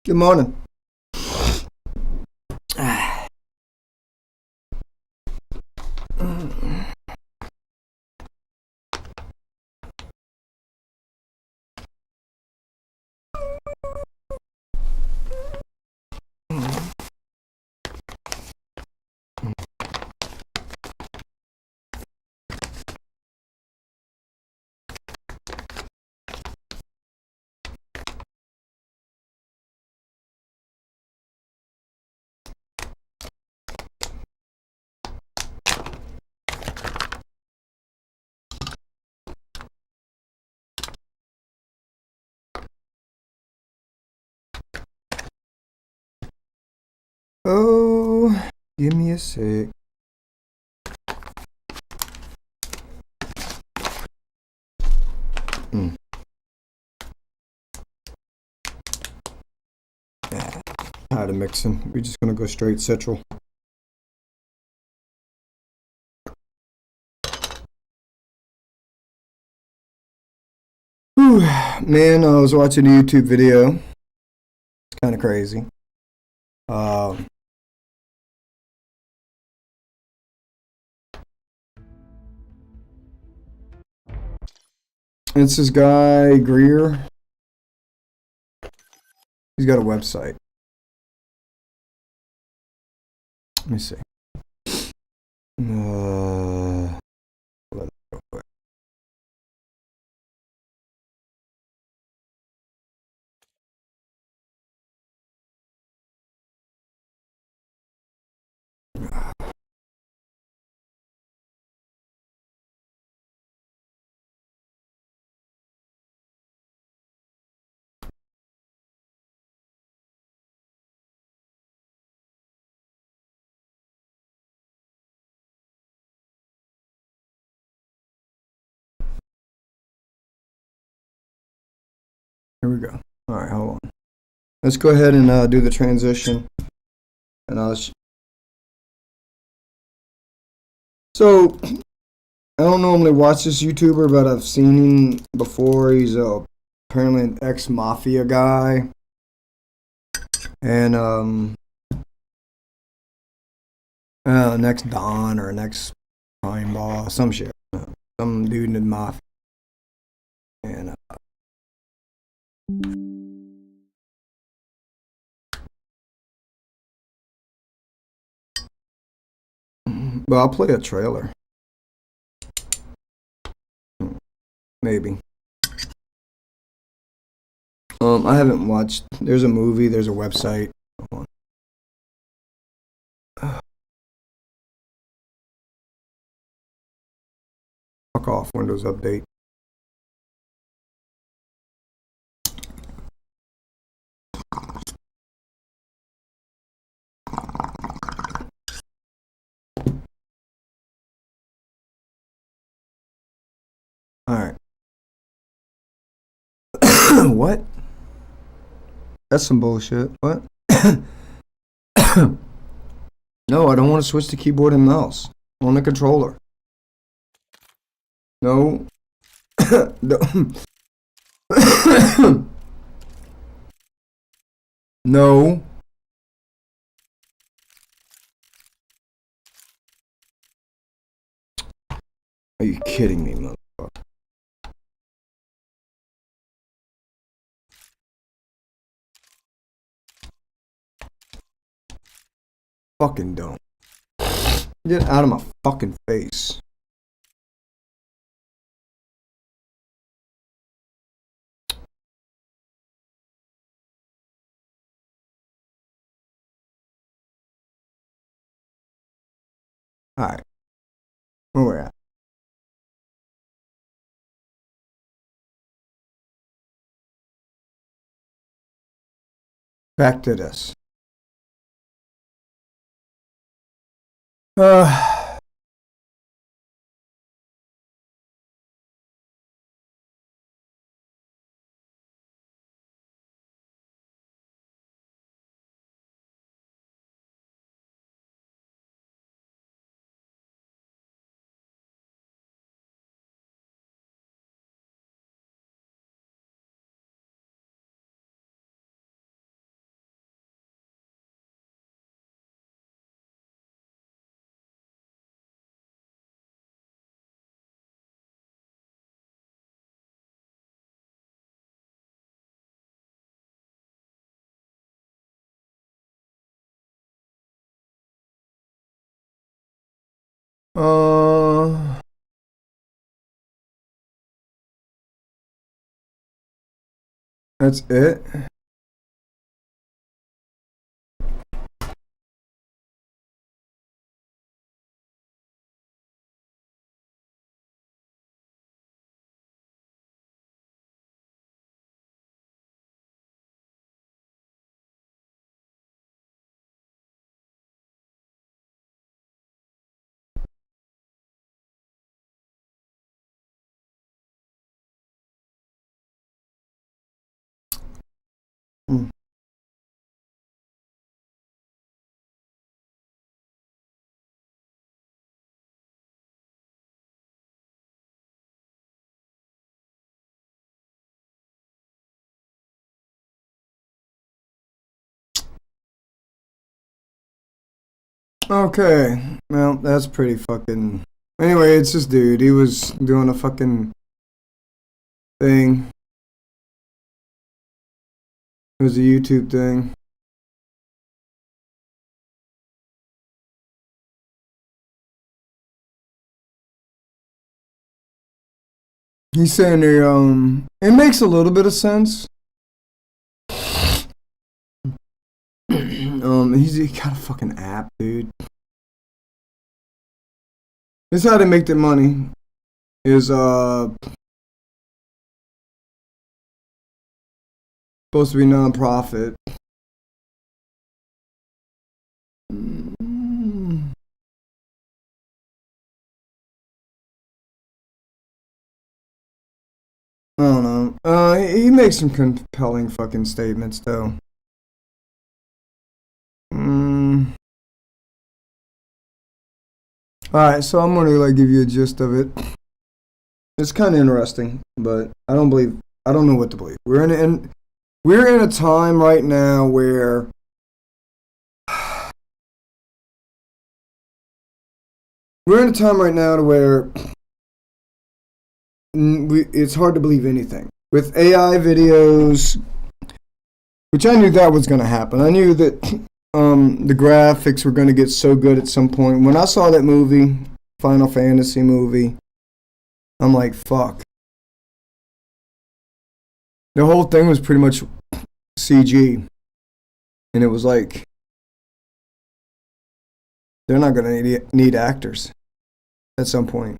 Good morning. Oh, give me a sec. Tired of mixing. We're just gonna go straight Central. Whew. Man, I was watching a YouTube video. It's kind of crazy. It's this guy, Greer. He's got a website. Let me see. Let me go quick. Here we go. All right, hold on. Let's go ahead and do the transition. And So, I don't normally watch this YouTuber, but I've seen him before. He's apparently an ex-mafia guy. And, next Don or next crime boss, some shit. Some dude in the mafia. And, well, I'll play a trailer. Maybe. I haven't watched. There's a movie. There's a website. Hold on. Fuck off. Windows Update. All right. What? That's some bullshit. What? No, I don't want to switch to keyboard and mouse. I want a controller. No. No. Are you kidding me, motherfucker? Fucking don't. Get out of my fucking face. Alright. Where we're at. Back to this. That's it. Hmm. Okay, well, that's pretty fucking. Anyway, it's this dude. He was doing a fucking thing. It was a YouTube thing. He's saying there, it makes a little bit of sense. He got a fucking app, dude. This is how they make their money. Is supposed to be non-profit. I don't know. He makes some compelling fucking statements, though. Alright, so I'm gonna like give you a gist of it. It's kind of interesting, but I don't know what to believe. We're in a time right now where it's hard to believe anything with AI videos, which I knew that was going to happen. I knew that the graphics were going to get so good at some point. When I saw that movie, Final Fantasy movie, I'm like, fuck. The whole thing was pretty much CG, and it was like they're not going to need actors at some point.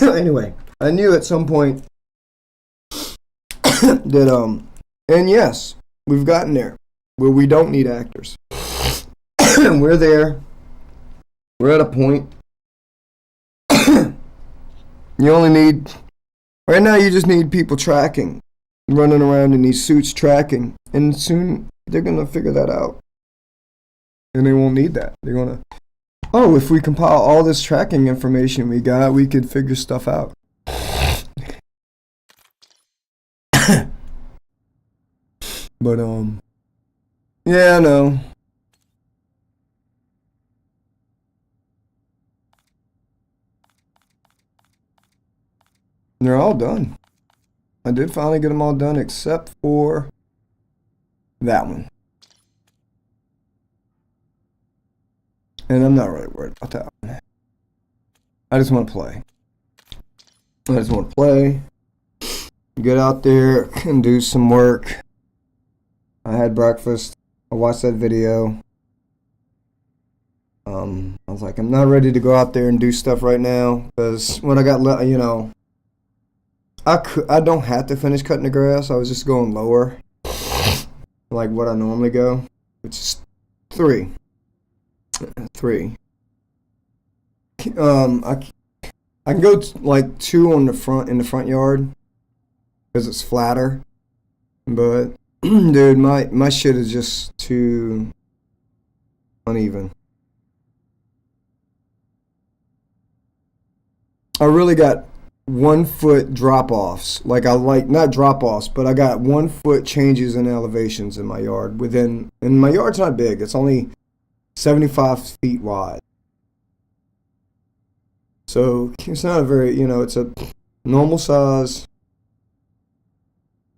Anyway, I knew at some point that and yes, we've gotten there where we don't need actors. We're there. We're at a point. You only need right now. You just need people tracking, running around in these suits tracking, and soon they're gonna figure that out, and they won't need that. They're gonna, oh, if we compile all this tracking information we got, we could figure stuff out. But yeah, I know. They're all done. I did finally get them all done except for that one. And I'm not really worried about that one. I just want to play. Get out there and do some work. I had breakfast. I watched that video. I was like, I'm not ready to go out there and do stuff right now because when I got, I don't have to finish cutting the grass. I was just going lower, like what I normally go, which is 3. I can go like 2 on the front in the front yard because it's flatter, but dude, my shit is just too uneven. I really got 1 foot drop-offs. Not drop-offs, but I got 1 foot changes in elevations in my yard. And my yard's not big. It's only 75 feet wide. So it's not a very, it's a normal size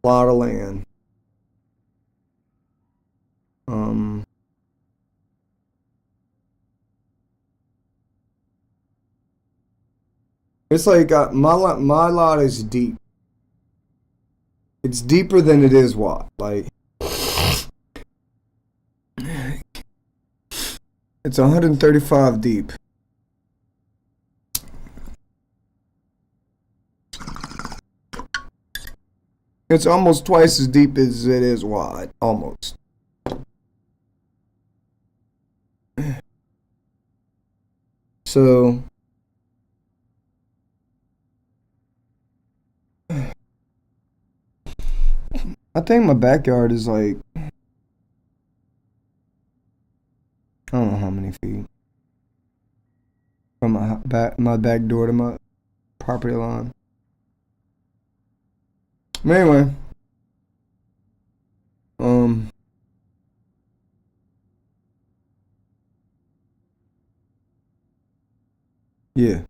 plot of land. It's like my lot is deep. It's deeper than it is wide. Like, it's 135 deep. It's almost twice as deep as it is wide. Almost. So I think my backyard is like, I don't know how many feet from my back door to my property line. But anyway, yeah.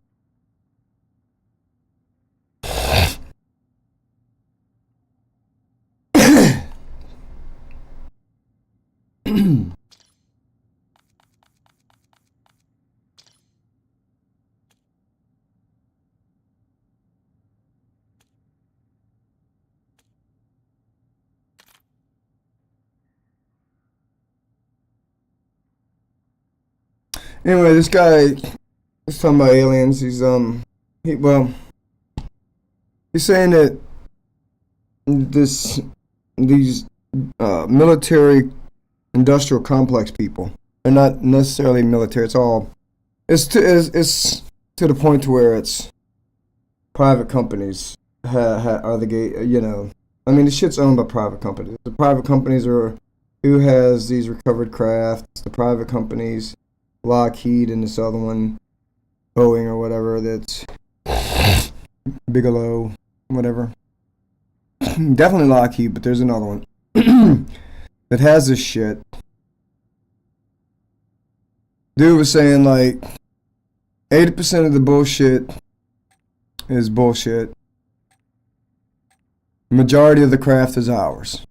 Anyway, this guy is talking about aliens. He's he's saying that these military industrial complex people, they're not necessarily military. It's to the point to where it's private companies are the gate. I mean, the shit's owned by private companies. The private companies are who has these recovered crafts. The private companies, Lockheed and this other one, Boeing or whatever, that's Bigelow, whatever. Definitely Lockheed, but there's another one that has this shit. Dude was saying like 80% of the bullshit is bullshit. Majority of the craft is ours.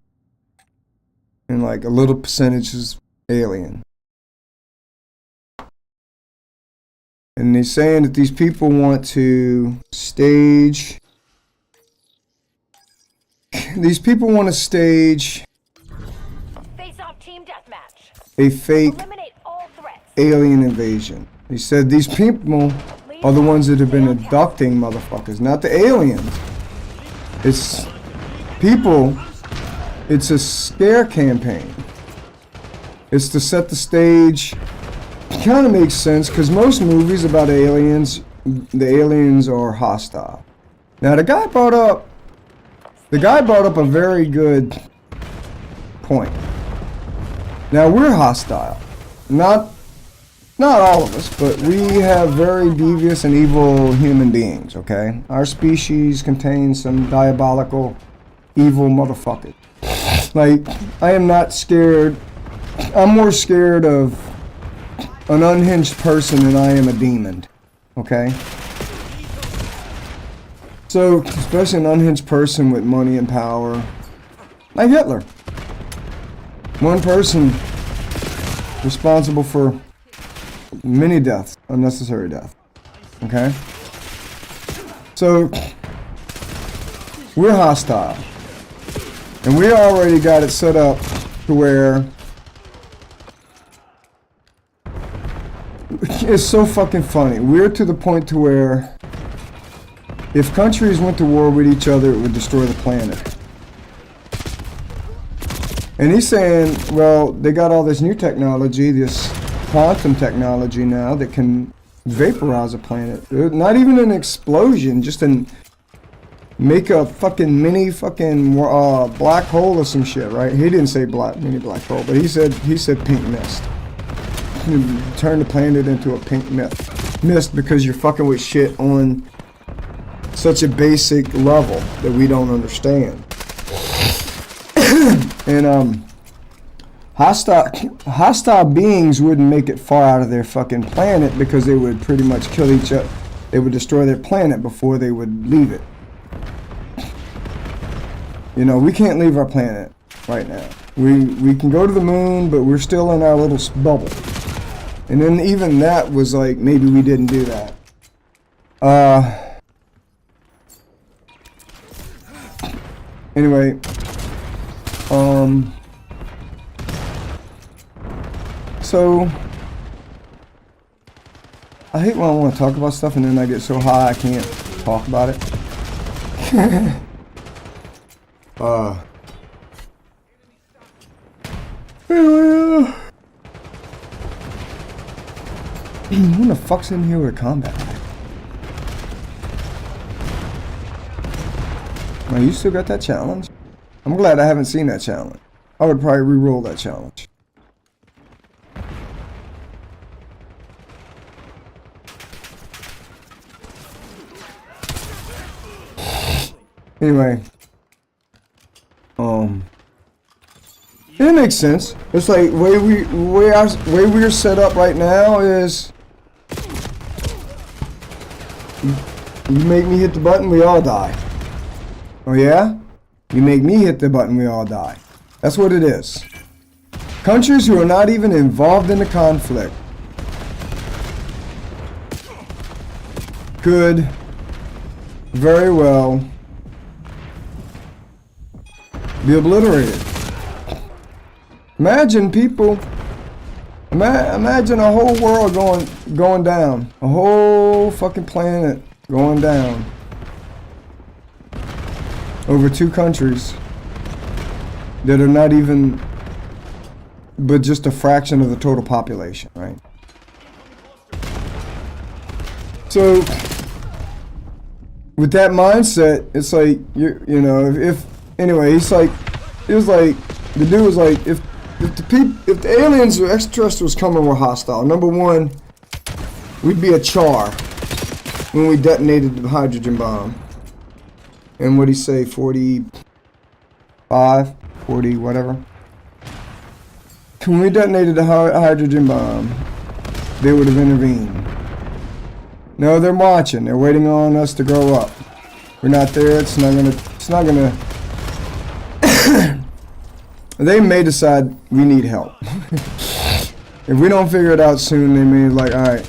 And like a little percentage is alien. And he's saying that these people want to stage. These people want to stage Face-off team deathmatch. A fake alien invasion. He said these people are the ones that have been abducting motherfuckers, not the aliens. It's people. It's a scare campaign. It's to set the stage. It kind of makes sense because most movies about aliens, the aliens are hostile. Now the guy brought up a very good point. Now we're hostile. Not all of us, but we have very devious and evil human beings, okay? Our species contains some diabolical, evil motherfuckers. Like, I am not scared. I'm more scared of an unhinged person than I am a demon, okay? So, especially an unhinged person with money and power, like Hitler. One person responsible for many deaths, unnecessary death, okay? So, we're hostile. And we already got it set up to where it's so fucking funny. We're to the point to where if countries went to war with each other, it would destroy the planet. And he's saying, well, they got all this new technology, this quantum technology now that can vaporize a planet. Not even an explosion, just make a fucking mini fucking black hole or some shit, right? He didn't say mini black hole, but he said pink mist. Turn the planet into a pink mist because you're fucking with shit on such a basic level that we don't understand. And hostile beings wouldn't make it far out of their fucking planet because they would pretty much kill each other. They would destroy their planet before they would leave it. You know, we can't leave our planet right now. We can go to the moon, but we're still in our little bubble. And then even that was like, maybe we didn't do that. Anyway, so I hate when I want to talk about stuff and then I get so high I can't talk about it. Who the fuck's in here with a combat knife? Oh, you still got that challenge? I'm glad I haven't seen that challenge. I would probably re-roll that challenge. Anyway. It makes sense. It's like way we're set up right now is you make me hit the button, we all die. Oh yeah? You make me hit the button, we all die. That's what it is. Countries who are not even involved in the conflict could very well be obliterated. Imagine people. Imagine a whole world going down. A whole fucking planet going down. Over 2 countries that are not even, but just a fraction of the total population, right? So, with that mindset, it's like you know, if anyway, it was like the dude was like, if the aliens or extraterrestrials coming were hostile, number one, we'd be a char when we detonated the hydrogen bomb. And what'd he say, 45, 40, whatever. When we detonated the hydrogen bomb, they would have intervened. No, they're watching. They're waiting on us to grow up. We're not there. It's not gonna. They may decide we need help. If we don't figure it out soon, they may like, all right.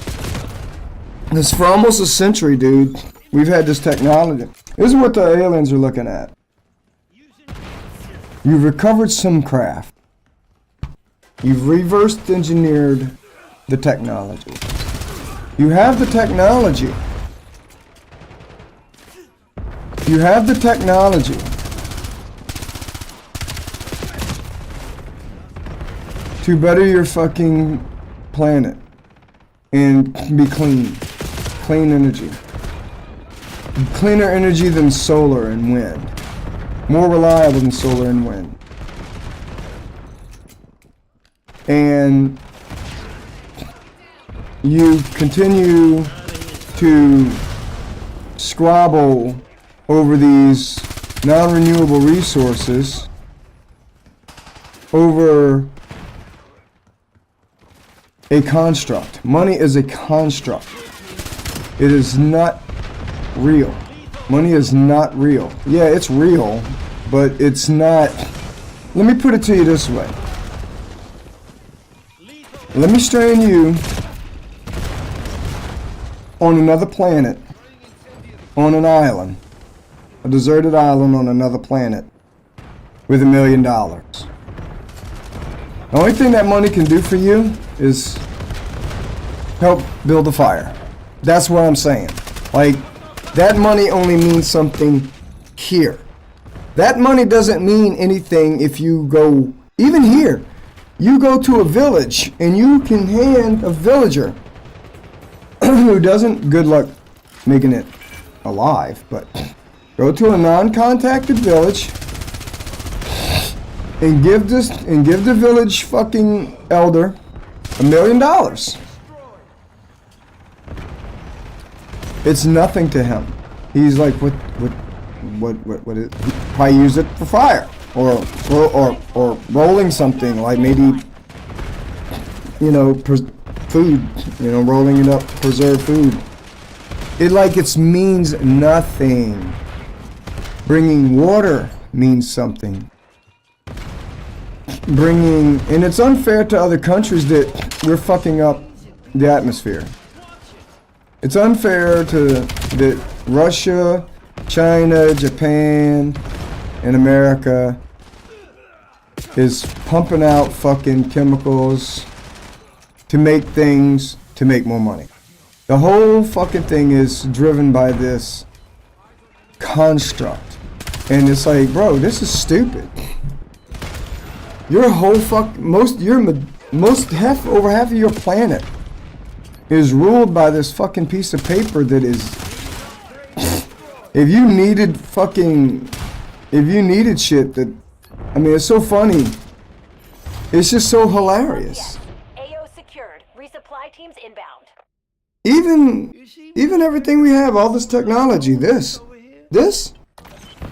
This for almost a century, dude. We've had this technology. This is what the aliens are looking at. You've recovered some craft. You've reversed engineered the technology. You have the technology. You have the technology to better your fucking planet and be clean. Clean energy. Cleaner energy than solar and wind. More reliable than solar and wind. And you continue to squabble over these non-renewable resources over a construct. Money is a construct. It is not real. Money is not real. Yeah, it's real, but it's not. Let me put it to you this way. Let me strain you on another planet, on an island, a deserted island on another planet, with $1 million. The only thing that money can do for you is help build a fire. That's what I'm saying. Like, that money only means something here. That money doesn't mean anything if you go, even here, you go to a village and you can hand a villager who doesn't, good luck making it alive, but go to a non-contacted village and give the village fucking elder $1 million. It's nothing to him. He's like, what is, probably use it for fire, or rolling something, like maybe, you know, food, you know, rolling it up, preserve food. It means nothing. Bringing water means something. And it's unfair to other countries that we're fucking up the atmosphere. It's unfair that Russia, China, Japan, and America is pumping out fucking chemicals to make things, to make more money. The whole fucking thing is driven by this construct. And it's like, bro, this is stupid. Your whole over half of your planet is ruled by this fucking piece of paper that is, if you needed shit that, I mean, it's so funny. It's just so hilarious. AO secured. Resupply teams inbound. Even everything we have, all this technology, this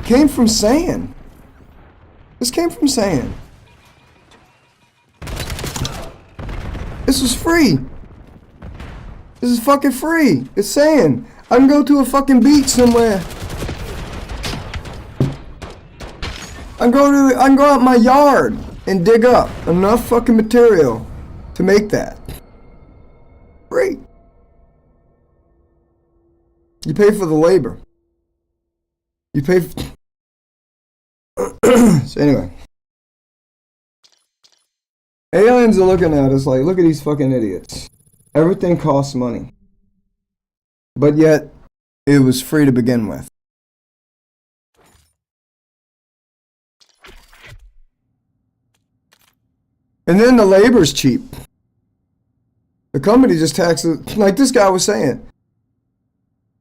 came from sand. This came from sand. This was free. This is fucking free. It's sand. I can go to a fucking beach somewhere. I can go out my yard and dig up enough fucking material to make that. Free. You pay for the labor. You pay for... So anyway. Aliens are looking at us like, look at these fucking idiots. Everything costs money. But yet, it was free to begin with. And then the labor's cheap. The company just taxes, like this guy was saying.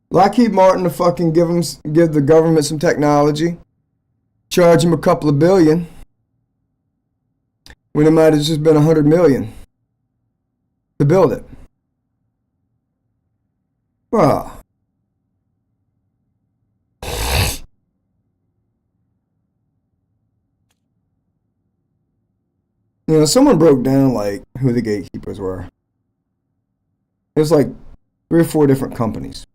Lockheed Martin to fucking give the government some technology. Charge them a couple of billion. When it might have just been 100 million to build it. Wow. You know, someone broke down like who the gatekeepers were. It was like 3 or 4 different companies.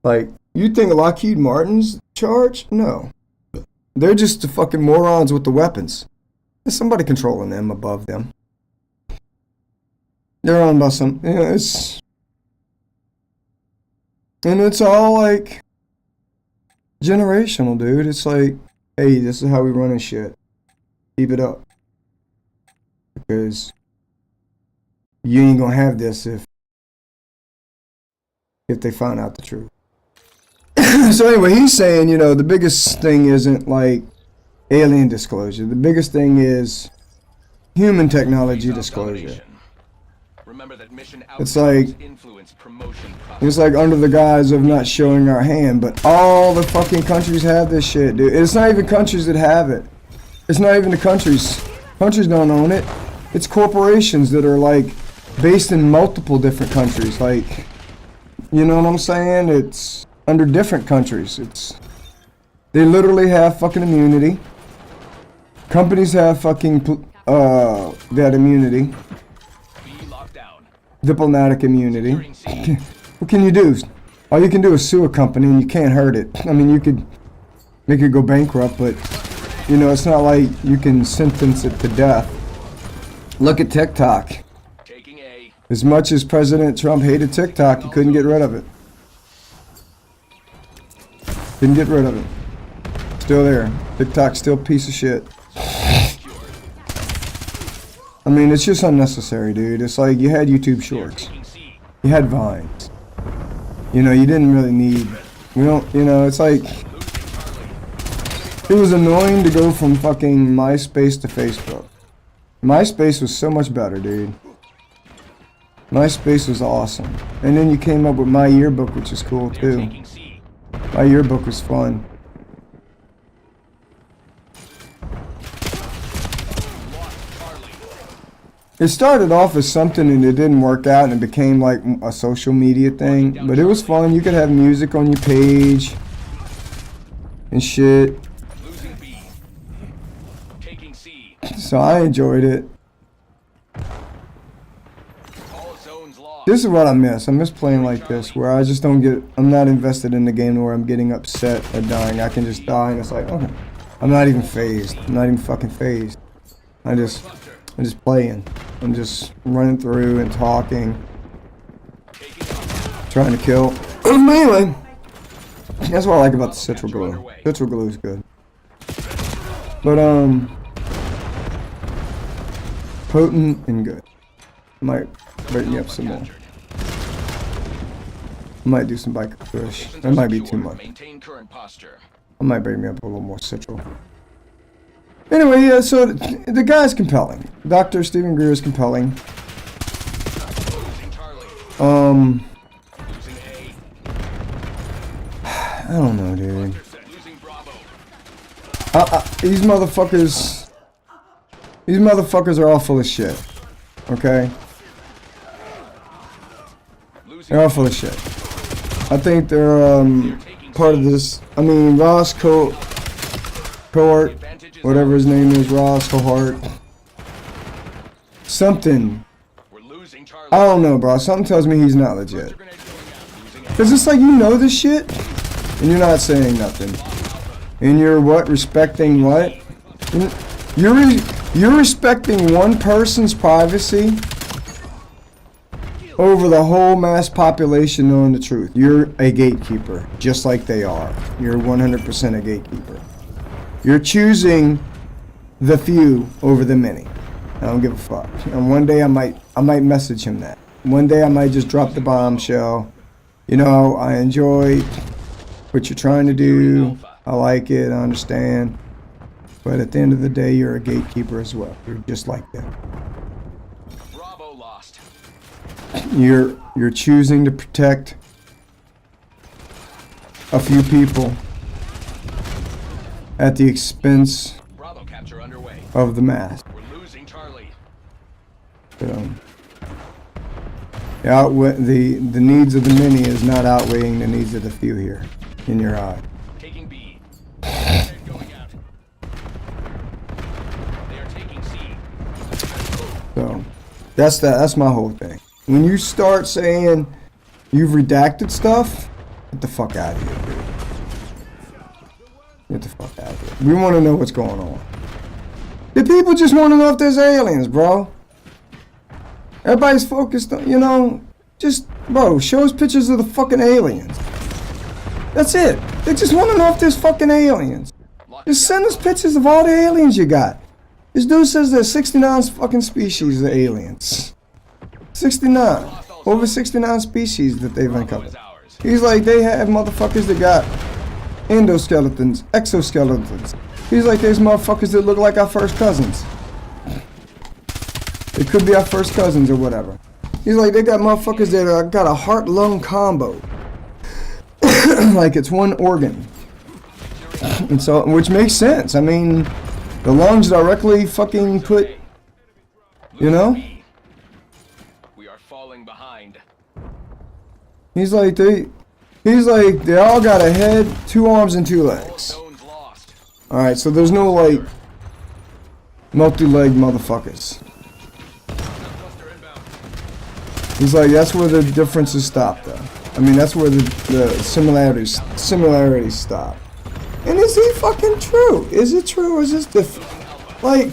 Like, you think Lockheed Martin's charge? No. They're just the fucking morons with the weapons. There's somebody controlling them above them. They're owned by some, you know, and it's all like generational, dude. It's like, hey, this is how we run and shit. Keep it up. Because you ain't gonna have this if they find out the truth. So anyway, he's saying, you know, the biggest thing isn't like alien disclosure. The biggest thing is human technology disclosure. It's like under the guise of not showing our hand, but all the fucking countries have this shit, dude. It's not even countries that have it. It's not even the countries. Countries don't own it. It's corporations that are like based in multiple different countries. Like, you know what I'm saying? It's under different countries. They literally have fucking immunity. Companies have fucking that immunity. Diplomatic immunity. What can you do? All you can do is sue a company and you can't hurt it. I mean, you could make it go bankrupt, but you know, it's not like you can sentence it to death. Look at TikTok. As much as President Trump hated TikTok, he couldn't get rid of it. Didn't get rid of it. Still there. TikTok's still a piece of shit. I mean, it's just unnecessary, dude. It's like you had YouTube Shorts. You had Vines. You know, you didn't really need... We don't, you know, it's like... It was annoying to go from fucking MySpace to Facebook. MySpace was so much better, dude. MySpace was awesome. And then you came up with My Yearbook, which is cool, too. My Yearbook was fun. It started off as something and it didn't work out and it became like a social media thing. But it was fun. You could have music on your page and shit. Losing B. Taking C. So I enjoyed it. All zones lost. This is what I miss. I miss playing like this where I just don't get, I'm not invested in the game where I'm getting upset or dying. I can just die and it's like, okay. I'm not even phased. I'm not even fucking phased. I'm just playing. I'm just running through and talking. Trying to kill. Anyway, that's what I like about the Citral Glue. Citral Glue is good. But, potent and good. Might break me up some more. Might do some biker push. That might be too much. Maintain current posture. I might break me up a little more Citral. Anyway, yeah, so the guy's compelling. Dr. Stephen Greer is compelling. Losing Charlie. Losing A. I don't know, dude. Losing Bravo. These motherfuckers are all full of shit. Okay? Losing They're all full of shit. I think they're, part of this. I mean, Ross Cohort, whatever his name is, Ross Cohort. Something. We're losing Charlie. I don't know, bro. Something tells me he's not legit. Grenade going out. Losing A. Cause it's like you know this shit, and you're not saying nothing. And you're what? Respecting what? You're respecting one person's privacy over the whole mass population knowing the truth. You're a gatekeeper, just like they are. You're 100% a gatekeeper. You're choosing the few over the many. I don't give a fuck. And one day I might message him that. One day I might just drop the bombshell. You know, I enjoy what you're trying to do. I like it. I understand. But at the end of the day, you're a gatekeeper as well. You're just like them. Bravo lost. You're choosing to protect a few people at the expense Bravo capture underway. of the mass. We're losing Charlie. So, the needs of the many is not outweighing the needs of the few here, in your eye. Taking B. Grenade going out. They are taking C. So, that's my whole thing. When you start saying you've redacted stuff, get the fuck out of here, dude. Get the fuck out of here. We want to know what's going on. The people just want to know if there's aliens, bro. Everybody's focused on, you know, just, bro, show us pictures of the fucking aliens. That's it. They just want to know if there's fucking aliens. Just send us pictures of all the aliens you got. This dude says there's 69 fucking species of aliens. 69. Over 69 species that they've uncovered. He's like, they have motherfuckers that got endoskeletons, exoskeletons. He's like, there's motherfuckers that look like our first cousins. It could be our first cousins or whatever. He's like, they got motherfuckers that got a heart-lung combo. Like it's one organ. And so, which makes sense. I mean, the lungs directly fucking put, you know? We are falling behind. He's like, they all got a head, 2 arms, and 2 legs. Zones lost. Alright, so there's no, like, multi-leg motherfuckers. Cluster inbound. He's like, that's where the differences stop, though. I mean, that's where the similarities stop. And is he fucking true? Is it true, or is this different? Like,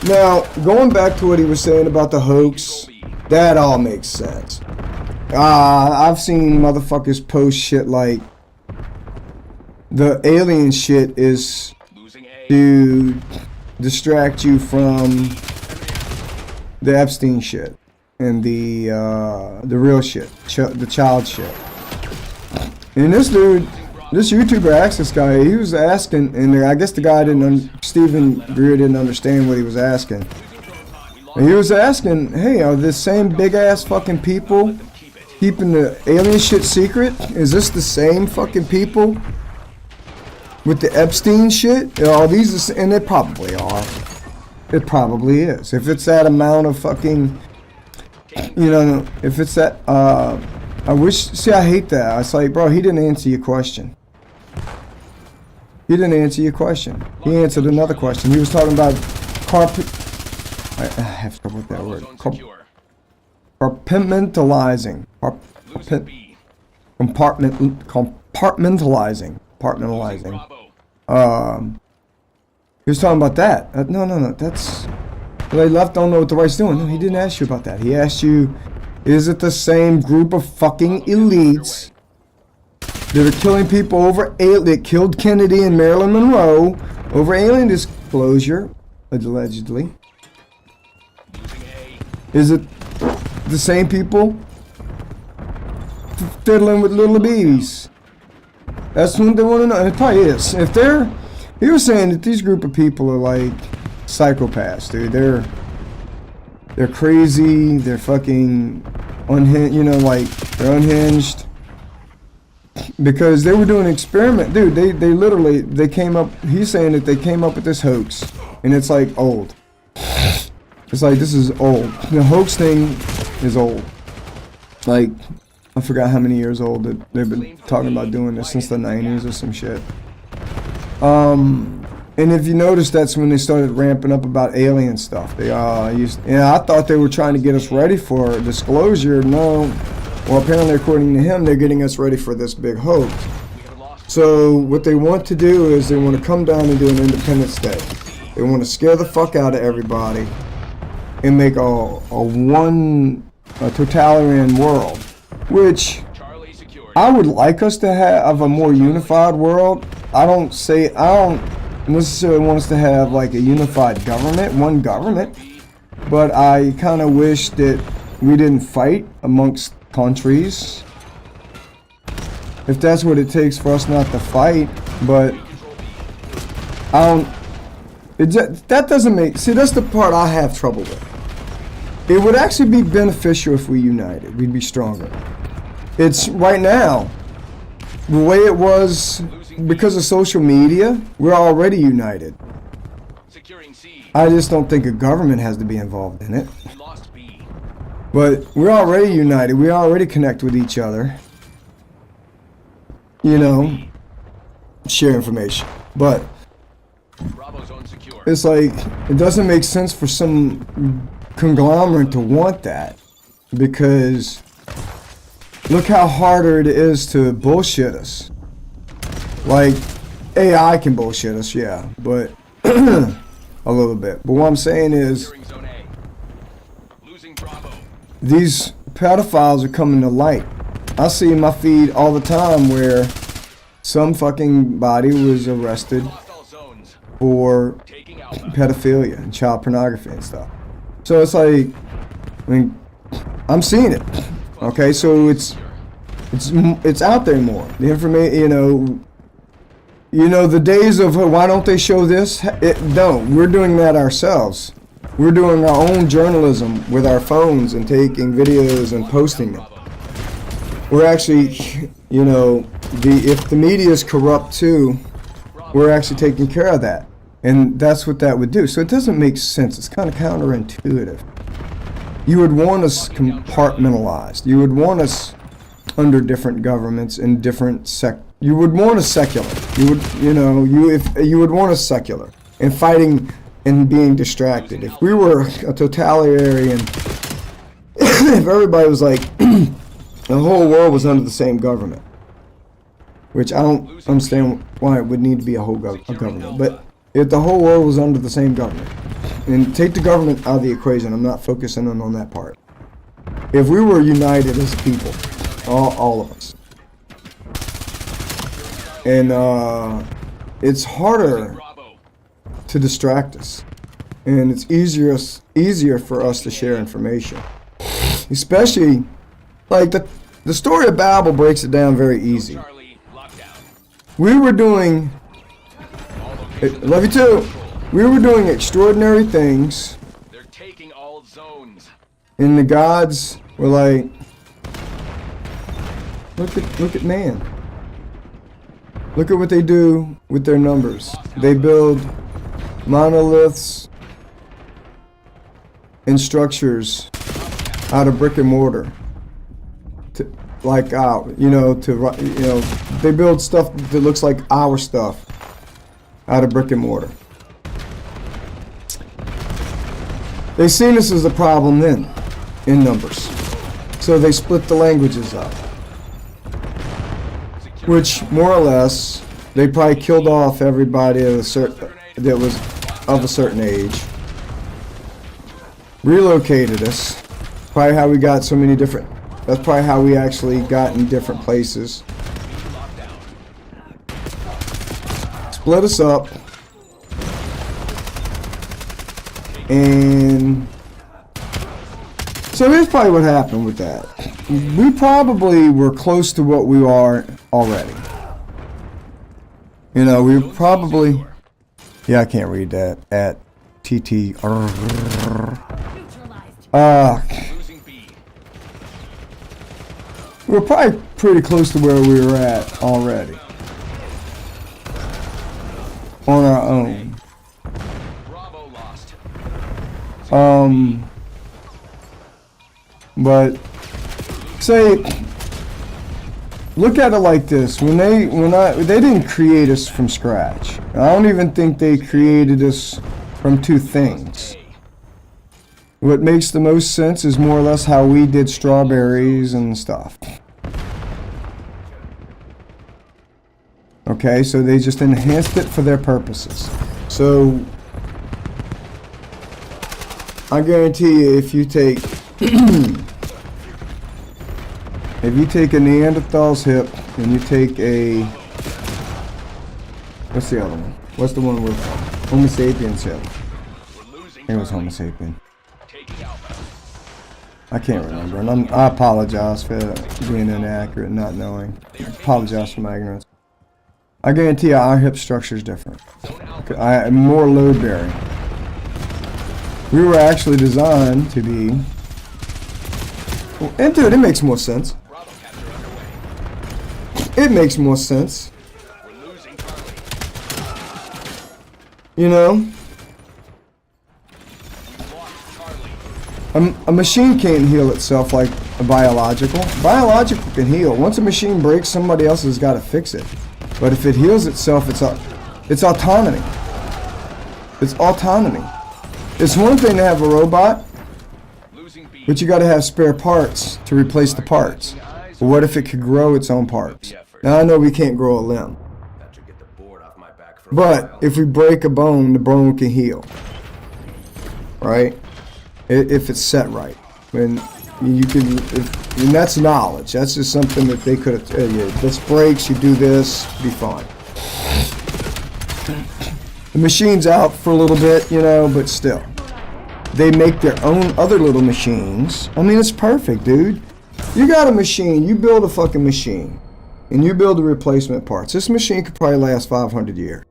now, going back to what he was saying about the hoax, that all makes sense. I've seen motherfuckers post shit like, the alien shit is Losing A. to distract you from the Epstein shit and the real shit, the child shit. And this dude, this YouTuber asked this guy, he was asking, and I guess the guy Stephen Greer didn't understand what he was asking. And he was asking, hey, are the same big ass fucking people keeping the alien shit secret? Is this the same fucking people with the Epstein shit? Are these, and they probably are. It probably is. If it's that amount of fucking, you know, if it's that, I wish, see, I hate that. It's like, bro, he didn't answer your question. He didn't answer your question. He answered another question. He was talking about I have trouble with that word. Compartmentalizing. Compartmentalizing. He was talking about that. No. That's... They left don't know what the right's doing. No, he didn't ask you about that. He asked you, is it the same group of fucking elites that are killing people over that killed Kennedy and Marilyn Monroe over alien disclosure, allegedly? Is it the same people fiddling with little babies? That's what they want to know. It probably is. If they're... He was saying that these group of people are like psychopaths, dude. They're crazy. They're fucking unhinged. You know, like they're unhinged because they were doing an experiment, dude. They literally came up. He's saying that they came up with this hoax, and it's like old. It's like this is old. The hoax thing is old. Like I forgot how many years old that they've been talking about doing this since the 90s or some shit. And if you notice, that's when they started ramping up about alien stuff. They I thought they were trying to get us ready for disclosure. No, well, apparently according to him, they're getting us ready for this big hoax. So what they want to do is they want to come down and do an Independence Day. They want to scare the fuck out of everybody and make a totalitarian world, which I would like us to have a more unified world. I don't necessarily want us to have like a unified government, one government, but I kind of wish that we didn't fight amongst countries. If that's what it takes for us not to fight, but that doesn't make, see, that's the part I have trouble with. It would actually be beneficial if we united. We'd be stronger. It's right now, the way it was, because of social media, we're already united. I just don't think a government has to be involved in it. But we're already united. We already connect with each other. You know, share information. But it's like, it doesn't make sense for some conglomerate to want that, because look how harder it is to bullshit us. Like, AI can bullshit us, yeah, but a little bit. But what I'm saying is, these pedophiles are coming to light. I see in my feed all the time where some fucking body was arrested for pedophilia and child pornography and stuff. So it's like, I mean, I'm seeing it. Okay, so it's out there more. The information, you know, the days of why don't they show this? No, we're doing that ourselves. We're doing our own journalism with our phones and taking videos and posting them. We're actually, you know, if the media is corrupt too, we're actually taking care of that. And that's what that would do. So it doesn't make sense. It's kind of counterintuitive. You would want us compartmentalized. You would want us under different governments and different you would want us secular. You would, you would want us secular and fighting and being distracted. If we were a totalitarian, if everybody was like, the whole world was under the same government, which I don't understand why it would need to be a whole government, but if the whole world was under the same government, and take the government out of the equation, I'm not focusing on that part. If we were united as a people, all of us, and it's harder to distract us, and it's easier for us to share information, especially like the story of Babel breaks it down very easy. We were doing, love you too. We were doing extraordinary things, and the gods were like, look at man. Look at what they do with their numbers. They build monoliths and structures out of brick and mortar. They build stuff that looks like our stuff out of brick and mortar. They seen this as a problem then, in numbers. So they split the languages up. Which, more or less, they probably killed off everybody that was of a certain age. Relocated us. Probably how we got so many different... That's probably how we actually got in different places. Split us up. And... So here's probably what happened with that. We probably were close to what we are already. You know, we probably... Yeah, I can't read that. At TT... We're probably pretty close to where we were at already. On our own. But say, look at it like this. They didn't create us from scratch. I don't even think they created us from two things. What makes the most sense is more or less how we did strawberries and stuff. Okay, so they just enhanced it for their purposes. So, I guarantee you if you take a Neanderthal's hip and you take a, what's the other one? What's the one with Homo sapiens hip? I think it was Homo sapien. I can't remember, and I apologize for being inaccurate and not knowing. I apologize for my ignorance. I guarantee you our hip structure is different. More load bearing. We were actually designed to be... Well, and dude, it makes more sense. It makes more sense. You know? A machine can't heal itself like a biological. Biological can heal. Once a machine breaks, somebody else has got to fix it. But if it heals itself, it's autonomy. It's autonomy. It's one thing to have a robot, but you got to have spare parts to replace the parts. But what if it could grow its own parts? Now I know we can't grow a limb. But if we break a bone, the bone can heal. Right? If it's set right. And you can, and that's knowledge. That's just something that they could have told you. This breaks, you do this, be fine. The machine's out for a little bit, you know, but still. They make their own other little machines. I mean, it's perfect, dude. You got a machine, you build a fucking machine, and you build the replacement parts. This machine could probably last 500 years.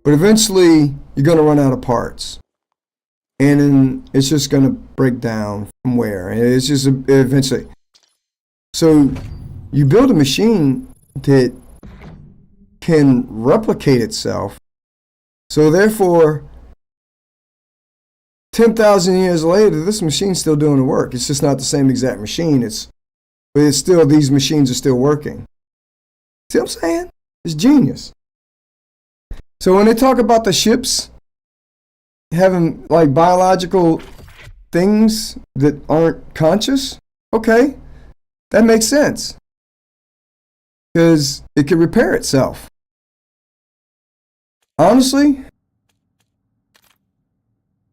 But eventually, you're going to run out of parts. And then it's just going to break down from where. And it's just eventually. So you build a machine that can replicate itself. So therefore, 10,000 years later, this machine's still doing the work. It's just not the same exact machine. But it's still, these machines are still working. See what I'm saying? It's genius. So when they talk about the ships having like biological things that aren't conscious, okay, that makes sense. Because it can repair itself. Honestly,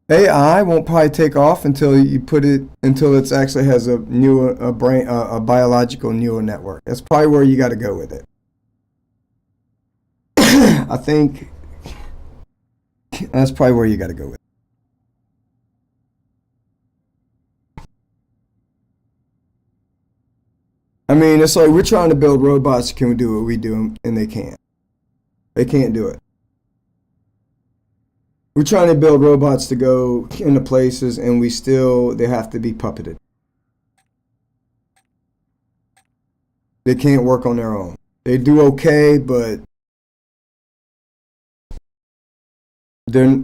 AI won't probably take off until it actually has a biological neural network. That's probably where you got to go with it. I think that's probably where you got to go with it. I mean, it's like we're trying to build robots that can do what we do, and they can't. They can't do it. We're trying to build robots to go into places, and they have to be puppeted. They can't work on their own. They do okay, but they're,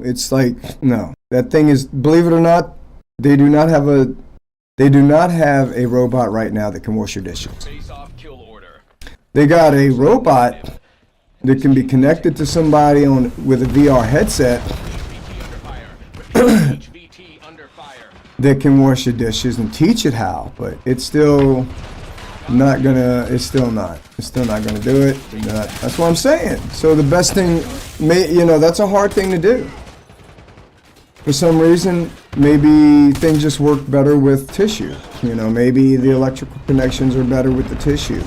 it's like, no, That thing is, believe it or not, they do not have a robot right now that can wash your dishes. Face off kill order. They got a robot that can be connected to somebody with a VR headset HVT under fire. Repeat, HVT under fire. that can wash your dishes and teach it how, but it's still not gonna. It's still not gonna do it. That's what I'm saying. So the best thing, that's a hard thing to do. For some reason, maybe things just work better with tissue. Maybe the electrical connections are better with the tissue.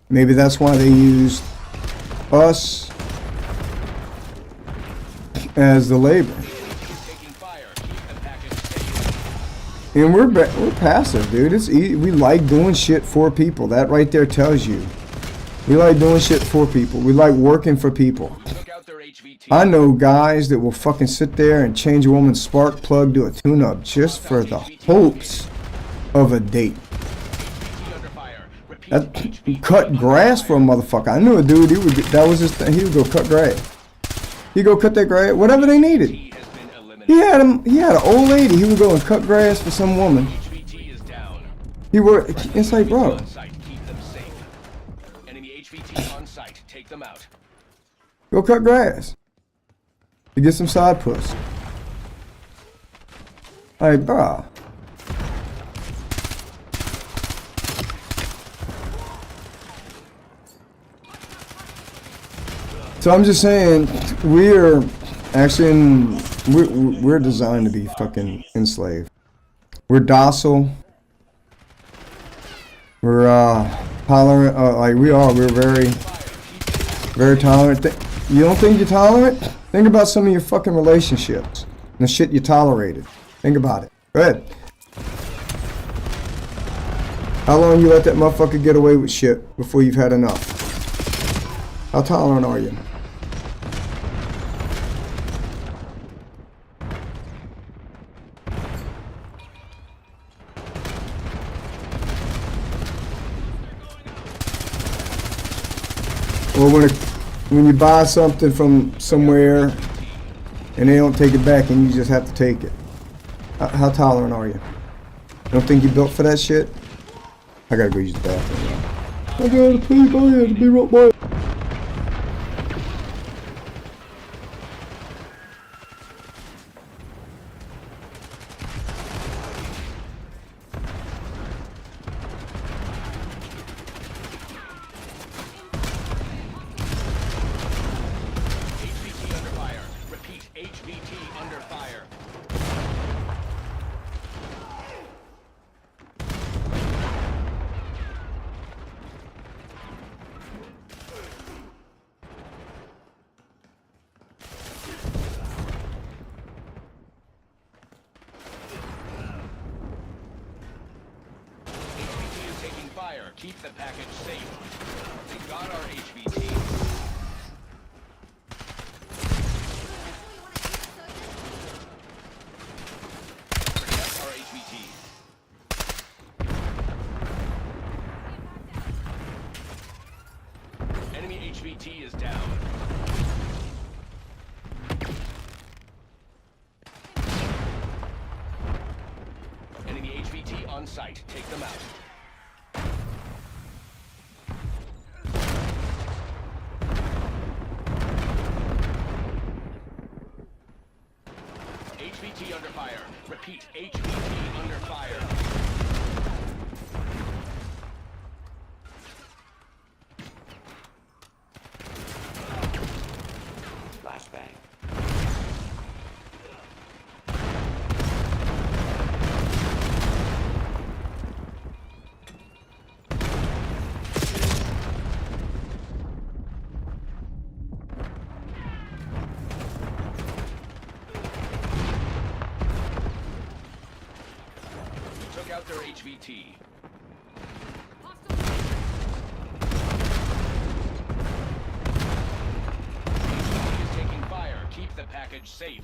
Maybe that's why they used us as the labor. Taking fire. Keep the package safe. And we're passive, dude. It's easy. We like doing shit for people. That right there tells you. We like doing shit for people. We like working for people. Took out their HVT. I know guys that will fucking sit there and change a woman's spark plug to a tune-up just for the hopes of a date. HVT under fire. Repeat, That HVT cut under grass fire. for a motherfucker. I knew a dude. That was his thing. He would go cut grass. He'd go cut that grass, whatever they needed. HVT has been eliminated. He had an old lady. He would go and cut grass for some woman. HVT is down. It's like, bro, On site. Keep them safe. Enemy HVT on site. Take them out. go cut grass. To get some side puss. Like, bro. So I'm just saying, we're actually we're designed to be fucking enslaved. We're docile. We're tolerant. Like we are. We're very, very tolerant. You don't think you're tolerant? Think about some of your fucking relationships and the shit you tolerated. Think about it. Go ahead. How long you let that motherfucker get away with shit before you've had enough? How tolerant are you? Or when you buy something from somewhere and they don't take it back and you just have to take it. How tolerant are you? Don't think you built for that shit? I gotta go use the bathroom. I gotta pee, go ahead, be right back. HVT under fire. Repeat, HVT under fire. HVT is taking fire. Keep the package safe. They got our HVT. Protect our HVT. Enemy HVT is down. Enemy HVT on site. Take them out. HVT under fire. Repeat, HVT under fire. Flashbang. Took out their HVT. HVT is taking fire. Keep the package safe.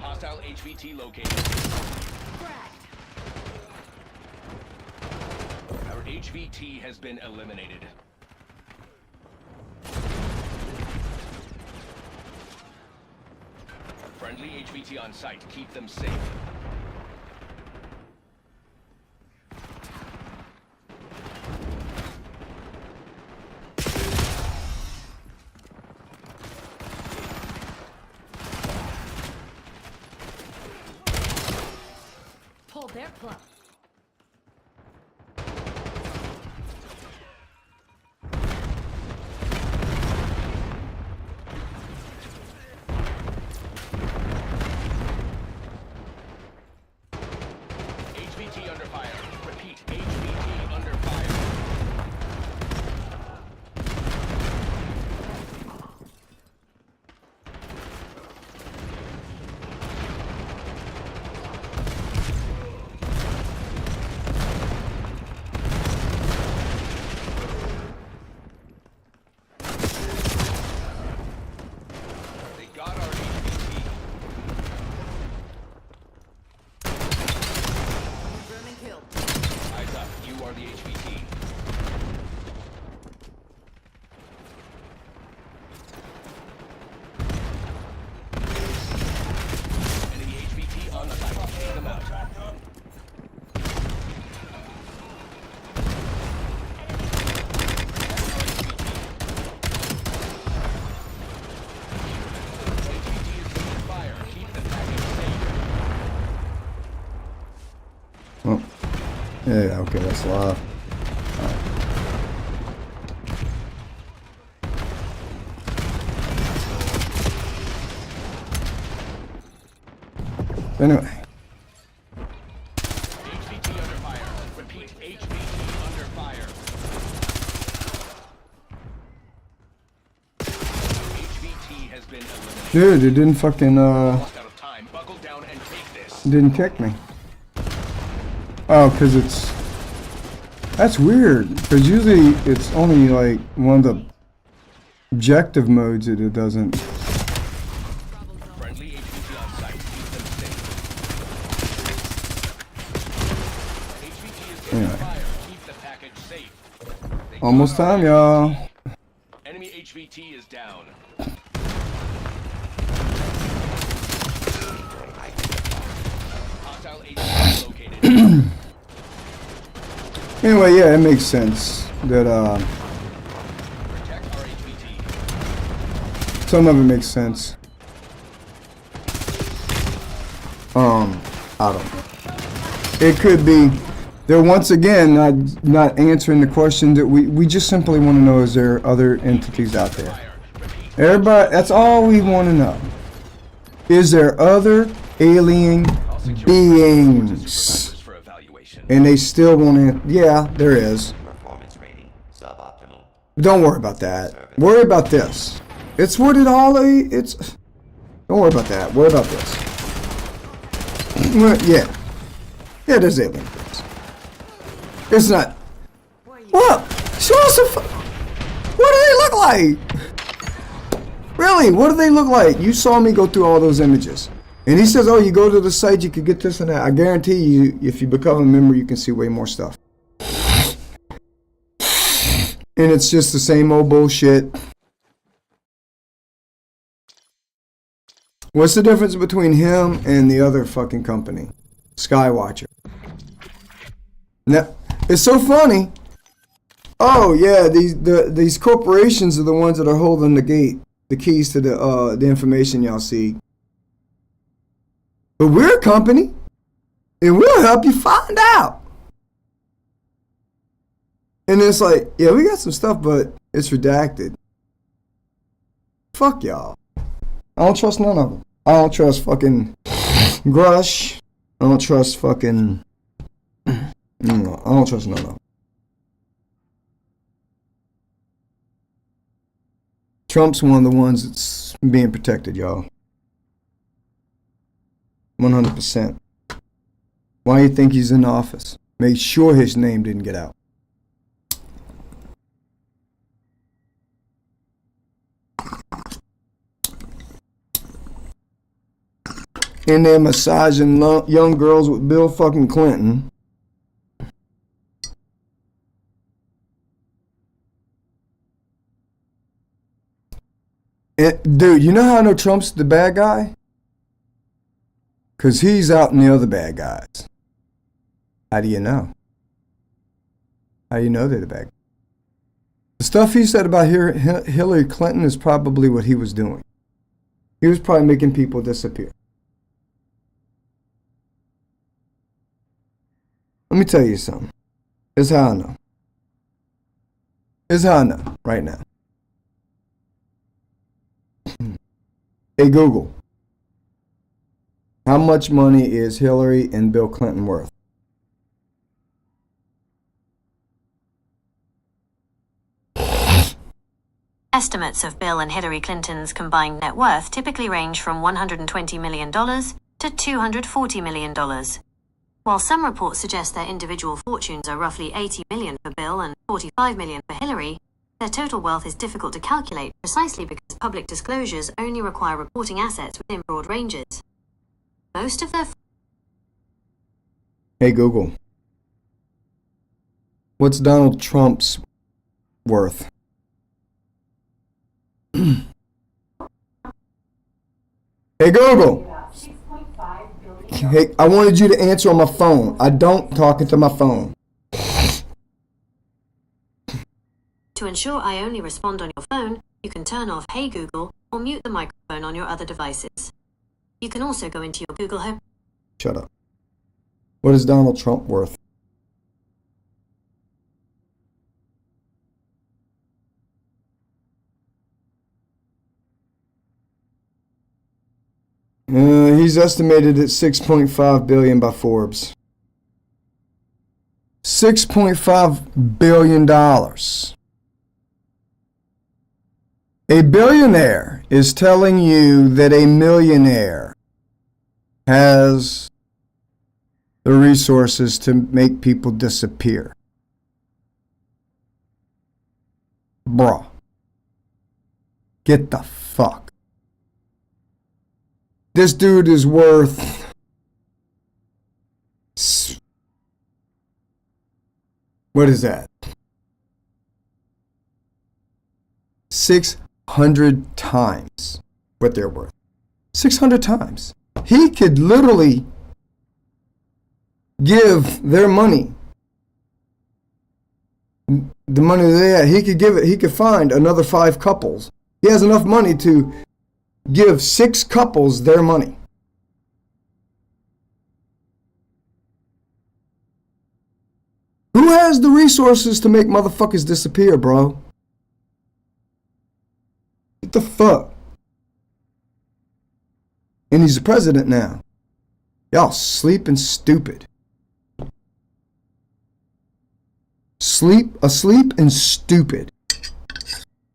Hostile HVT located. Our HVT has been eliminated. Friendly HVT on site. Keep them safe. Pull their plug. HVT under fire. Repeat, HVT under fire. They got our HVT. German killed. Eyes up, you are the HVT. Enemy HVT on the site. Take them out. HVT is under fire. Keep the package safe. Oh. Yeah, okay, that's live. Anyway. HVT under fire. Repeat, HVT under fire. HVT has been eliminated. Dude, it didn't fucking, Almost out of time. Buckle down and take this. didn't kick me. Oh, because it's... That's weird. Because usually it's only like one of the objective modes that it doesn't... Friendly HVT on site. Keep them safe. HVT is under Anyway. fire. Keep the package safe. They got Almost our time, y'all. Enemy HVT is down. Hostile HVT located. Anyway, yeah, it makes sense that, Protect our HVT. some of it makes sense. I don't know. It could be they're once again not answering the question that we just simply want to know, is there other entities out there? Fire. Repeat. Everybody, that's all we want to know. Is there other alien I'll secure beings? survivors for evaluation. And they still want to, yeah, there is. Performance rating suboptimal. Don't worry about that. Worry about this. It's what it all it's. Don't worry about that. Worry about this. Well, yeah. Yeah, there's alien beings. It's not. What? Show us a. What do they look like? Really? What do they look like? You saw me go through all those images. And he says, oh, you go to the site, you could get this and that. I guarantee you, if you become a member, you can see way more stuff. And it's just the same old bullshit. What's the difference between him and the other fucking company? Skywatcher. Now, it's so funny. Oh yeah, these corporations are the ones that are holding the gate, the keys to the information y'all see. But we're a company, and we'll help you find out. And it's like, yeah, we got some stuff, but it's redacted. Fuck y'all. I don't trust none of them. I don't trust fucking Grush. I don't trust fucking... No, I don't trust none of them. Trump's one of the ones that's being protected, y'all. 100%. Why do you think he's in office? Made sure his name didn't get out. And they're massaging young girls with Bill fucking Clinton. Dude, you know how I know Trump's the bad guy? Because he's out in the other bad guys. How do you know? How do you know they're the bad guys? The stuff he said about Hillary Clinton is probably what he was doing. He was probably making people disappear. Let me tell you something. Here's how I know. Here's how I know right now. Hey Google, how much money is Hillary and Bill Clinton worth? Estimates of Bill and Hillary Clinton's combined net worth typically range from $120 million to $240 million. While some reports suggest their individual fortunes are roughly $80 million for Bill and $45 million for Hillary, their total wealth is difficult to calculate precisely because public disclosures only require reporting assets within broad ranges. Most of their... Hey Google, what's Donald Trump's worth? Hey Google. Hey, I wanted you to answer on my phone. I don't talk into my phone. To ensure I only respond on your phone, you can turn off Hey Google or mute the microphone on your other devices. You can also go into your Google Home. Shut up. What is Donald Trump worth? He's estimated at $6.5 billion by Forbes. $6.5 billion. A billionaire is telling you that a millionaire has the resources to make people disappear. Bruh. Get the fuck. This dude is worth what is that? 600 times what they're worth. 600 times. He could literally give their money, the money they had, he could give it, he could find another 5 couples. He has enough money to give 6 couples their money. Who has the resources to make motherfuckers disappear, bro? What the fuck? And he's the president now. Y'all sleeping stupid. Asleep and stupid.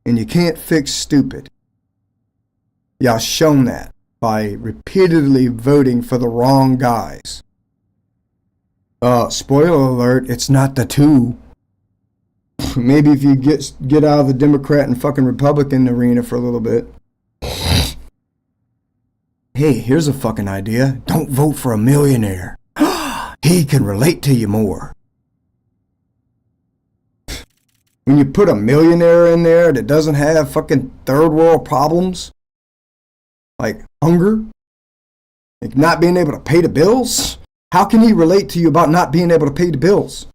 And you can't fix stupid. Y'all shown that by repeatedly voting for the wrong guys. Spoiler alert, it's not the two. Maybe if you get out of the Democrat and fucking Republican arena for a little bit. Hey, here's a fucking idea. Don't vote for a millionaire. He can relate to you more. When you put a millionaire in there that doesn't have fucking third world problems, like hunger, like not being able to pay the bills, how can he relate to you about not being able to pay the bills?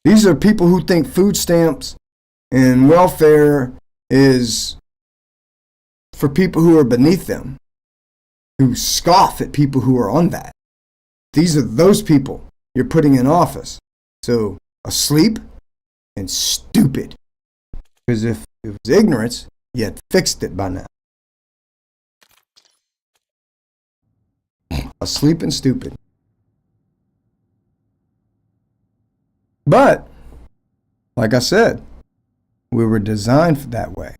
These are people who think food stamps and welfare is for people who are beneath them, who scoff at people who are on that. These are those people you're putting in office. So asleep and stupid. Because if it was ignorance, you had fixed it by now. Asleep and stupid. But, like I said, we were designed that way.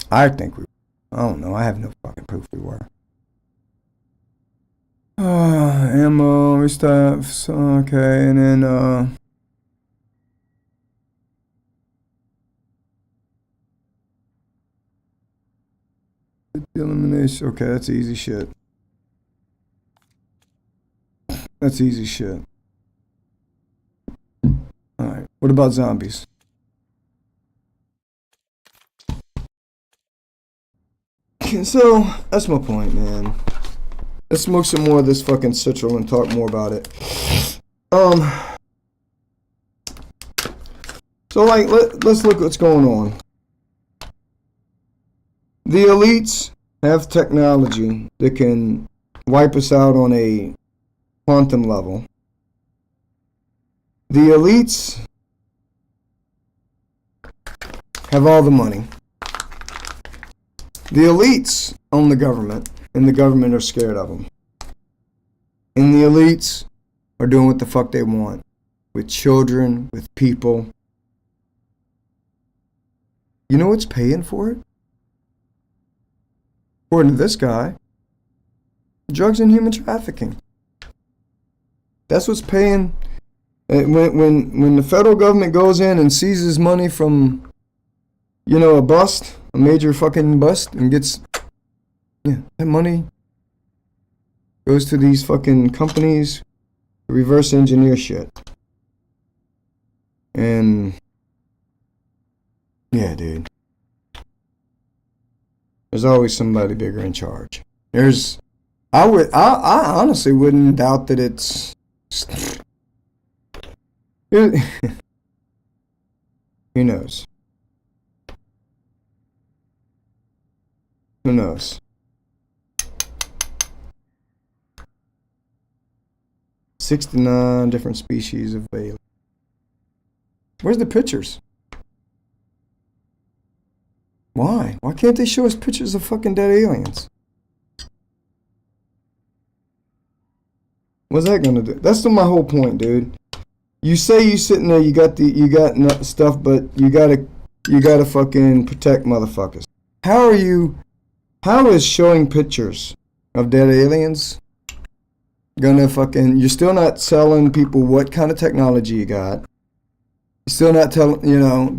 I think we were. I don't know. I have no fucking proof we were. Ammo, stuff. Okay, and then, elimination. Okay, that's easy shit. That's easy shit. Alright, what about zombies? So that's my point, man. Let's smoke some more of this fucking citral and talk more about it. So like, let's look what's going on. The elites have technology that can wipe us out on a quantum level. The elites have all the money. The elites own the government, and the government are scared of them. And the elites are doing what the fuck they want with children, with people. You know what's paying for it? According to this guy, drugs and human trafficking. That's what's paying. When the federal government goes in and seizes money from, you know, a bust, a major fucking bust, and gets, yeah, that money goes to these fucking companies to reverse engineer shit. And yeah, dude. There's always somebody bigger in charge. I honestly wouldn't doubt that it's who knows? Who knows? 69 different species of alien. Where's the pictures? Why? Why can't they show us pictures of fucking dead aliens? What's that gonna do? That's my whole point, dude. You say you sitting there, you got stuff, but you gotta fucking protect motherfuckers. How is showing pictures of dead aliens gonna fucking, you're still not telling people what kind of technology you got. You're still not telling, you know,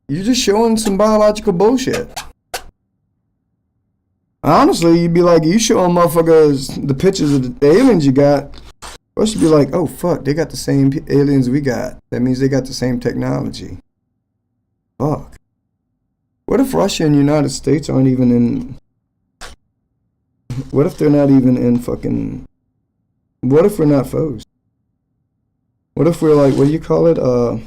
you're just showing some biological bullshit. Honestly, you'd be like, you showing motherfuckers the pictures of the aliens you got. Or should be like, oh fuck, they got the same aliens we got. That means they got the same technology. Fuck. What if Russia and United States aren't even in... What if they're not even in fucking... What if we're not foes? What if we're like, what do you call it? I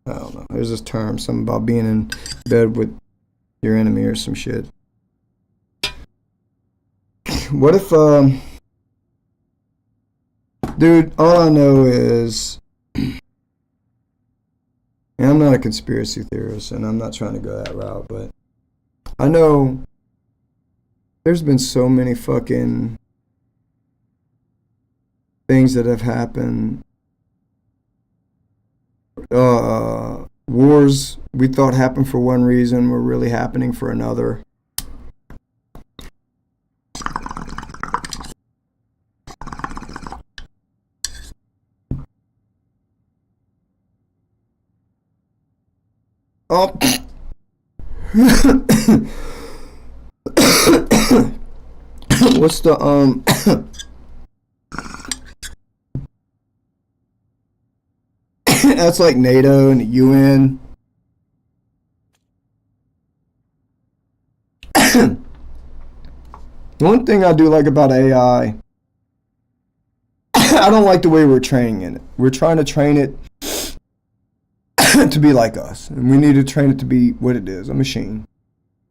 don't know. There's this term, something about being in bed with your enemy or some shit. What if, dude, all I know is, and I'm not a conspiracy theorist, and I'm not trying to go that route, but I know there's been so many fucking things that have happened. Wars we thought happened for one reason were really happening for another. Oh. What's the that's like NATO and the UN. One thing I do like about AI, I don't like the way we're training it. We're trying to train it to be like us, and we need to train it to be what it is, a machine.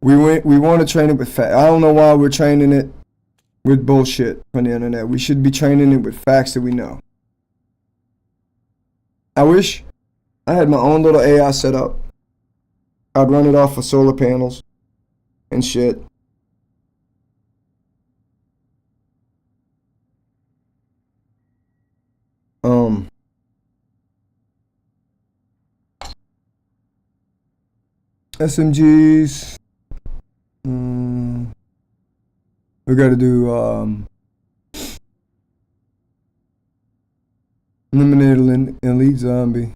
We want to train it with facts. I don't know why we're training it with bullshit on the internet. We should be training it with facts that we know. I wish I had my own little AI set up. I'd run it off of solar panels and shit. SMGs. We gotta do eliminate an elite zombie.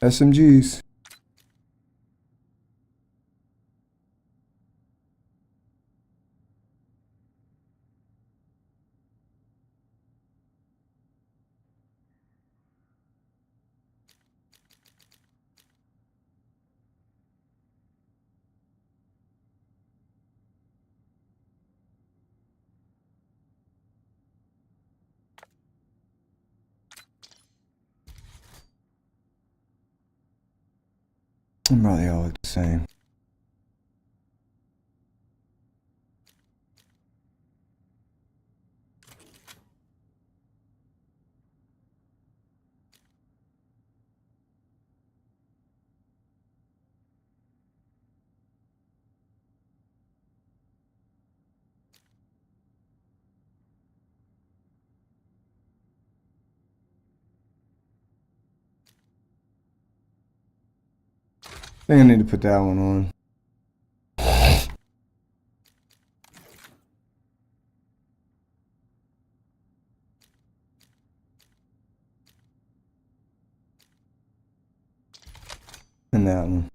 SMGs. They probably all look the same. I think I need to put that one on. And that one.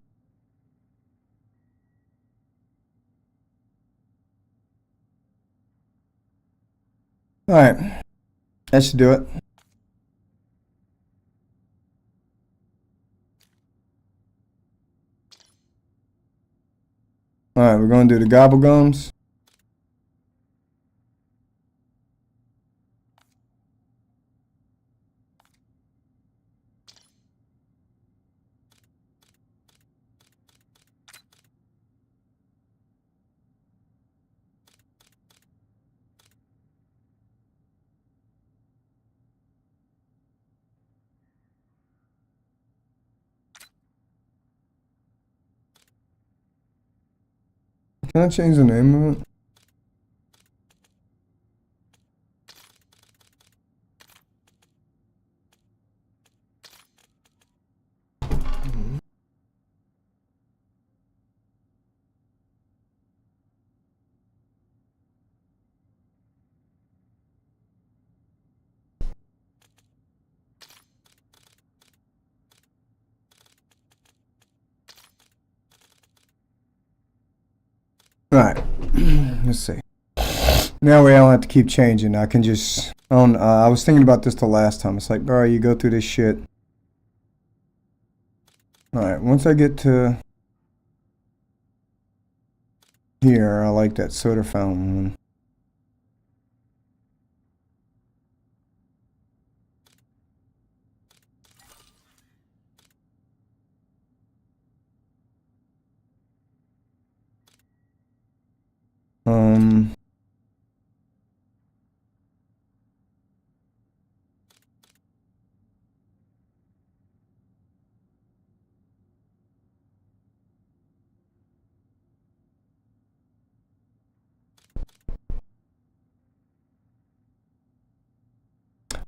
Alright. That should do it. Alright, we're going to do the gobble gums. Can I change the name of it? Alright. Let's see. Now we don't have to keep changing. I can just... I was thinking about this the last time. It's like, alright, you go through this shit. Alright, once I get to... here, I like that soda fountain one.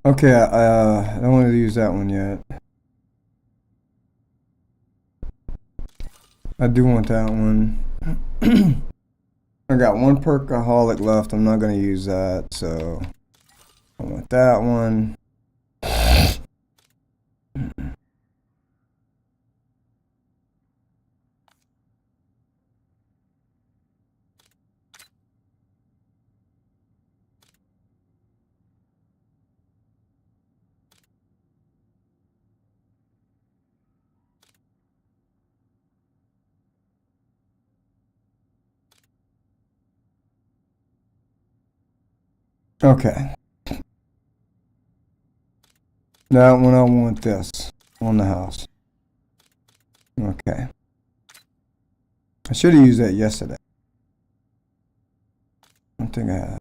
Okay, I don't want to use that one yet. I do want that one. I got one perkaholic left. I'm not going to use that, so I want that one. Okay. That one, I want this on the house. Okay. I should have used that yesterday. I don't think I have.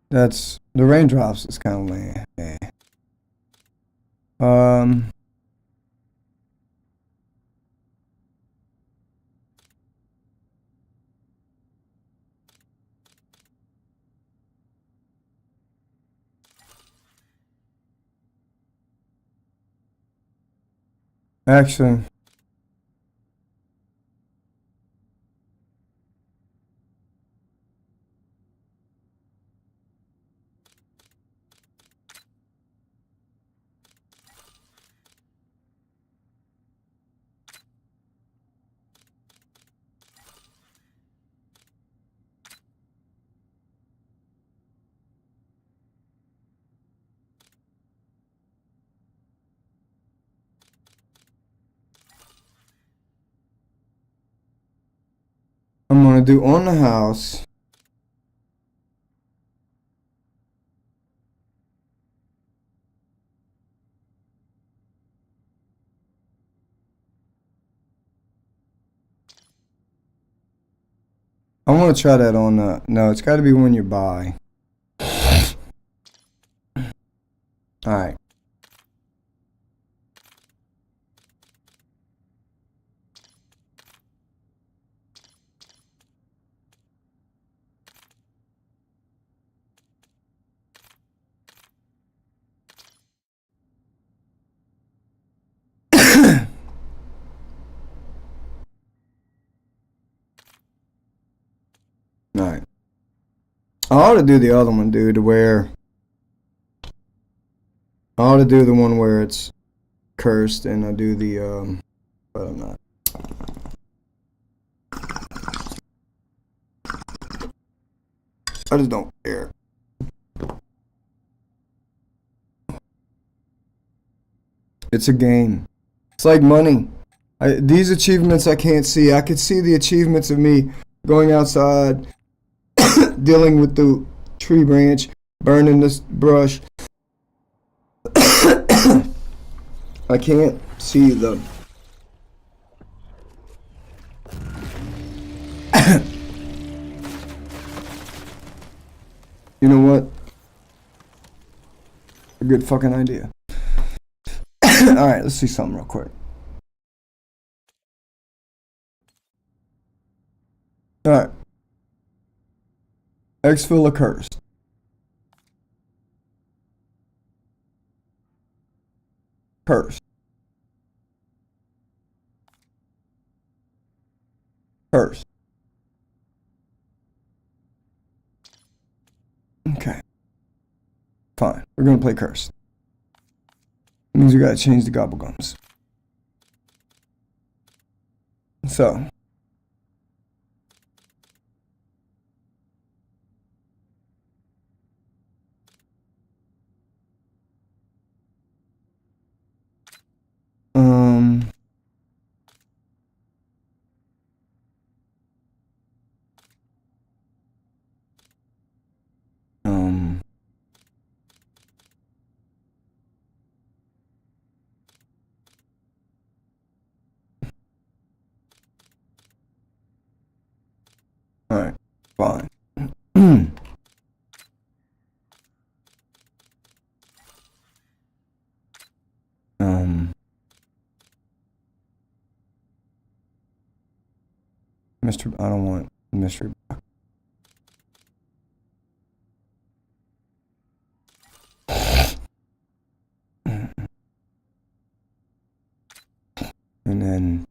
That's the raindrops is kind of lame. Actually, I'm gonna do on the house. I want to try that on, no, it's got to be when you're by. Alright. Alright. I ought to do the other one, dude, to where I ought to do the one where it's cursed, and I do the, but I'm not. I just don't care. It's a game. It's like money. These achievements I can't see. I could see the achievements of me going outside, dealing with the tree branch, burning this brush. I can't see the... You know what? A good fucking idea. Alright, let's see something real quick. Alright. Exfil accursed. Cursed. Cursed. Okay. Fine. We're gonna play cursed. It means we gotta change the gobblegums. So. Um. Alright, fine. I don't want mystery box. And then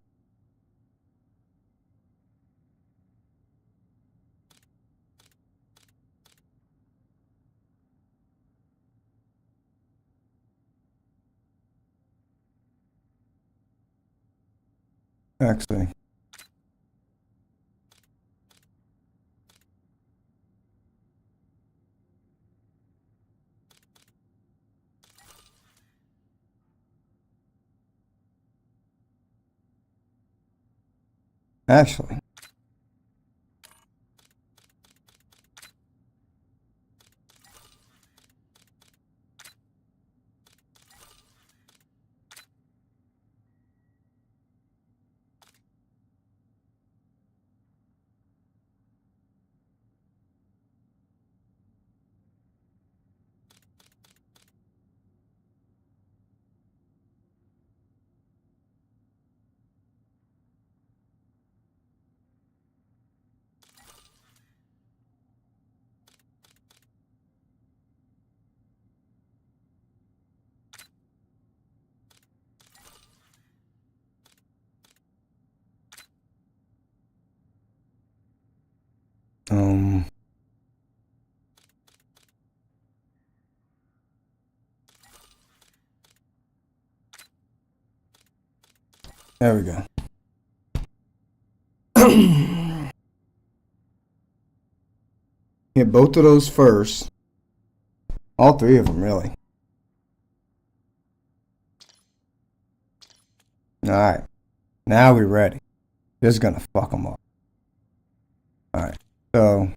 actually actually there we go. Hit both of those first. All three of them, really. Alright. Now we're ready. This is gonna fuck them up. Alright. So.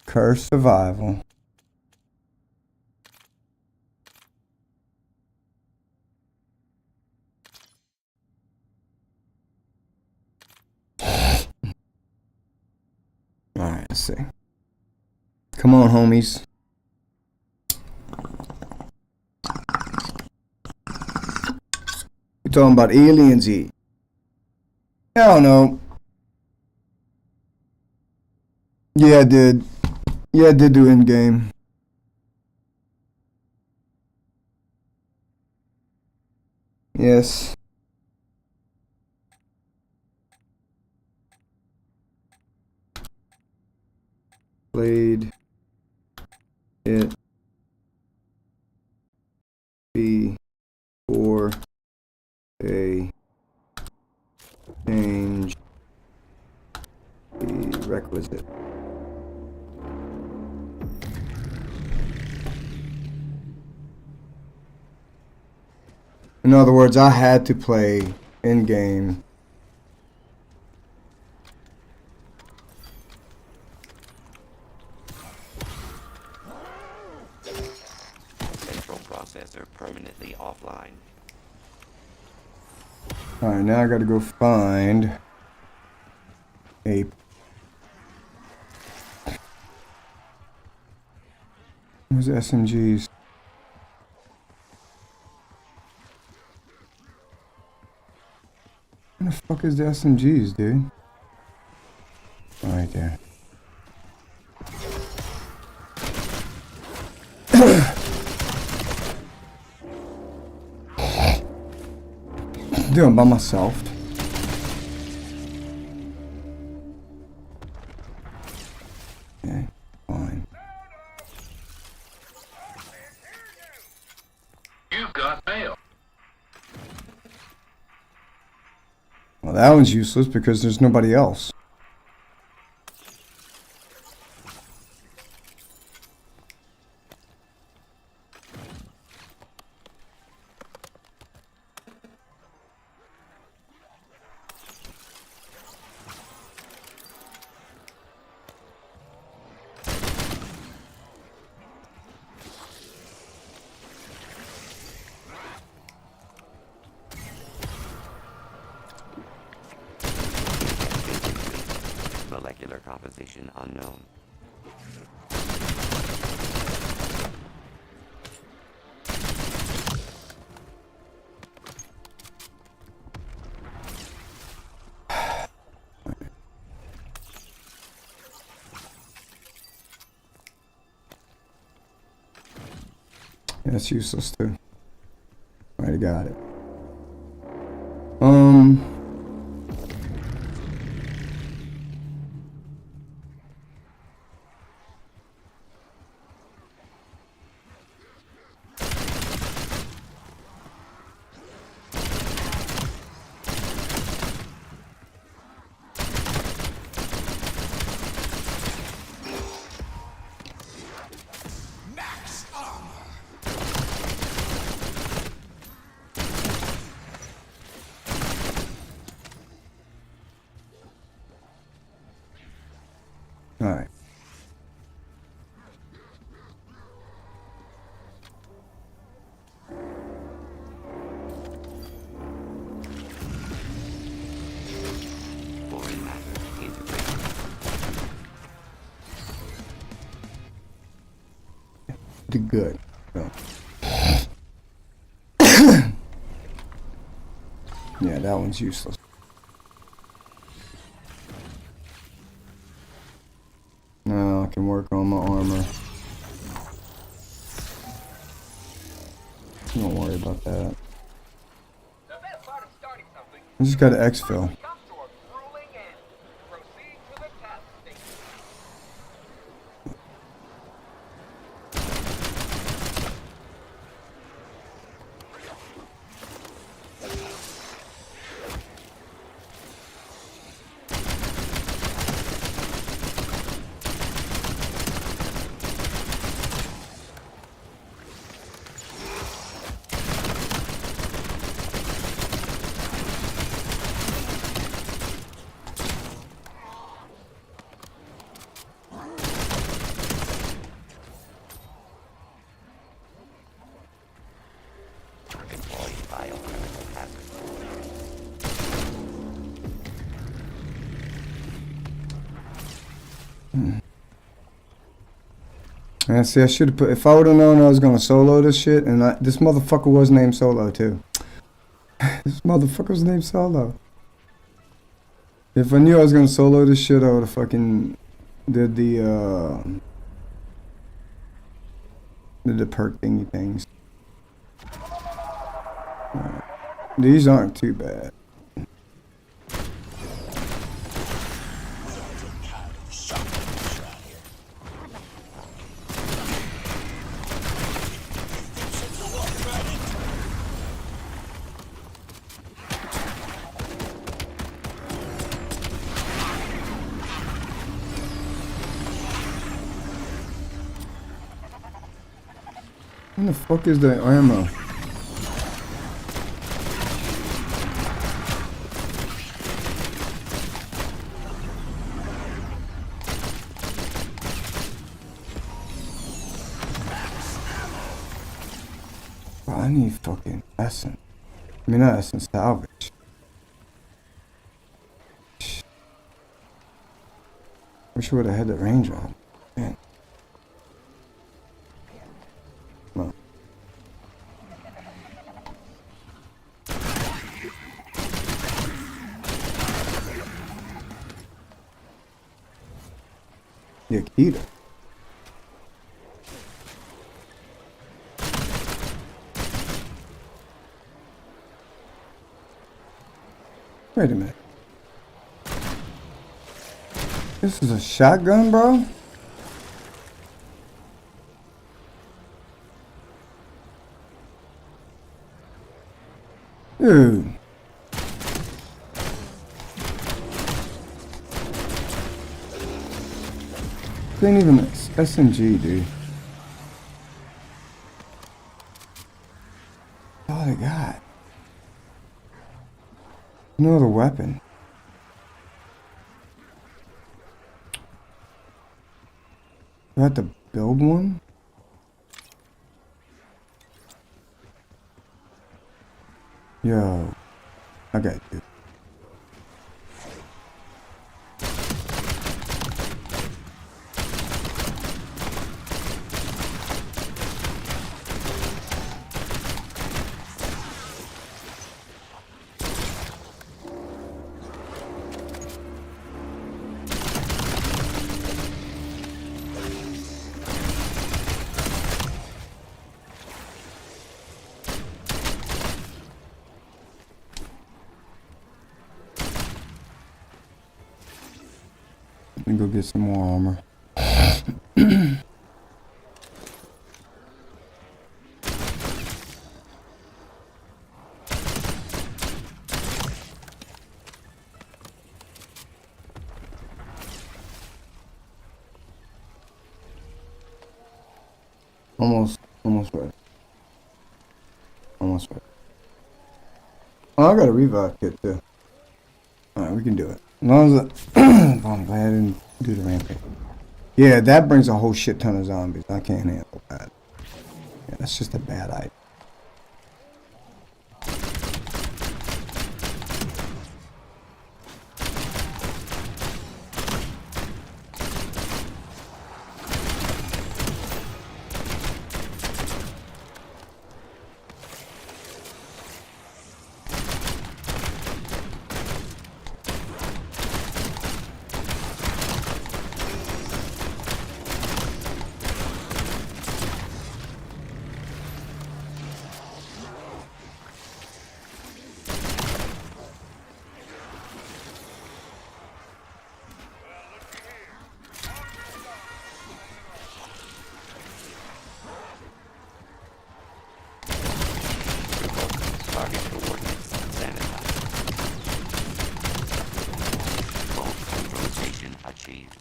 Curse survival. Let's see. Come on, homies. You're talking about aliens eat. I don't know. Yeah, I did. Yeah, I did do in-game. Yes. Played it before they change the requisite. In other words, I had to play in-game. Central processor permanently offline. Alright, now I gotta go find a... Where's the SMGs? Where the fuck is the SMGs, dude? Right there. Doing by myself. Okay, fine. You've got mail. Well, that one's useless because there's nobody else. Molecular composition unknown. Yeah, that's useless too. Alright, got it. Alright. Foreign matter integrated. Did good. So. Yeah, that one's useless. Now I can work on my armor. Don't worry about that. The best part of starting something I just got to exfil. comes to a grueling end. Proceed to the task station. And see, I should have put. If I would have known I was gonna solo this shit, and this motherfucker was named Solo too. This motherfucker was named Solo. If I knew I was gonna solo this shit, I would have fucking did the perk thingy things. These aren't too bad. Where the fuck is the ammo? Oh, I need fucking essence. I mean, not essence, salvage. Wish I would have had the range on. Man. Come on. Yakita. Wait a minute. This is a shotgun, bro? Dude. This ain't even SMG, dude. All they got. No other weapon. Do I have to build one? Yo. I got you. Let me go get some more armor. Almost ready. Almost ready. Oh, I got a revive kit too. Alright, we can do it. As long as I'm glad I didn't do the rampage. Yeah, that brings a whole shit ton of zombies. I can't handle that. Yeah, that's just a bad idea. Target coordinates sanitized. Bolt rotation achieved.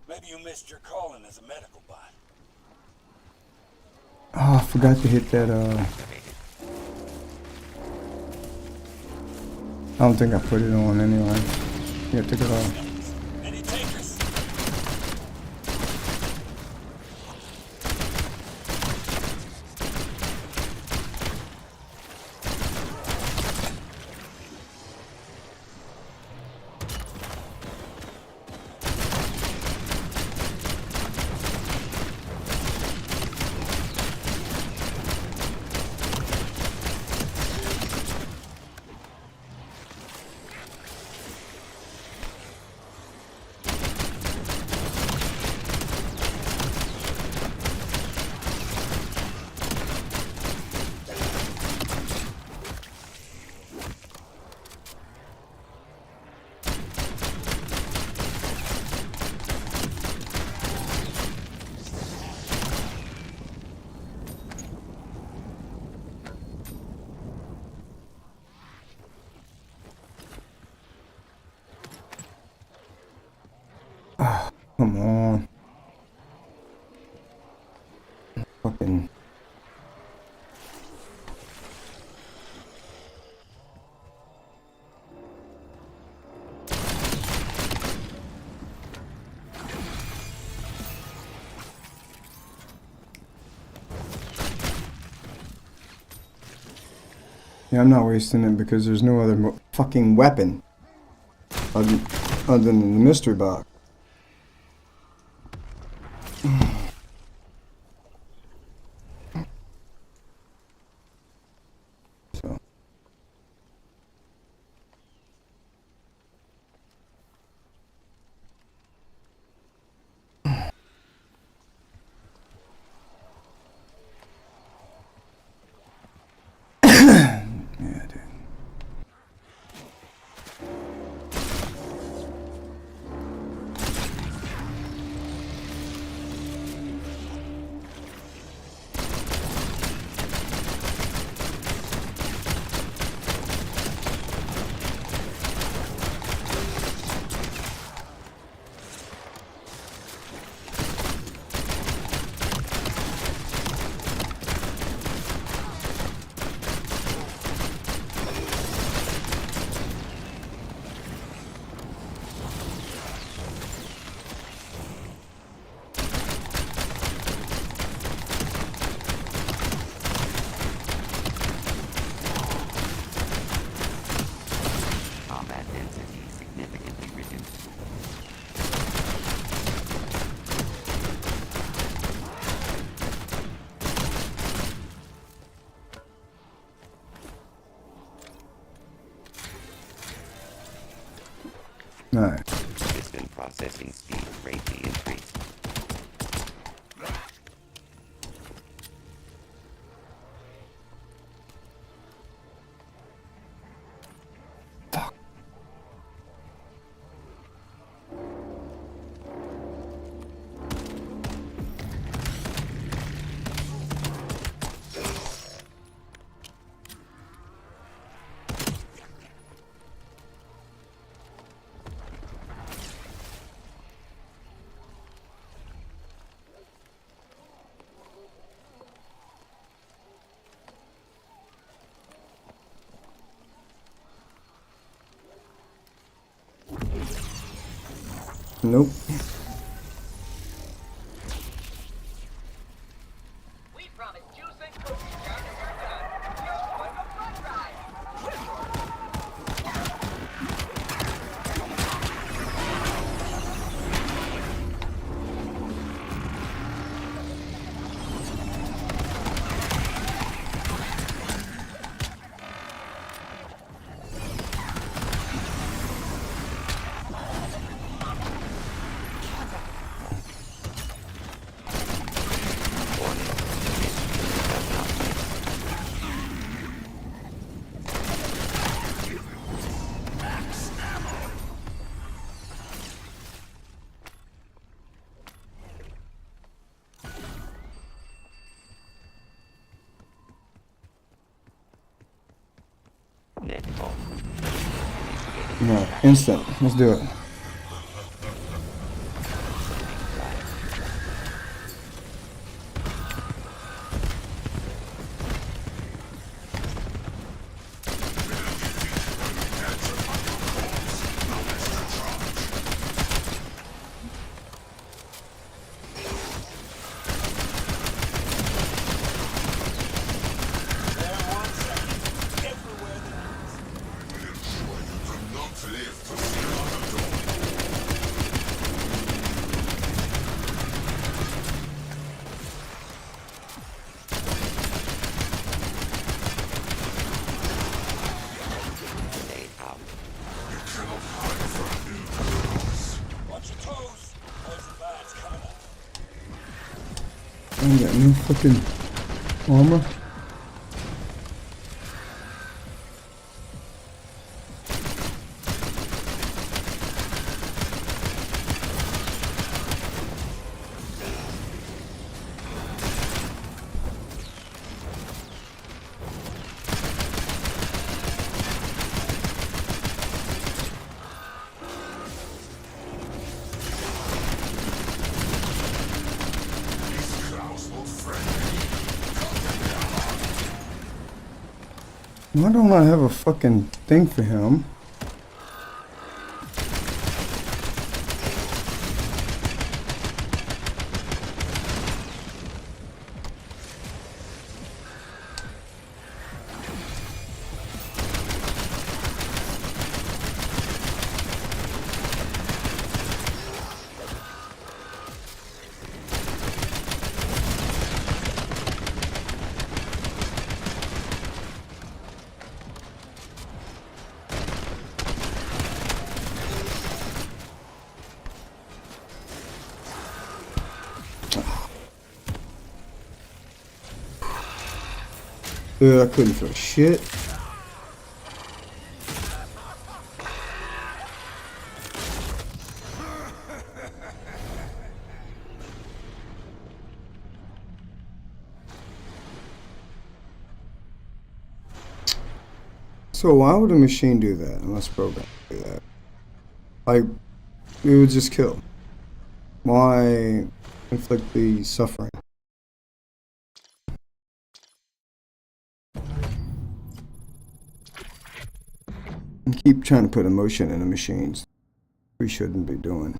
Maybe you missed your calling as a medical bot. Oh, I forgot to hit that, I don't think I put it on anyway. Yeah, took it off. Any takers? Come on. Fucking. Yeah, I'm not wasting it because there's no other fucking weapon other than the mystery box. So. Yeah, dude. Combat density significantly reduced. Alright. System processing speed greatly increased. Nope. We promised juice and cookies down to our done. Here's one of a fun ride. Net vault. No, instant. Let's do it. Grenade out. Watch your toes. Poison vines coming up. I ain't got no fucking armor. Why don't I have a fucking thing for him? I couldn't feel shit. So why would a machine do that unless programmed to do that? Like, it would just kill. Why inflict the suffering? And keep trying to put emotion in the machines. We shouldn't be doing.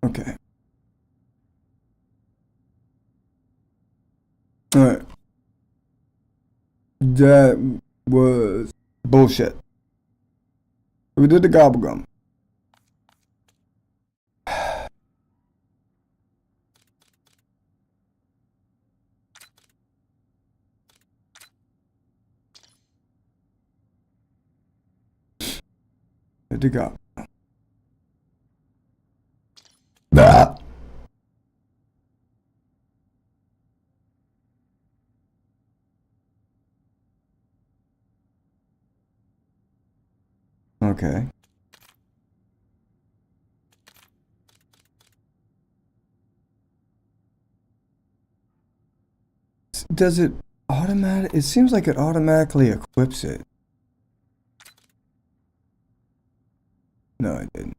Okay. Alright. That was bullshit. We did the gobblegum. Did the gobblegum. Bah. Okay. Does it automatic? It seems like it automatically equips it. No, it didn't.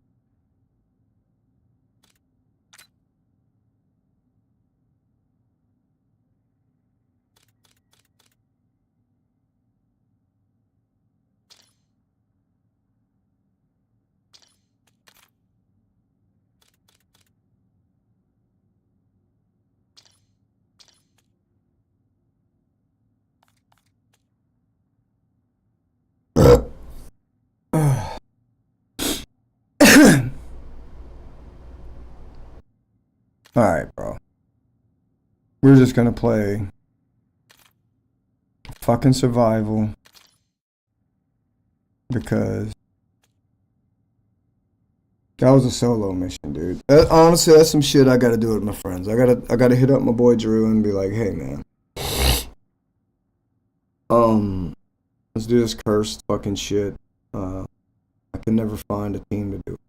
Alright, bro. We're just gonna play fucking survival because that was a solo mission, dude. Honestly, that's some shit I gotta do with my friends. I gotta hit up my boy Drew and be like, hey man, let's do this cursed fucking shit. I can never find a team to do it.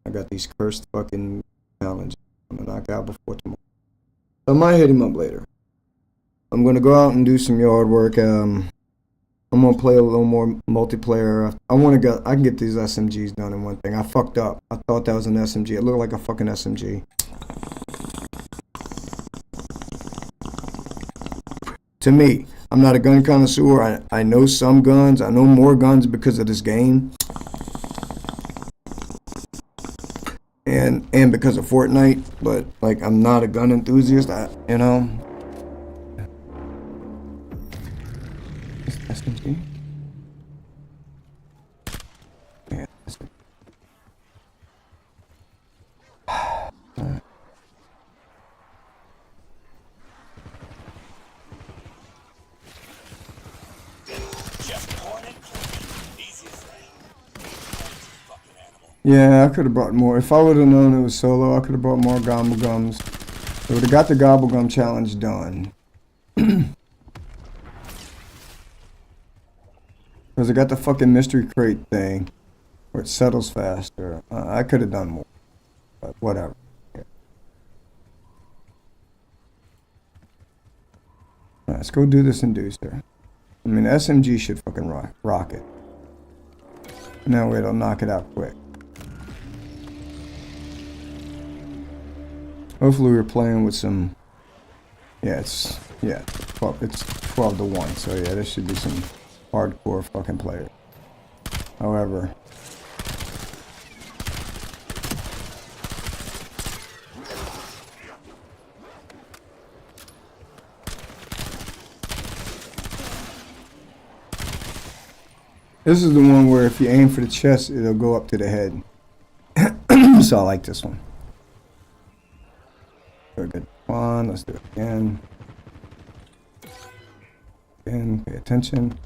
I got these cursed fucking challenges I'm gonna knock out before tomorrow. I might hit him up later. I'm gonna go out and do some yard work. I'm gonna play a little more multiplayer. I can get these SMGs done in one thing. I fucked up. I thought that was an SMG. It looked like a fucking SMG. To me, I'm not a gun connoisseur. I know some guns. I know more guns because of this game. And because of Fortnite, but like I'm not a gun enthusiast, you know. SMG? Yeah. Alright. Yeah, I could have brought more. If I would have known it was solo, I could have brought more gobblegums. I would have got the gobblegum challenge done. Because I got the fucking mystery crate thing where it settles faster. I could have done more. whatever. Yeah. Alright, let's go do this inducer. I mean, SMG should fucking rock it. No way, it'll knock it out quick. Hopefully we're playing with some... Yeah, it's 12 to 1, so yeah, this should be some hardcore fucking players. However... This is the one where if you aim for the chest, it'll go up to the head. So I like this one. Very good. One, let's do it again. Again, pay attention.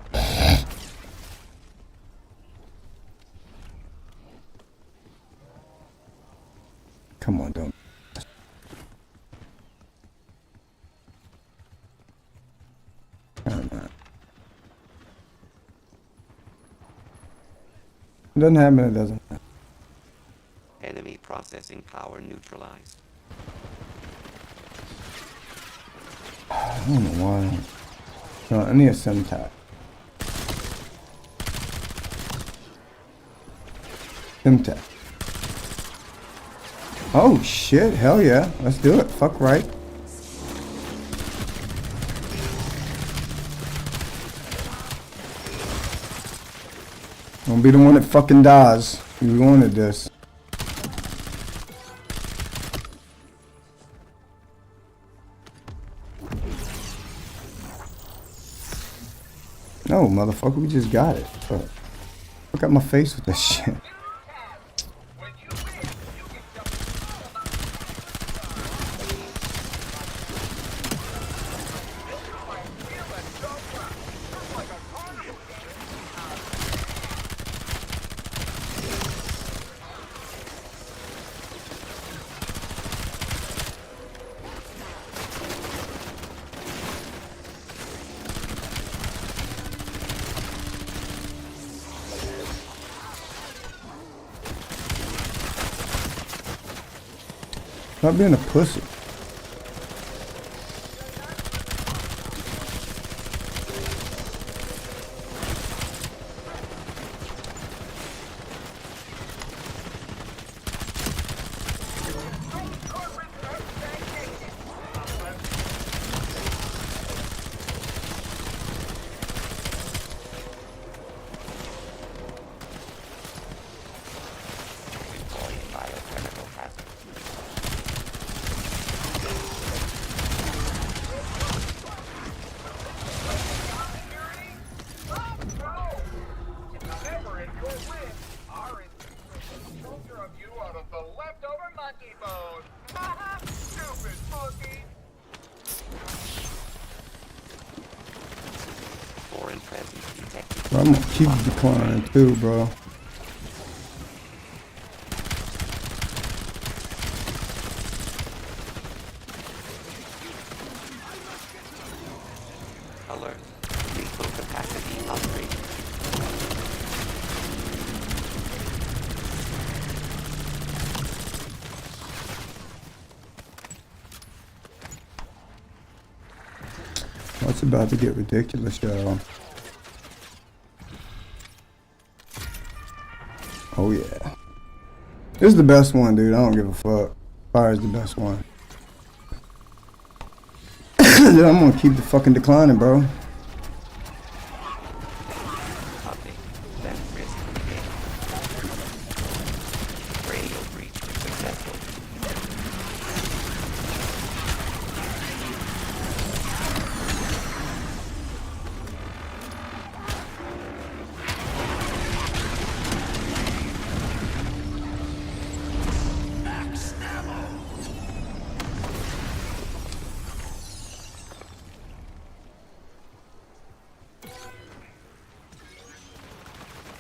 Come on, don't. It doesn't happen, it doesn't. Enemy processing power neutralized. I don't know why. No, I need a Simtac. Simtac. Oh shit, hell yeah. Let's do it. Fuck right. Don't be the one that fucking dies. You wanted this. No, motherfucker, we just got it. Fuck. Look at my face with this shit. Stop being a pussy. I'm gonna keep declining too, bro. Alert. Lethal capacity upgrade. It's about to get ridiculous, y'all. Oh yeah. This is the best one, dude. I don't give a fuck. Fire is the best one. Then I'm gonna keep the fucking declining, bro. Update. Left wrist engaged. Radio breach successful.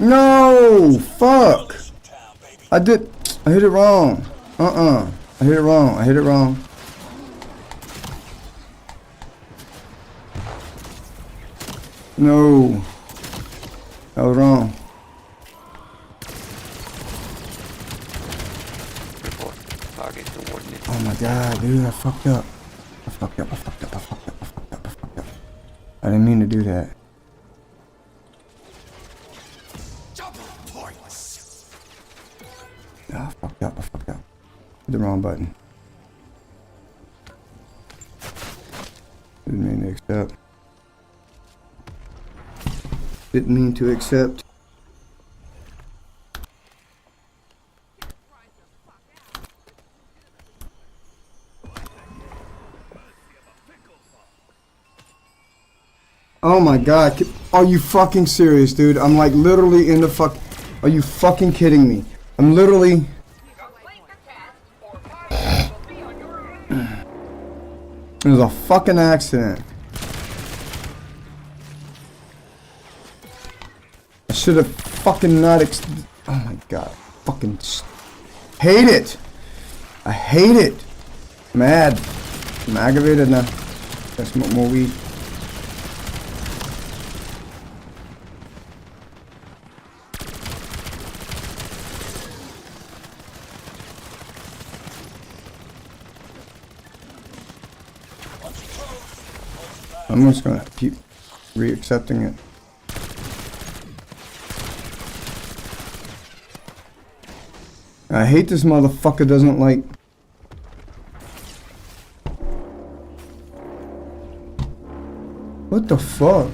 No! Fuck! I hit it wrong. I hit it wrong. I hit it wrong. No. That was wrong. Report. Oh my god, dude, I fucked up. I didn't mean to do that. Double points. Ah, I fucked up. Hit the wrong button. Didn't mean to accept. Didn't mean to accept. Oh my god, are you fucking serious, dude? I'm like literally in the fuck. Are you fucking kidding me? I'm literally. Complete the task, or fire will be on your head. It was a fucking accident. I should have fucking not oh my god. Fucking hate it. I hate it. Mad. I'm aggravated now. Gotta smoke more weed. I'm just gonna keep re-accepting it. I hate this motherfucker doesn't like. What the fuck?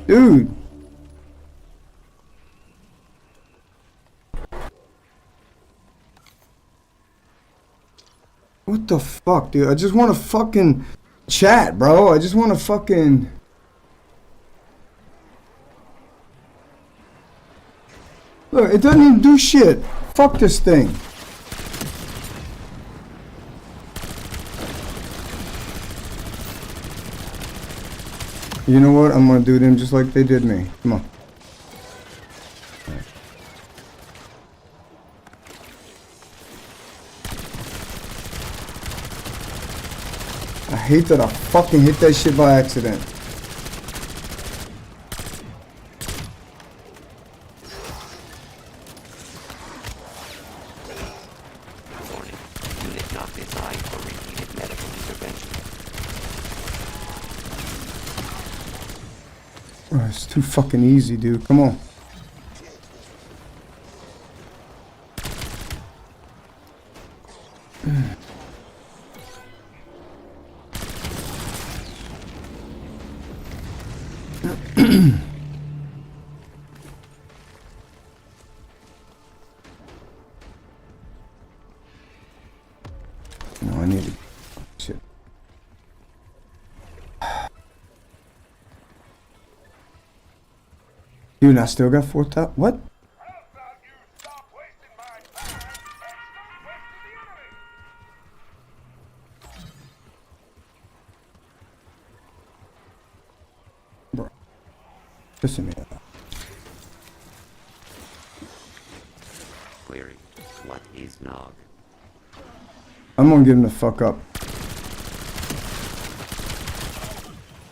Dude. What the fuck, dude? I just want to fucking chat, bro. I just want to fucking. Look, it doesn't even do shit. Fuck this thing. You know what? I'm gonna do them just like they did me. Come on. I hate that I fucking hit that shit by accident. Warning. Unit not designed for repeated medical intervention. Oh, it's too fucking easy, dude. Come on. No, I need to. Shit. Dude, and I still got 4,000. What? Bro. Pissing me off. Query. What is Nog? I'm gonna give him the fuck up.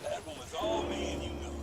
That one was all me and you know.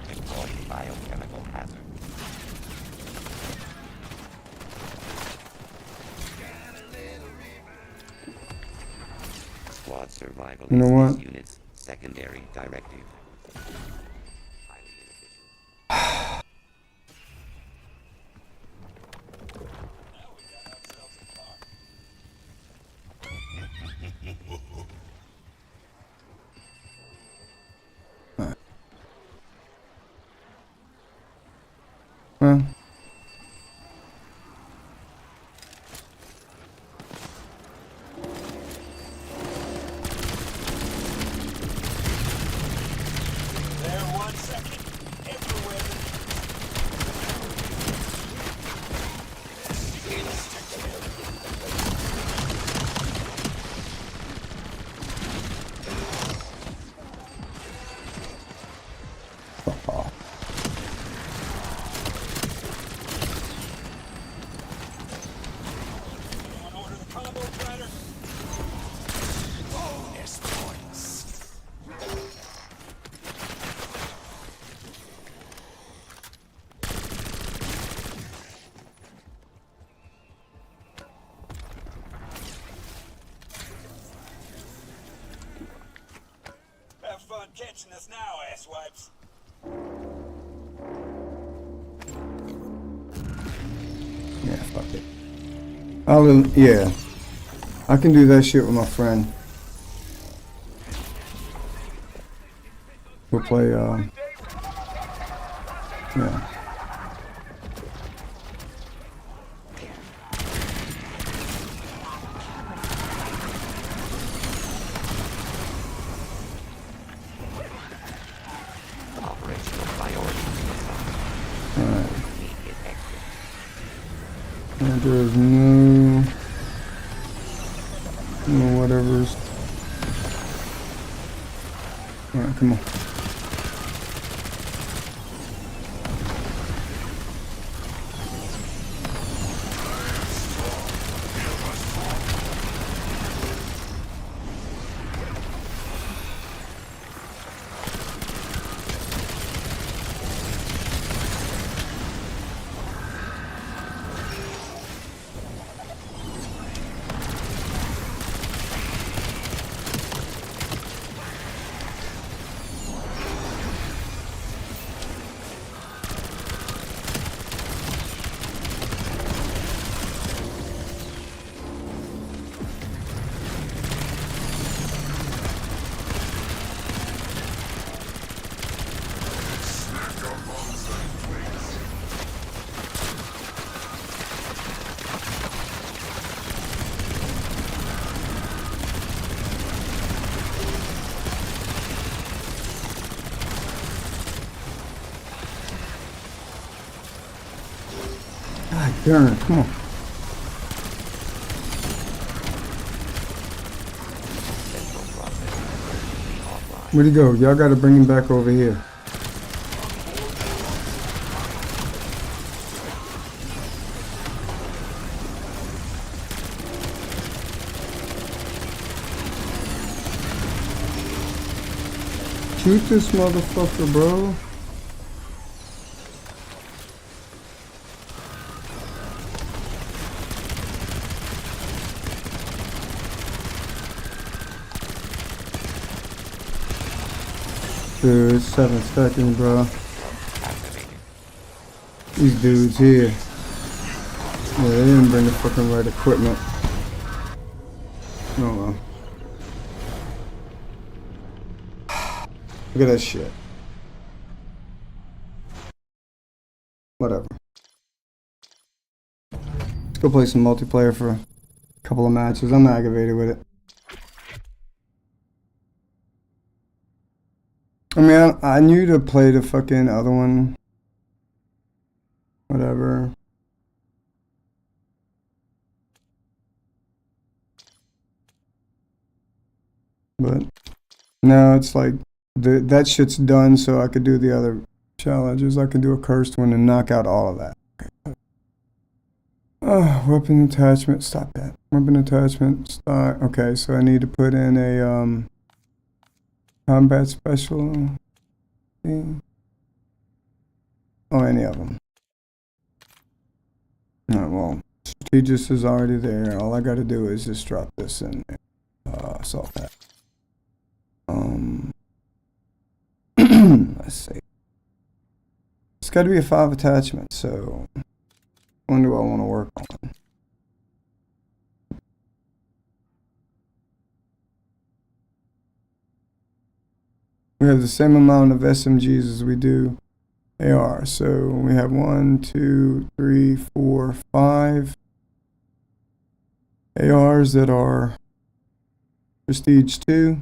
Employee biochemical hazard. Squad survival You know is what? this unit's secondary directive. Highly inefficient. Well. catching us now, asswipes. Yeah, fuck it. Yeah. I can do that shit with my friend. We'll play, yeah. Operational priorities assigned. Alright. Immediate exit. And there's no whatever's. Alright, come on. God darn, come on. Central processing currently offline. Where'd he go? Y'all gotta bring him back over here. Shoot this motherfucker, bro. Dude, it's 7 seconds, bro. Activated. These dudes here. Yeah, they didn't bring the fucking right equipment. Oh well. Look at that shit. Whatever. Let's go play some multiplayer for a couple of matches. I'm aggravated with it. I mean, I knew to play the fucking other one. Whatever. But now it's like that shit's done, so I could do the other challenges. I could do a cursed one and knock out all of that. Oh, weapon attachment. Stop that. Weapon attachment. Start. Okay, so I need to put in a combat special thing. Oh, any of them. Alright, well, strategist is already there. All I got to do is just drop this in there. Assault that. Let's see. It's got to be a 5 attachment, so one do I want to work on? We have the same amount of SMGs as we do AR, so we have 1, 2, 3, 4, 5 ARs that are Prestige 2.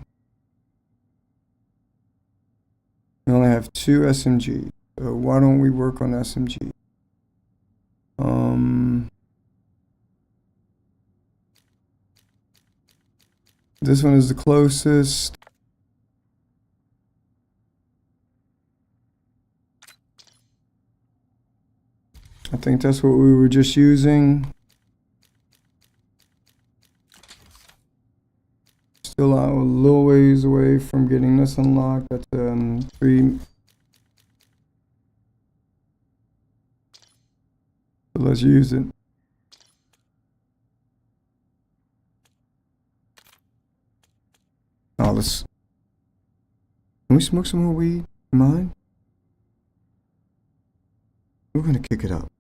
We only have 2 SMGs, so why don't we work on SMG? This one is the closest. I think that's what we were just using. Still a little ways away from getting this unlocked. That's 3. So let's use it. Oh, let's. Can we we smoke some more weed? Mine? We're gonna kick it up.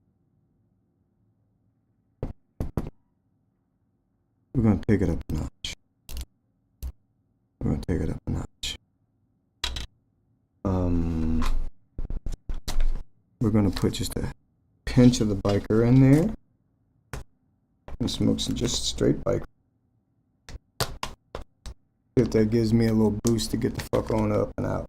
We're gonna take it up a notch. We're gonna take it up a notch. We're gonna put just a pinch of the biker in there. And smoke some just straight biker. If that gives me a little boost to get the fuck on up and out.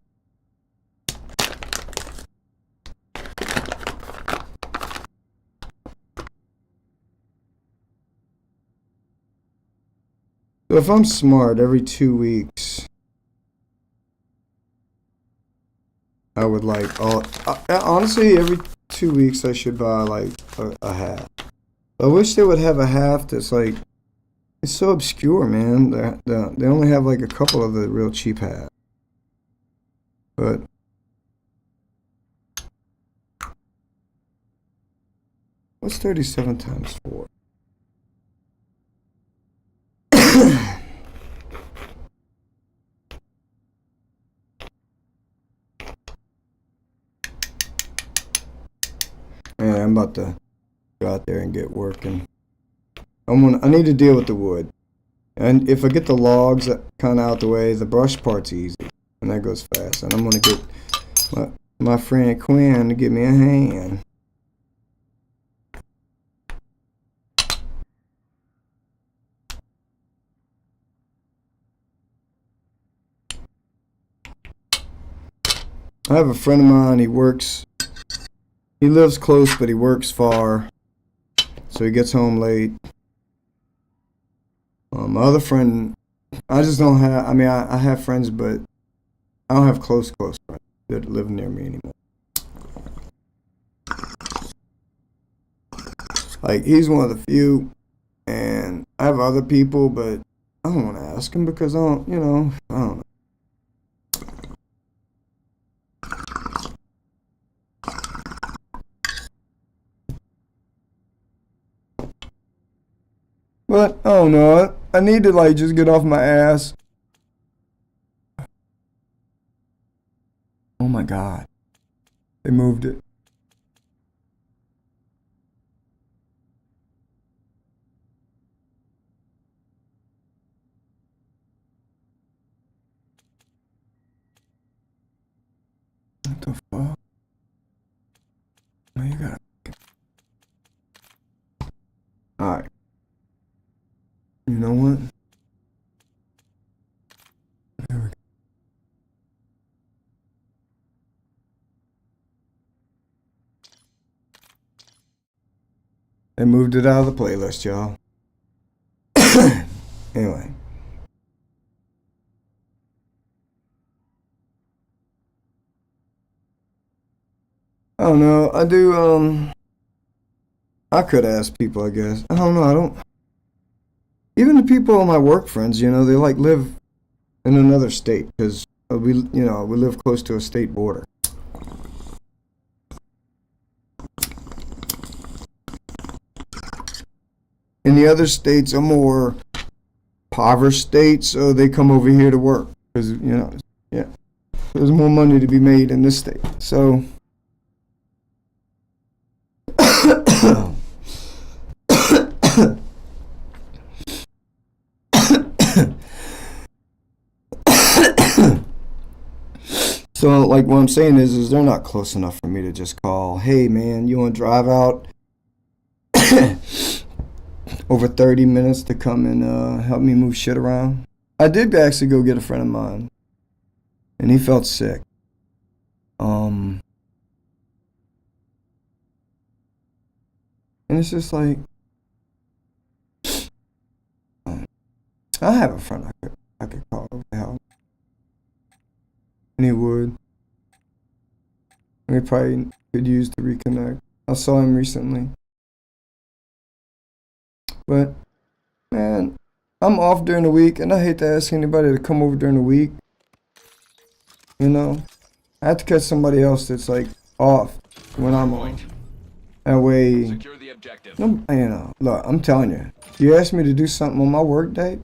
So if I'm smart, every 2 weeks, I would like honestly, every 2 weeks I should buy like a half. I wish they would have a half that's like, it's so obscure, man. They only have like a couple of the real cheap halves. But what's 37 times 4? Yeah, I'm about to go out there and get working. I need to deal with the wood. And if I get the logs kind of out the way, the brush part's easy. And that goes fast. And I'm going to get my friend Quinn to give me a hand. I have a friend of mine, he lives close, but he works far. So he gets home late. My other friend, I just don't have, I mean, I have friends, but I don't have close friends that live near me anymore. Like, he's one of the few, and I have other people, but I don't want to ask him because I don't know. But, I don't know, I need to, like, just get off my ass. Oh my God. They moved it. What the fuck? Oh, you gotta... Alright. You know what? There we go. They moved it out of the playlist, y'all. Anyway. I don't know. I do, I could ask people, I guess. I don't know. Even the people, my work friends, they like live in another state because we live close to a state border. And the other states are more impoverished states, so they come over here to work because, yeah, there's more money to be made in this state. So, so like what I'm saying is they're not close enough for me to just call, hey man, you want to drive out over 30 minutes to come and help me move shit around? I did actually go get a friend of mine, and he felt sick. And it's just like, I have a friend I could call over the house. And he would. And we probably could use to reconnect. I saw him recently. But, man, I'm off during the week, and I hate to ask anybody to come over during the week. I have to catch somebody else that's, like, off when I'm on. That way, Secure the objective. look, I'm telling you, you ask me to do something on my work day,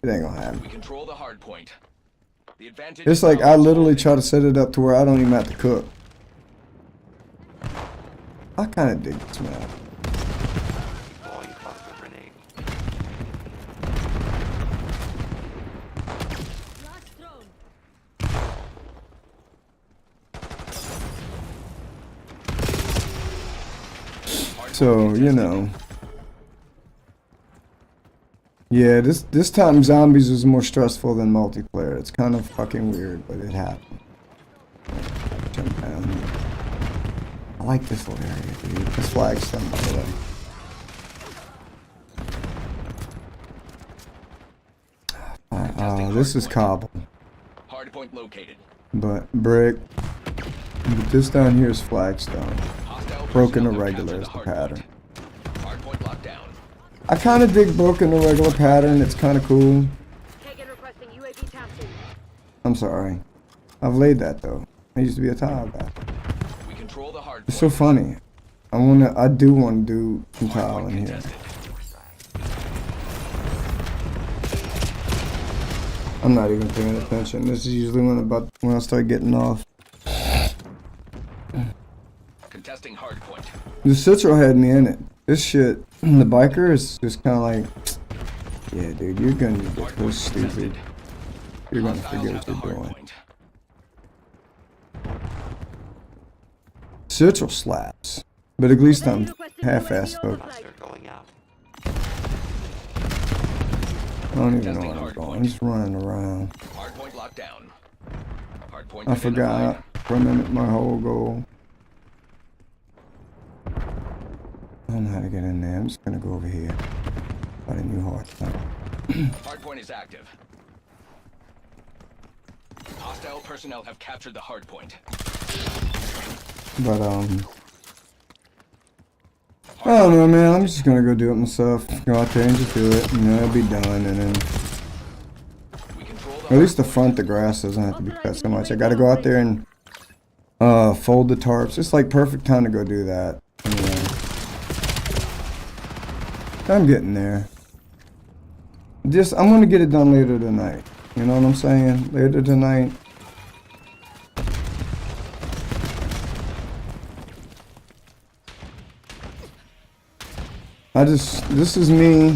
it ain't gonna happen. We control the hard point. The advantage It's is like I ours. literally try to set it up to where I don't even have to cook. I kind of dig this map. Deploying cluster grenade. Last thrown. So, you know. Yeah, this time zombies was more stressful than multiplayer. It's kind of fucking weird, but it happened. Jump down here. I like this little area, dude. This flag's done, by the way. This is cobble, Hardpoint located. but brick. But this down here is flagstone. Hostile Broken personnel have irregular captured is the hardpoint. pattern. Hardpoint locked down. I kind of dig broken irregular pattern. It's kind of cool. Kagan requesting UAV tasking. I'm sorry. I've laid that though. I used to be a tile guy. We control the hardpoint. It's so funny. I do want to do some tile Hardpoint in here. contested. I'm not even paying attention. This is usually when I start getting off. Contesting hardpoint. The Citro had me in it. This shit, the biker is just kind of like, yeah, dude, you're gonna get so Hardpoint stupid. contested. You're gonna Hostiles forget have what the you're doing. hardpoint. Citro slaps, but at least I'm half-assed focused. Cluster going out. I don't even know where I'm going. I'm just running around. Hardpoint locked down. Hardpoint I forgot for a minute my whole goal. I don't know how to get in there. I'm just gonna go over here. Got a new hard time. Hardpoint is active. Hostile personnel have captured the hardpoint. But I don't know, man. I'm just gonna go do it myself. Go out there and just do it. You know, it'll be done, and then We control the at least the front, the grass doesn't have to be cut so much. I gotta go out there and fold the tarps. It's like perfect time to go do that. Anyway, I'm getting there. I'm gonna get it done later tonight. You know what I'm saying? Later tonight. This is me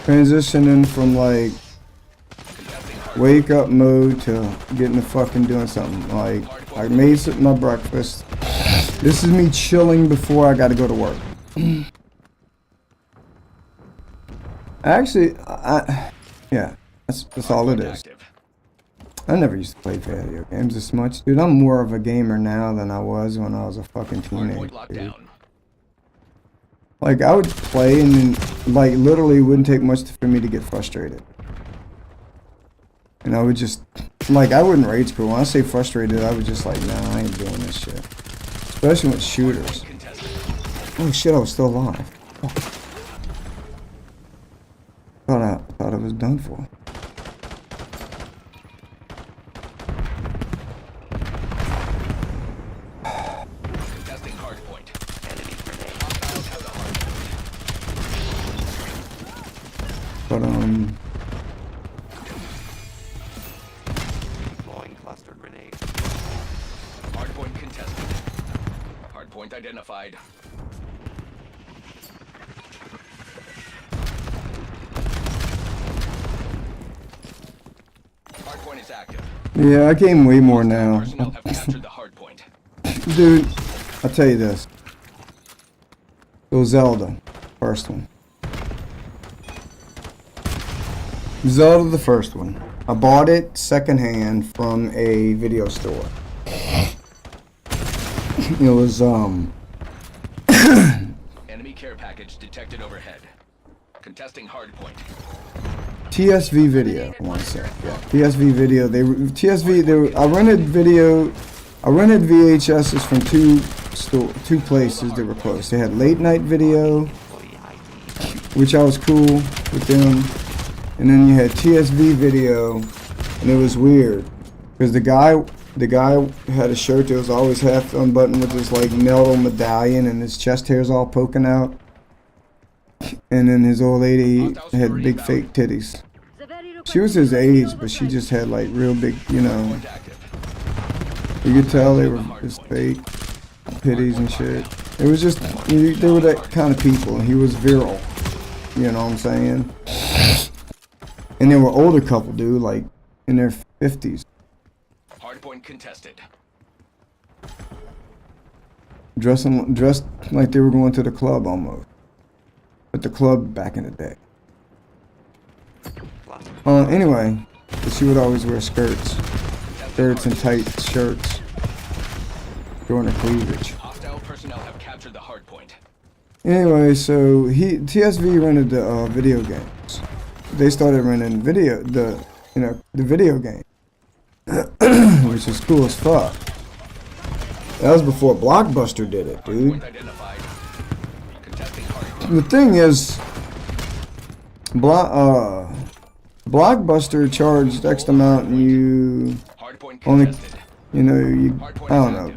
transitioning from like wake up mode to getting to fucking doing something. Like, I made my breakfast. This is me chilling before I gotta go to work. Actually, yeah, that's all it is. active. I never used to play video games this much, dude. I'm more of a gamer now than I was when I was a fucking teenager. Hardpoint locked Dude. down. Like, I would play and then, like, literally it wouldn't take much for me to get frustrated. And I would just, like, I wouldn't rage quit. When I say frustrated, I was just like, nah, I ain't doing this shit. Especially with shooters. Contested. Oh shit, I was still alive. Oh. Thought I was done for. Contesting hardpoint. Enemy grenade. Hostiles have the hardpoint. But, Deploying cluster grenade. Hardpoint contested. Hardpoint identified. Hardpoint is active. yeah, I game way more now. Personnel have captured the hardpoint. Dude, I'll tell you this. So Zelda, first one. Zelda, the first one. I bought it secondhand from a video store. It was, Enemy care package detected overhead. Contesting hardpoint. TSV video, I want to say. Yeah, TSV video. I rented VHSs from two places that were close. They had late night video, Employee ID. which I was cool with them. And then you had TSV video, and it was weird because the guy had a shirt that was always half unbuttoned with this like metal medallion, and his chest hairs all poking out. And then his old lady had big fake titties. She was his age, but she just had like real big, you know. You could tell they were just fake pitties and shit. It was just, they were that kind of people. He was virile. You know what I'm saying? And they were older couple, dude, like in their 50s. Hardpoint contested. Dressed like they were going to the club almost. But the club back in the day. Anyway, she would always wear skirts and tight shirts showing her cleavage. Hostile personnel have captured the hardpoint. Anyway, so TSV rented the video games. They started renting the video game, which is cool as fuck. That was before Blockbuster did it, dude. Hardpoint identified. Contesting hardpoint. The thing is, Blockbuster charged X amount, and you Hardpoint only, contested. you know, I don't know.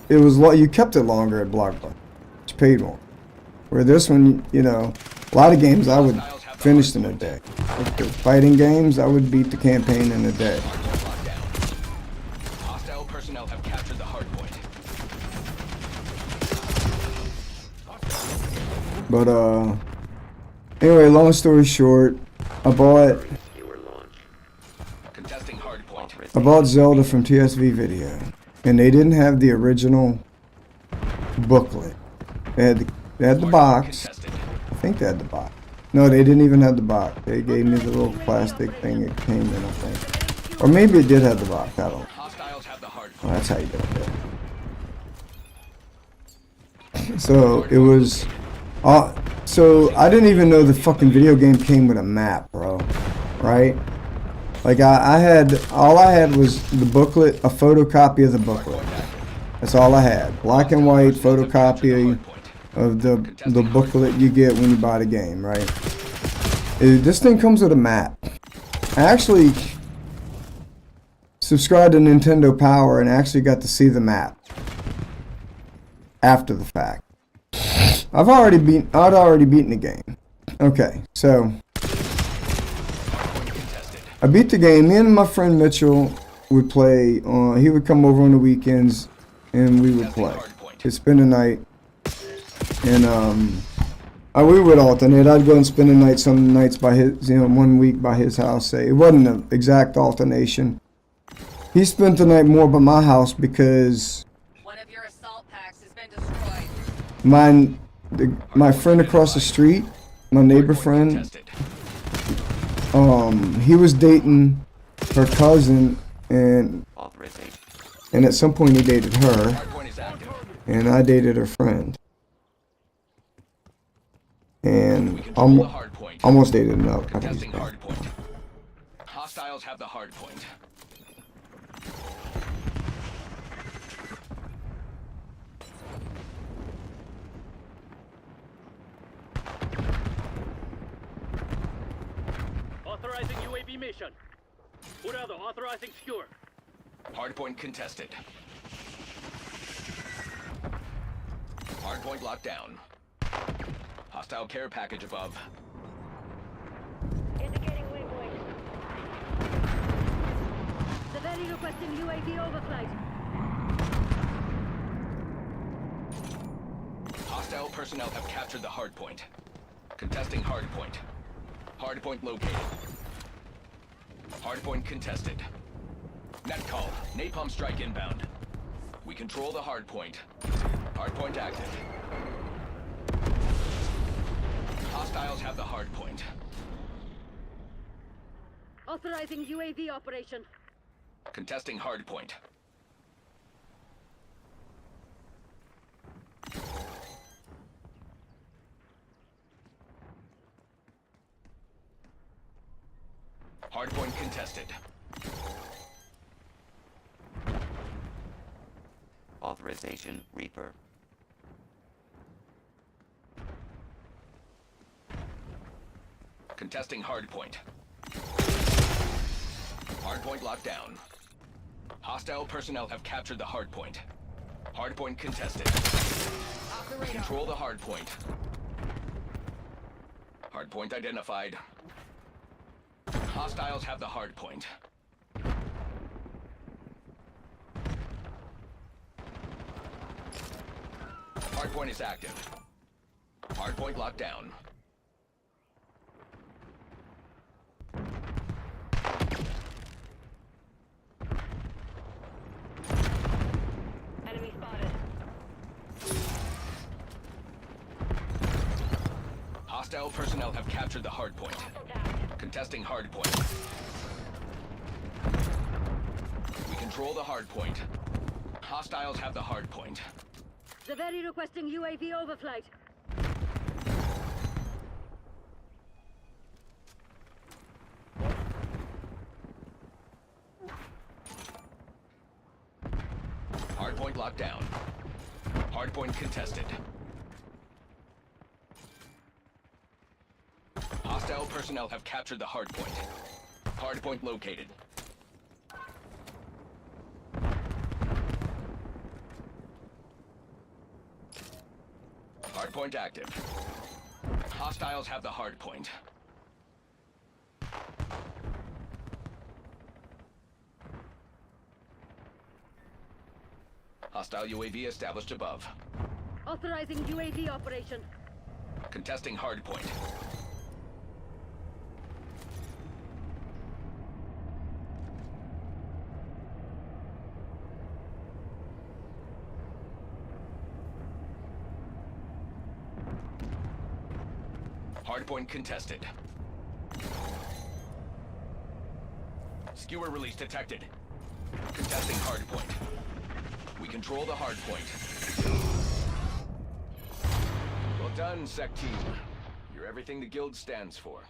It was you kept it longer at Blockbuster. You paid more. Where this one, you know, a lot of games I would finish in a day. Like the fighting games, I would beat the campaign in a day. Hostile personnel have captured the hardpoint. But anyway, long story short, I bought Contesting hardpoint. I bought Zelda from TSV Video, and they didn't have the original booklet. They had the box. Contested. I think they had the box. No, they didn't even have the box. They gave me the little plastic thing it came in, I think. Or maybe it did have the box. I don't know. Hostiles have the hardpoint. Well, that's how you do it. So it was. So I didn't even know the fucking video game came with a map, bro. Right? Like all I had was the booklet, a photocopy of the booklet. That's all I had. Black and white photocopy of the booklet you get when you buy the game, right? This thing comes with a map. I actually subscribed to Nintendo Power and actually got to see the map after the fact. I'd already beaten the game. Okay, so I beat the game. Me and my friend Mitchell would play. He would come over on the weekends, and we would play. He'd spend the night, and we would alternate. I'd go and spend the night some nights by his, 1 week by his house. Say it wasn't an exact alternation. He spent the night more by my house because One of your assault packs has been destroyed. my friend across the street, my neighbor friend, he was dating her cousin, and at some point he dated her, Hardpoint is active. and I dated her friend, and Control the hardpoint. almost dated another. Contesting hardpoint. Hostiles have the hardpoint. Authorizing UAV mission. Urado, authorizing secure. Hardpoint contested. Hardpoint locked down. Hostile care package above. Indicating waypoint. Severely requesting UAV overflight. Hostile personnel have captured the hardpoint. Contesting hardpoint. Hardpoint located. Hardpoint contested. Net call. Napalm strike inbound. We control the hardpoint. Hardpoint active. Hostiles have the hardpoint. Authorizing UAV operation. Contesting hardpoint. Hardpoint contested. Authorization Reaper. Contesting hardpoint. Hardpoint locked down. Hostile personnel have captured the hardpoint. Hardpoint contested. Control the hardpoint. Hardpoint identified. Hostiles have the hard point. Hardpoint is active. Hardpoint locked down. Enemy spotted. Hostile personnel have captured the hardpoint. Contesting hardpoint. We control the hardpoint. Hostiles have the hardpoint. Zaveri requesting UAV overflight. Hardpoint locked down. Hardpoint contested. Hostile personnel have captured the hardpoint. Hardpoint located. Hardpoint active. Hostiles have the hardpoint. Hostile UAV established above. Authorizing UAV operation. Contesting hardpoint. Hardpoint contested. Skewer release detected. Contesting hardpoint. We control the hardpoint. Well done, Sec Team. You're everything the guild stands for.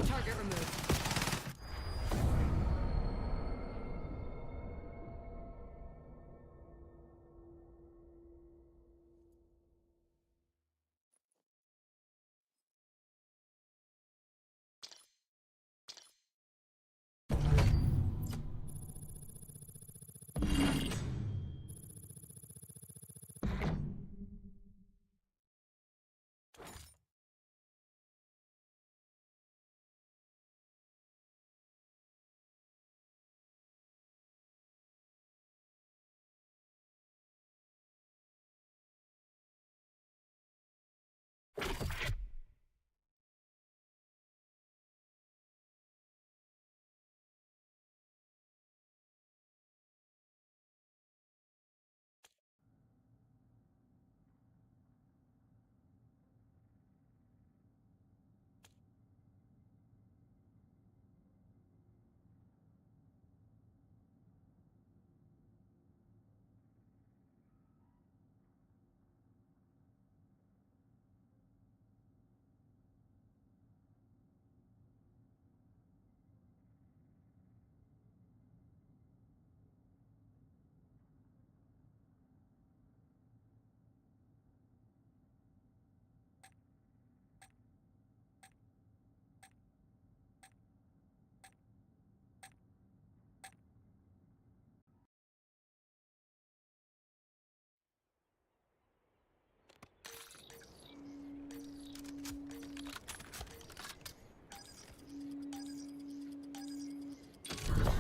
Target removed.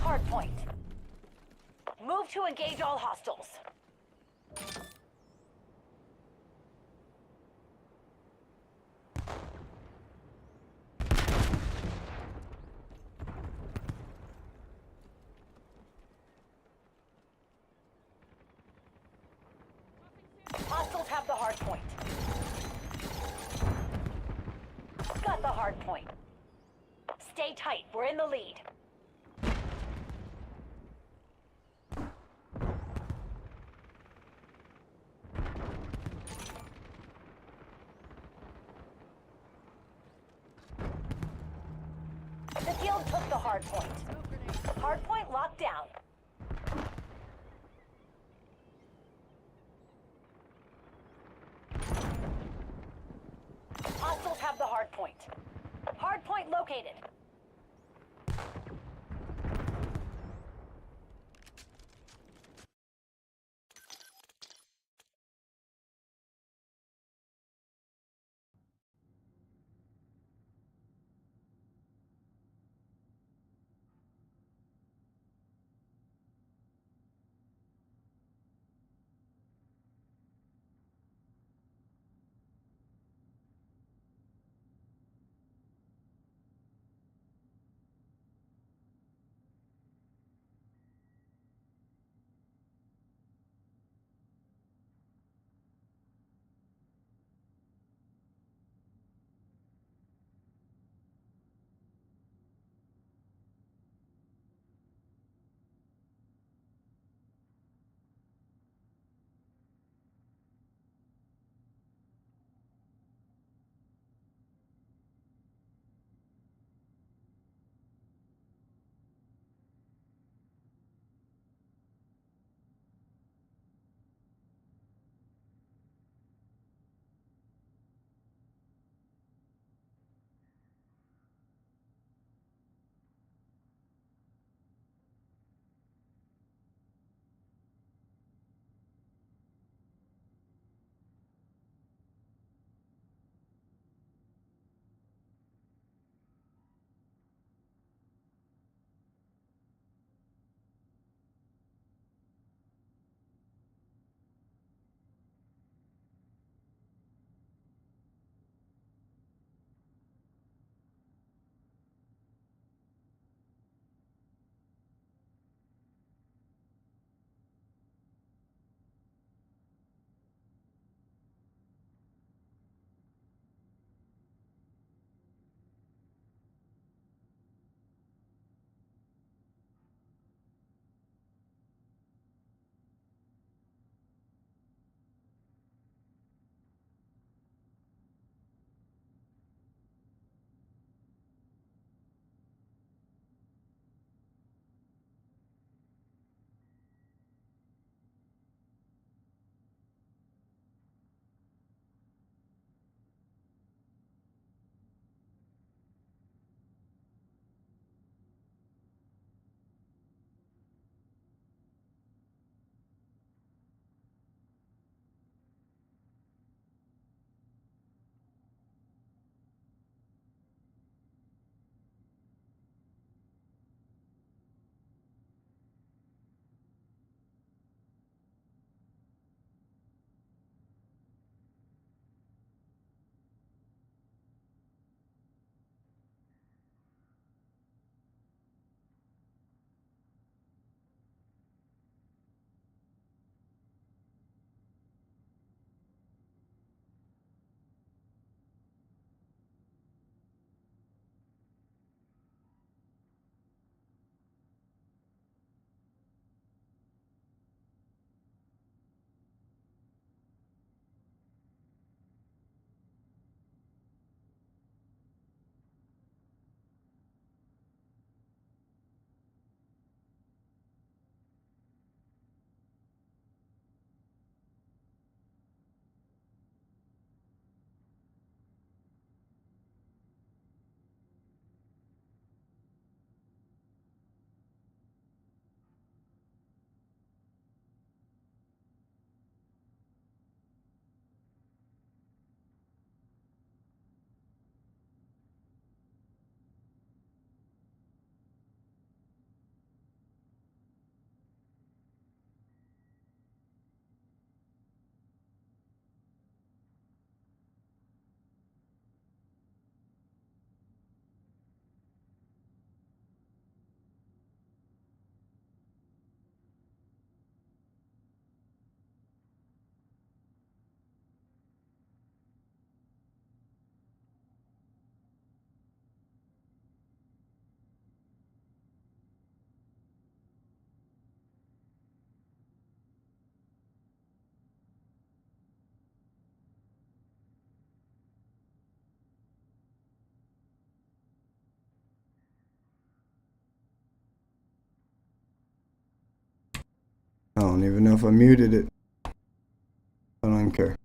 Hardpoint. Move to engage all hostiles. Hostiles have the hardpoint. Got the hardpoint. Stay tight, we're in the lead. The guild took the hardpoint. Hardpoint locked down. Hostiles have the hardpoint. up. Hardpoint located. I don't even know if I muted it. I don't care.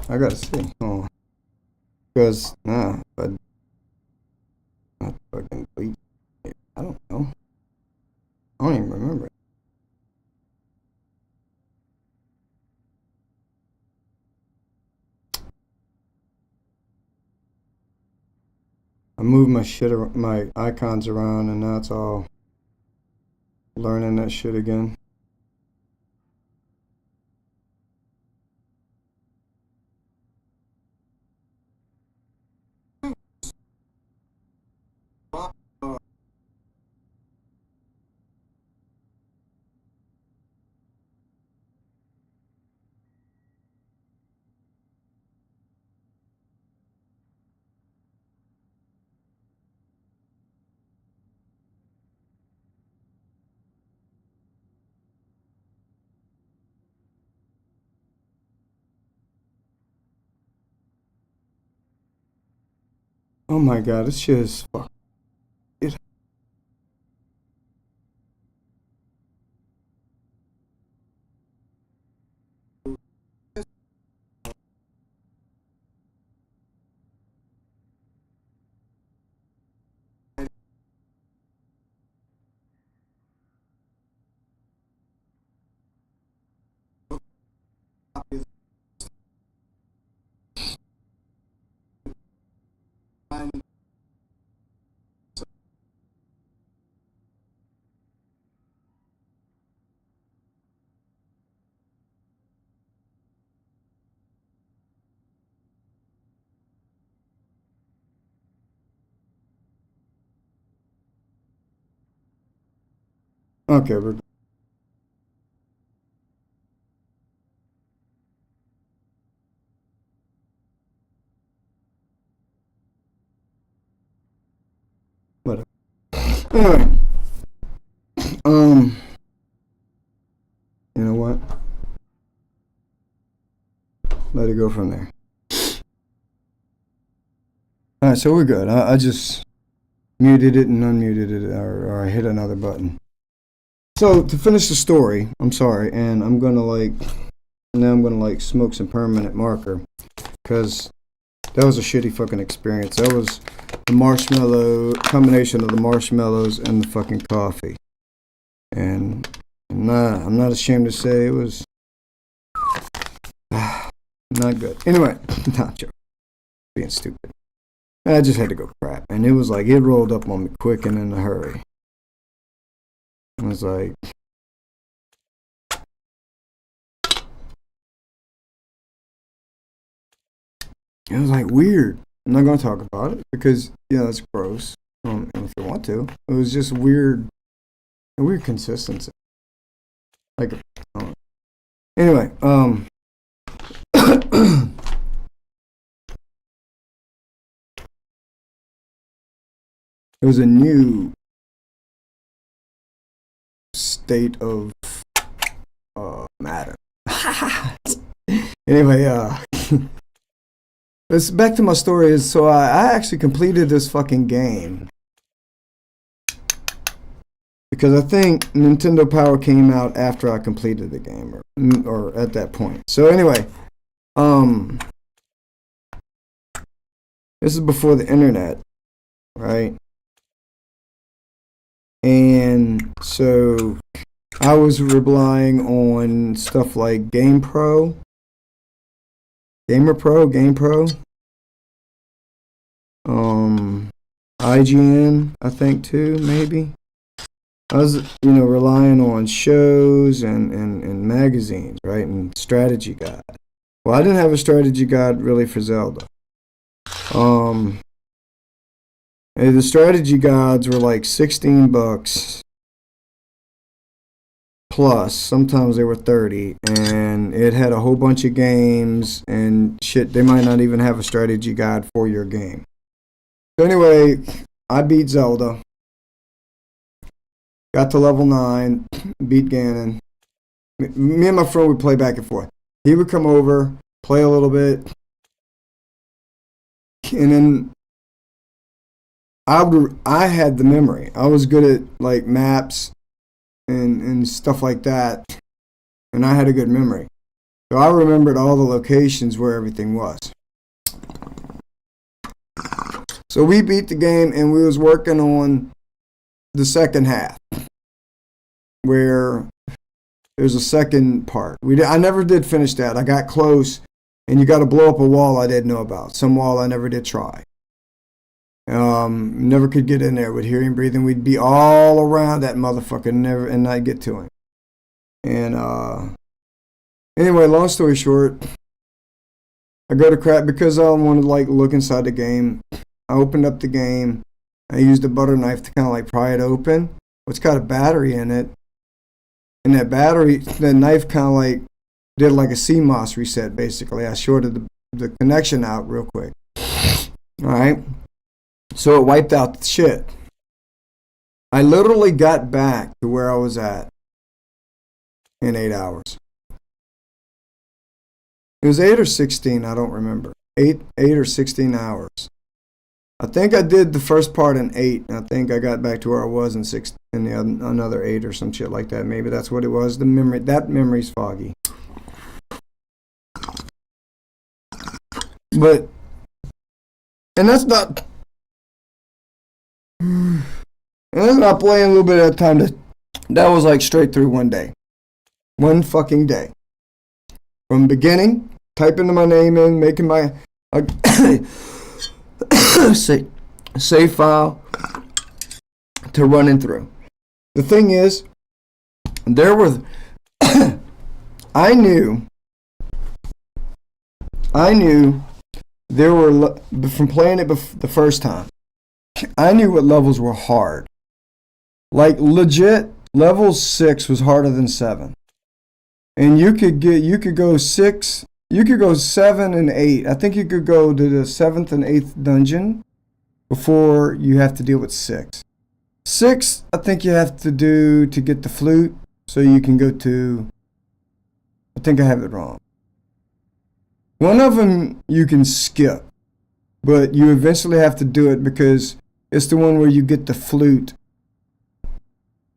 I gotta see. Oh, because but not fucking bleach. I don't know. I don't even remember. I moved my my icons around, and now it's all learning that shit again. Oh my god, this shit is fuck. Okay, we're whatever. Anyway, you know what? Let it go from there. All right, so we're good. I just muted it and unmuted it, or I hit another button. So to finish the story, I'm sorry, and I'm gonna smoke some permanent marker, because that was a shitty fucking experience. That was the marshmallow combination of the marshmallows and the fucking coffee, and I'm not ashamed to say it was not good. Anyway, not joking, being stupid. I just had to go crap, and it was like it rolled up on me quick and in a hurry. I was like, it was like weird. I'm not gonna talk about it because it's gross. If you want to, it was just weird, a weird consistency. Like, anyway, it was a new state of matter. Anyway, let's back to my story. Is so I actually completed this fucking game because I think Nintendo Power came out after I completed the game, or at that point. So anyway, this is before the internet, right? And so I was relying on stuff like GamePro, IGN, I think too, maybe. I was, relying on shows and magazines, right, and strategy guide. Well, I didn't have a strategy guide really for Zelda. The strategy guides were like $16 plus. Sometimes they were 30, and it had a whole bunch of games and shit. They might not even have a strategy guide for your game. So anyway, I beat Zelda. Got to level 9, beat Ganon. Me and my friend would play back and forth. He would come over, play a little bit, and then I had the memory. I was good at like maps and stuff like that, and I had a good memory. So I remembered all the locations where everything was. So we beat the game, and we was working on the second half, where there's a second part. I never did finish that. I got close, and you got to blow up a wall I didn't know about. Some wall I never did try. Never could get in there with hearing, breathing. We'd be all around that motherfucker, and not get to him. And anyway, long story short, I go to crap because I want to like look inside the game. I opened up the game. I used a butter knife to kind of like pry it open. It's got a battery in it. And that battery, the knife kind of like did like a CMOS reset basically. I shorted the connection out real quick. Alright. So it wiped out the shit. I literally got back to where I was at in 8 hours. It was 8 or 16, I don't remember. 8 or 16 hours. I think I did the first part in 8, and I think I got back to where I was in 6, in another 8 or some shit like that. Maybe that's what it was. That memory's foggy. But, and that's not playing a little bit at a time. That was like straight through one day. One fucking day. From beginning, typing my name in, making my save file to running through. The thing is, there were I knew there were, from playing it the first time, I knew what levels were hard. Like legit, level 6 was harder than 7. And you could go 6, you could go 7 and 8. I think you could go to the 7th and 8th dungeon before you have to deal with 6. 6, I think you have to do to get the flute, so you can go to, I think I have it wrong. One of them you can skip, but you eventually have to do it because it's the one where you get the flute.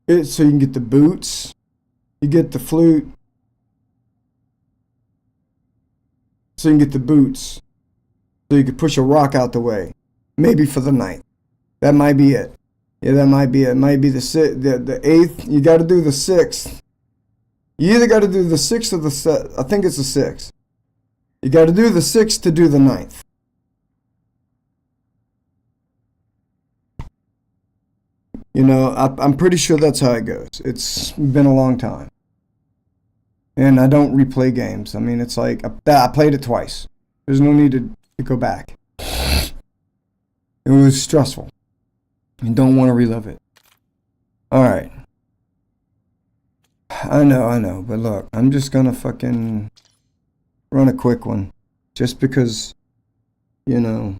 So you can get the boots, you get the flute, so you can get the boots, so you can push a rock out the way. Maybe for the 9th. That might be it. Yeah, that might be it. It might be the 8th. You got to do the 6th. You either got to do the 6th or the 7th. I think it's the 6th. You got to do the 6th to do the 9th. You know, I'm pretty sure that's how it goes. It's been a long time. And I don't replay games. I mean, it's like, I played it twice. There's no need to go back. It was stressful. You don't want to relive it. Alright. I know. But look, I'm just going to fucking run a quick one. Just because, you know.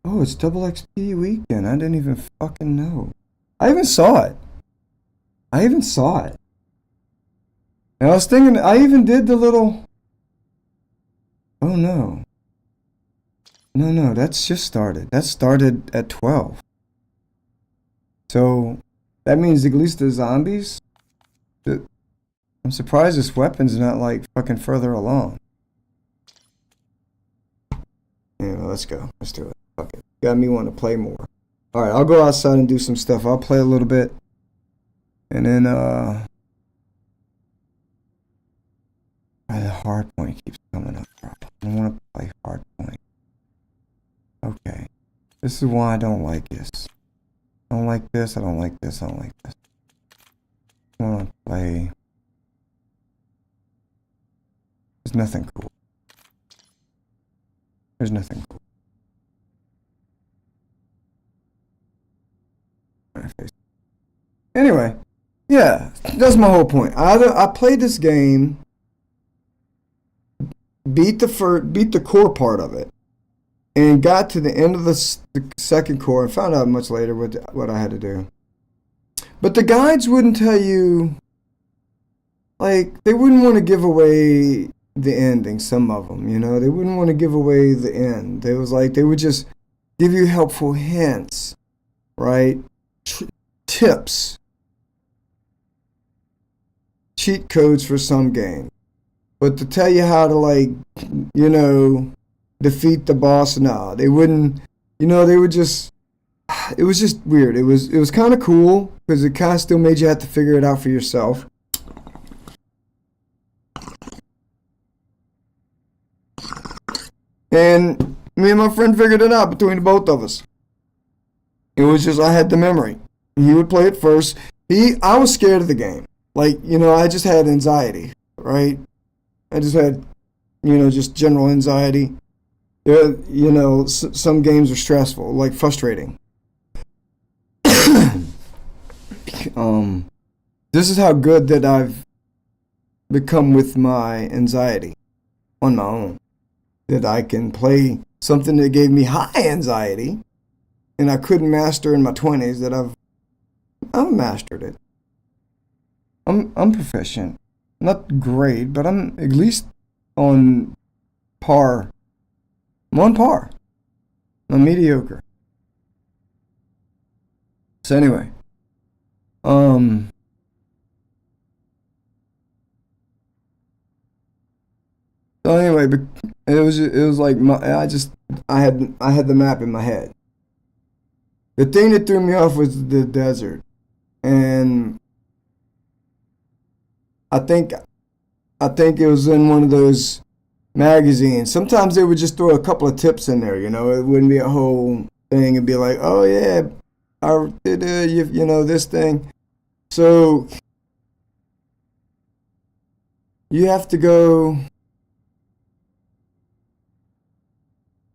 Oh, it's double XP weekend. I didn't even fucking know. I even saw it. And I was thinking, I even did the little... Oh no. No, that's just started. That started at 12. So, that means at least the zombies... I'm surprised this weapon's not like fucking further along. Anyway, let's go. Let's do it. Fuck it. Got me wanting to play more. Alright, I'll go outside and do some stuff. I'll play a little bit. And then, the hard point keeps coming up. I don't want to play hard point. Okay. This is why I don't like this. I don't like this. I don't like this. I don't like this. I want to play. There's nothing cool. There's nothing cool. Anyway, yeah, that's my whole point. I played this game, beat the core part of it, and got to the end of the second core and found out much later what I had to do. But the guides wouldn't tell you, like, they wouldn't want to give away the ending, some of them, you know? They wouldn't want to give away the end. They would just give you helpful hints, right? Tips. cheat codes for some games. But to tell you how to, like, defeat the boss, no, they wouldn't. They would just. It was just weird. It was kind of cool because it kind of still made you have to figure it out for yourself. And me and my friend figured it out between the both of us. It was just I had the memory. He would play it first. I was scared of the game. Like, I just had anxiety, right? I just had, just general anxiety. Some games are stressful, like frustrating. This is how good that I've become with my anxiety on my own. That I can play something that gave me high anxiety and I couldn't master in my 20s, that I've mastered it. I'm proficient. Not great, but I'm at least on par. I'm on par. I'm mediocre. So anyway, but it was like I had the map in my head. The thing that threw me off was the desert, and I think it was in one of those magazines. Sometimes they would just throw a couple of tips in there. It wouldn't be a whole thing. It'd be like, oh yeah, I did this thing. So you have to go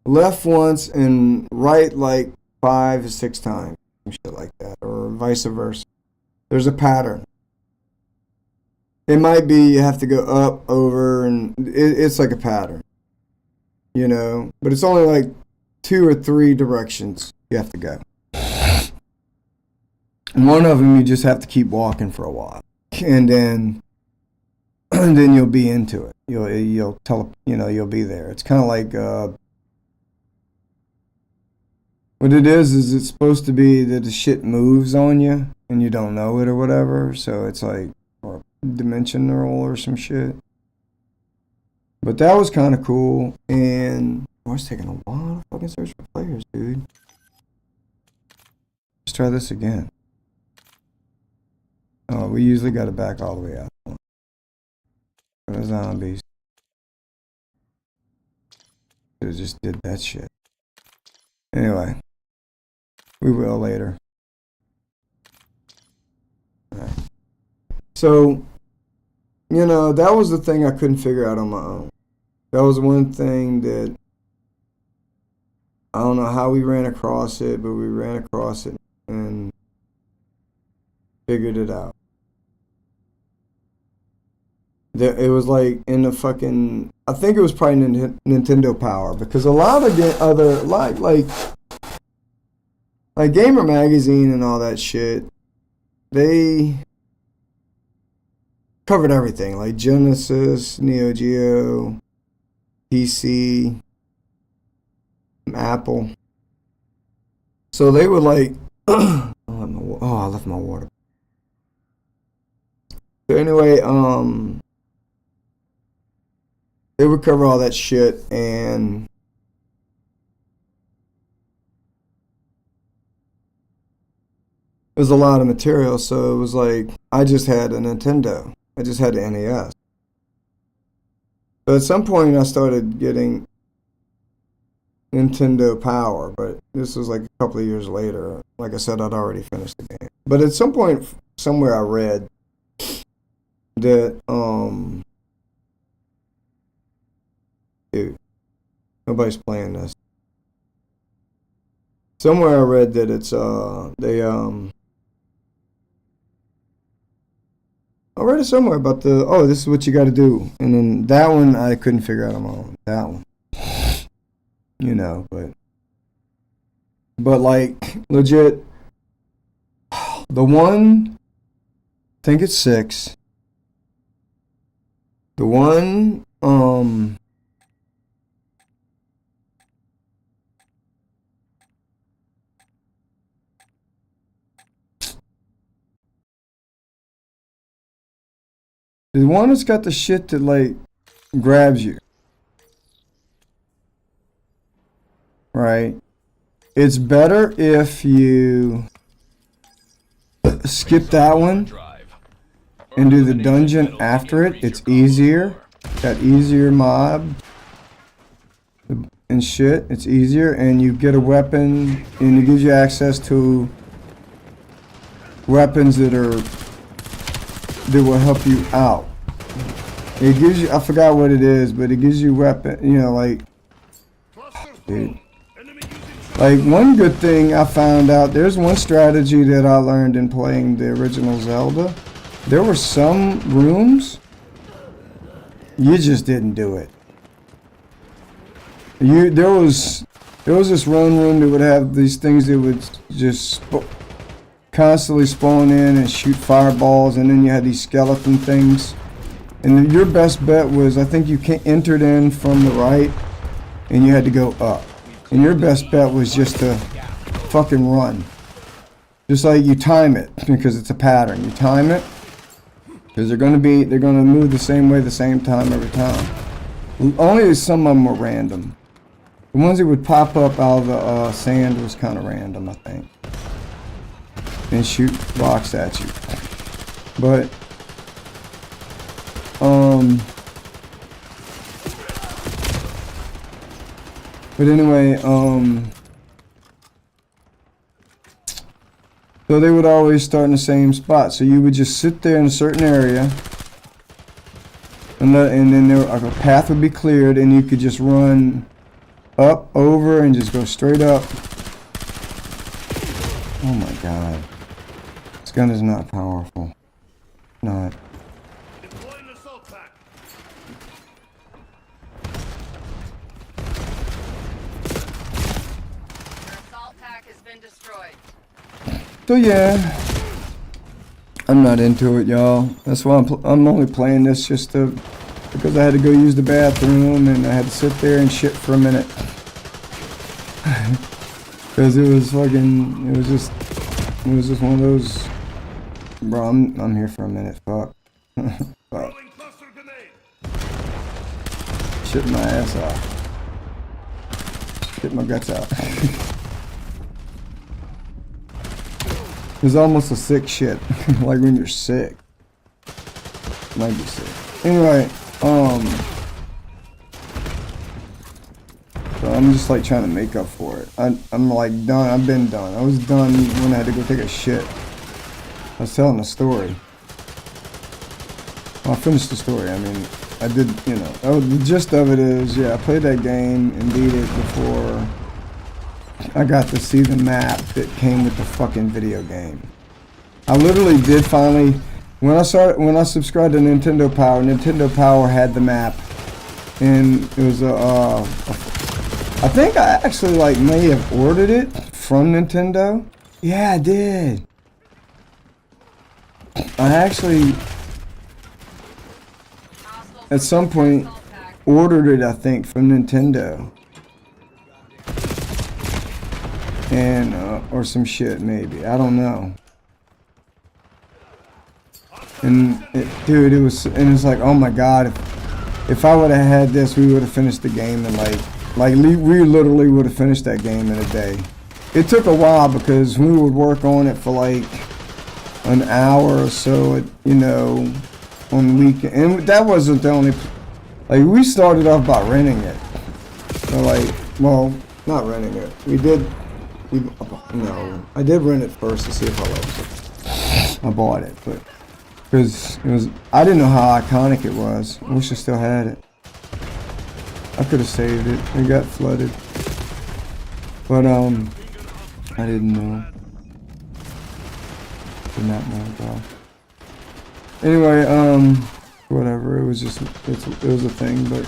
left once and right like 5 or 6 times, shit like that, or vice versa. There's a pattern. It might be you have to go up, over, and it's like a pattern, but it's only like 2 or 3 directions you have to go. And one of them you just have to keep walking for a while, and then you'll be into it. You'll be there. It's kind of like what it is it's supposed to be that the shit moves on you and you don't know it or whatever. So it's like or dimensional or some shit. But that was kind of cool, and I was taking a while to fucking search for players, dude. Let's try this again. Oh, we usually got it back all the way out. For the zombies. Could've just did that shit. Anyway. We will later. Alright. So, that was the thing I couldn't figure out on my own. That was one thing that I don't know how we ran across it, but we ran across it and figured it out. It was like in the fucking, I think it was probably Nintendo Power, because a lot of other like Gamer Magazine and all that shit, they covered everything, like Genesis, Neo Geo, PC, Apple. So they were like, I left my water. So anyway, they would cover all that shit, and it was a lot of material, so it was like, I just had a Nintendo. I just had the NES. But at some point I started getting Nintendo Power, but this was like a couple of years later. Like I said, I'd already finished the game. But at some point, somewhere I read that, dude, nobody's playing this. Somewhere I read that it's, I read it somewhere about this is what you got to do. And then that one I couldn't figure out on my own. That one. But like, legit, the one, I think it's 6. The one, The one that's got the shit that like grabs you. Right? It's better if you skip that one and do the dungeon after it. It's easier. Got easier mob and shit. It's easier, and you get a weapon, and it gives you access to weapons that will help you out. It gives you, I forgot what it is, but it gives you weapon, you know, like, dude. Like, one good thing I found out, there's one strategy that I learned in playing the original Zelda. There were some rooms, you just didn't do it. There was this one room that would have these things that would just constantly spawn in and shoot fireballs, and then you had these skeleton things. And your best bet was, I think you entered in from the right, and you had to go up. And your best bet was just to fucking run. Just like you time it, because it's a pattern. You time it, because they're gonna move the same way, the same time every time. Only some of them were random. The ones that would pop up out of the sand was kind of random, I think. And shoot rocks at you. But, anyway, so they would always start in the same spot. So you would just sit there in a certain area, and then a path would be cleared, and you could just run up, over, and just go straight up. Oh my god. This gun is not powerful. Not. Deploying assault pack. Your assault pack has been destroyed. So yeah, I'm not into it, y'all. That's why I'm only playing this just because I had to go use the bathroom and I had to sit there and shit for a minute. Because it was just one of those. Bro, I'm here for a minute. Fuck. Fuck. Shit my ass off. Shit my guts out. It's almost a sick shit. Like when you're sick. Might be sick. Anyway, so I'm just like trying to make up for it. I'm like done. I've been done. I was done when I had to go take a shit. I was telling a story. Well, I finished the story. I mean, I did, you know. Oh, the gist of it is, yeah, I played that game and beat it before I got to see the map that came with the fucking video game. I literally did finally, when I subscribed to Nintendo Power had the map, and it was I think I actually like may have ordered it from Nintendo. Yeah, I did. I actually, at some point, ordered it, I think, from Nintendo. And, or some shit, maybe. I don't know. And, dude, it was like, oh my god, if I would have had this, we would have finished the game in like we literally would have finished that game in a day. It took a while because we would work on it for like an hour or so, you know, on the weekend. And that wasn't the only, like, we started off by renting it. So like, well, not renting it. No, I did rent it first to see if I liked it. I bought it, but because I didn't know how iconic it was. I wish I still had it. I could have saved it. It got flooded, but I didn't know. Did not know, bro. Anyway, whatever. It was just it was a thing, but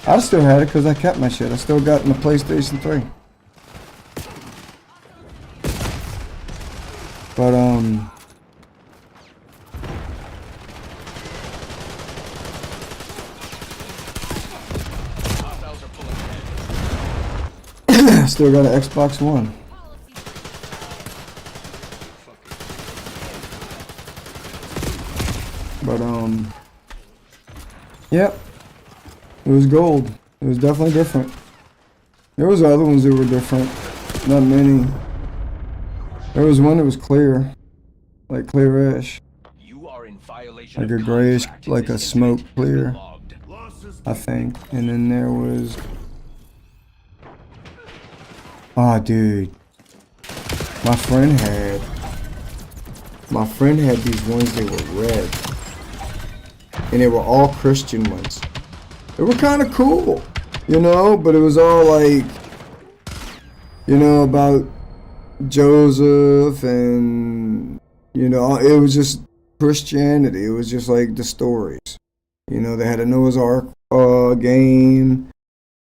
I still had it because I kept my shit. I still got my PlayStation 3. But still got an Xbox One. But Yep. It was gold. It was definitely different. There was other ones that were different. Not many. There was one that was clear. Like clearish. You are in violation Like of a grayish, contract. like a This smoke incident has been clear. logged. I think. And then there was... Oh, dude. My friend had these ones that were red. And they were all Christian ones. They were kind of cool, you know, but it was all like, you know, about Joseph and, you know, it was just Christianity. It was just like the stories. You know, they had a Noah's Ark game,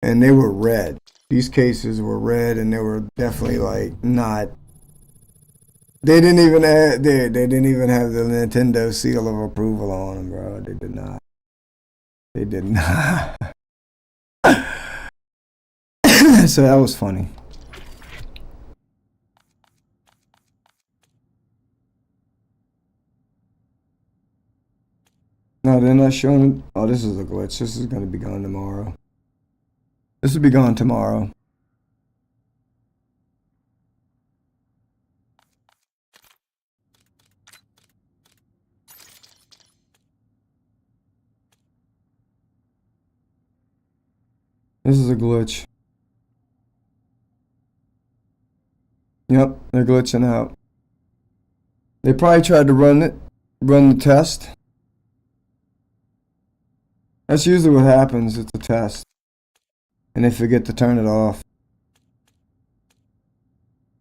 and they were red. These cases were red, and they were definitely like not. They didn't even have they didn't even have the Nintendo seal of approval on them, bro. They did not. They did not. So that was funny. No, they're not showing. Oh, this is a glitch. This is going to be gone tomorrow. This will be gone tomorrow. This is a glitch. Yep, they're glitching out. They probably tried to run the test. That's usually what happens. It's a test. And they forget to turn it off.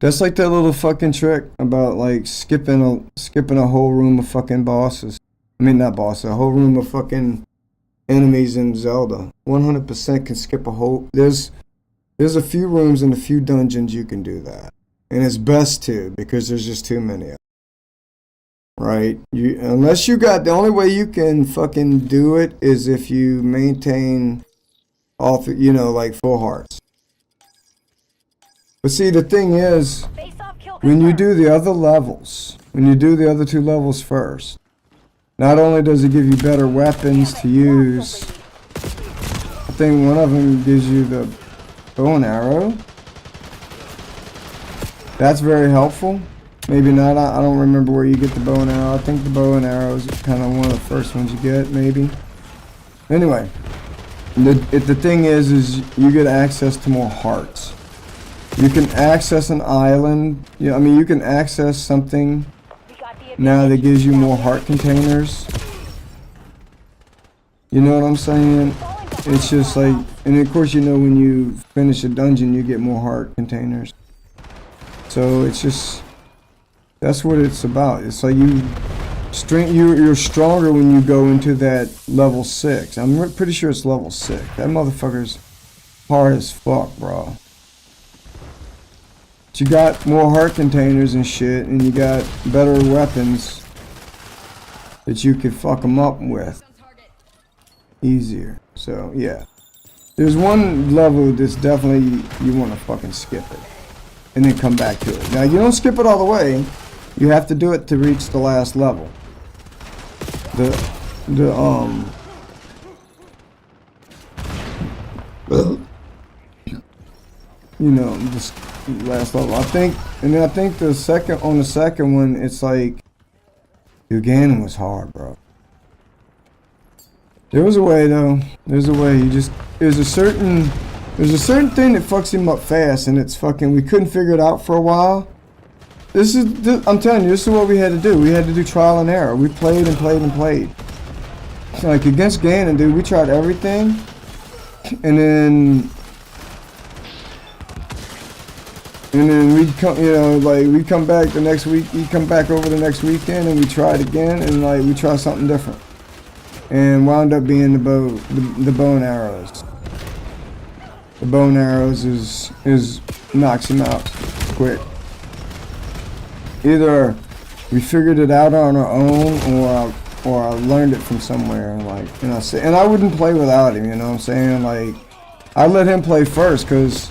That's like that little fucking trick about like skipping a whole room of fucking bosses. I mean, not bosses, a whole room of fucking enemies in Zelda. 100% can skip a whole. There's a few rooms and a few dungeons you can do that. And it's best to, because there's just too many of them. Right? Unless you got, the only way you can fucking do it is if you maintain all, you know, like full hearts. But see, the thing is, when you do the other levels, when you do the other two levels first, not only does it give you better weapons to use, I think one of them gives you the bow and arrow. That's very helpful. Maybe not. I don't remember where you get the bow and arrow. I think the bow and arrow is kind of one of the first ones you get, maybe. Anyway, the thing is you get access to more hearts. You can access an island. I mean, you can access something now that gives you more heart containers. You know what I'm saying? It's just like, and of course, you know, when you finish a dungeon, you get more heart containers. So it's just, that's what it's about. It's like you're stronger when you go into that level 6. I'm pretty sure it's level 6. That motherfucker's hard as fuck, bro. But you got more heart containers and shit, and you got better weapons that you can fuck them up with easier. So yeah, there's one level that's definitely you want to fucking skip it and then come back to it. Now you don't skip it all the way. You have to do it to reach the last level. You know, this last level. I think, and then I think the second one, it's like Uganon was hard, bro. There was a way though. There's a way. There's a certain thing that fucks him up fast, and it's fucking. We couldn't figure it out for a while. I'm telling you, this is what we had to do. We had to do trial and error. We played and played and played. Like against Ganon, dude, we tried everything, and then we'd come, you know, like we'd come back the next week. He'd come back over the next weekend, and we tried again, and like we tried something different, and wound up being the bow and arrows. The bow and arrows is knocks him out quick. Either we figured it out on our own, or I learned it from somewhere. Like, you know, and I wouldn't play without him. You know what I'm saying? Like, I let him play first because,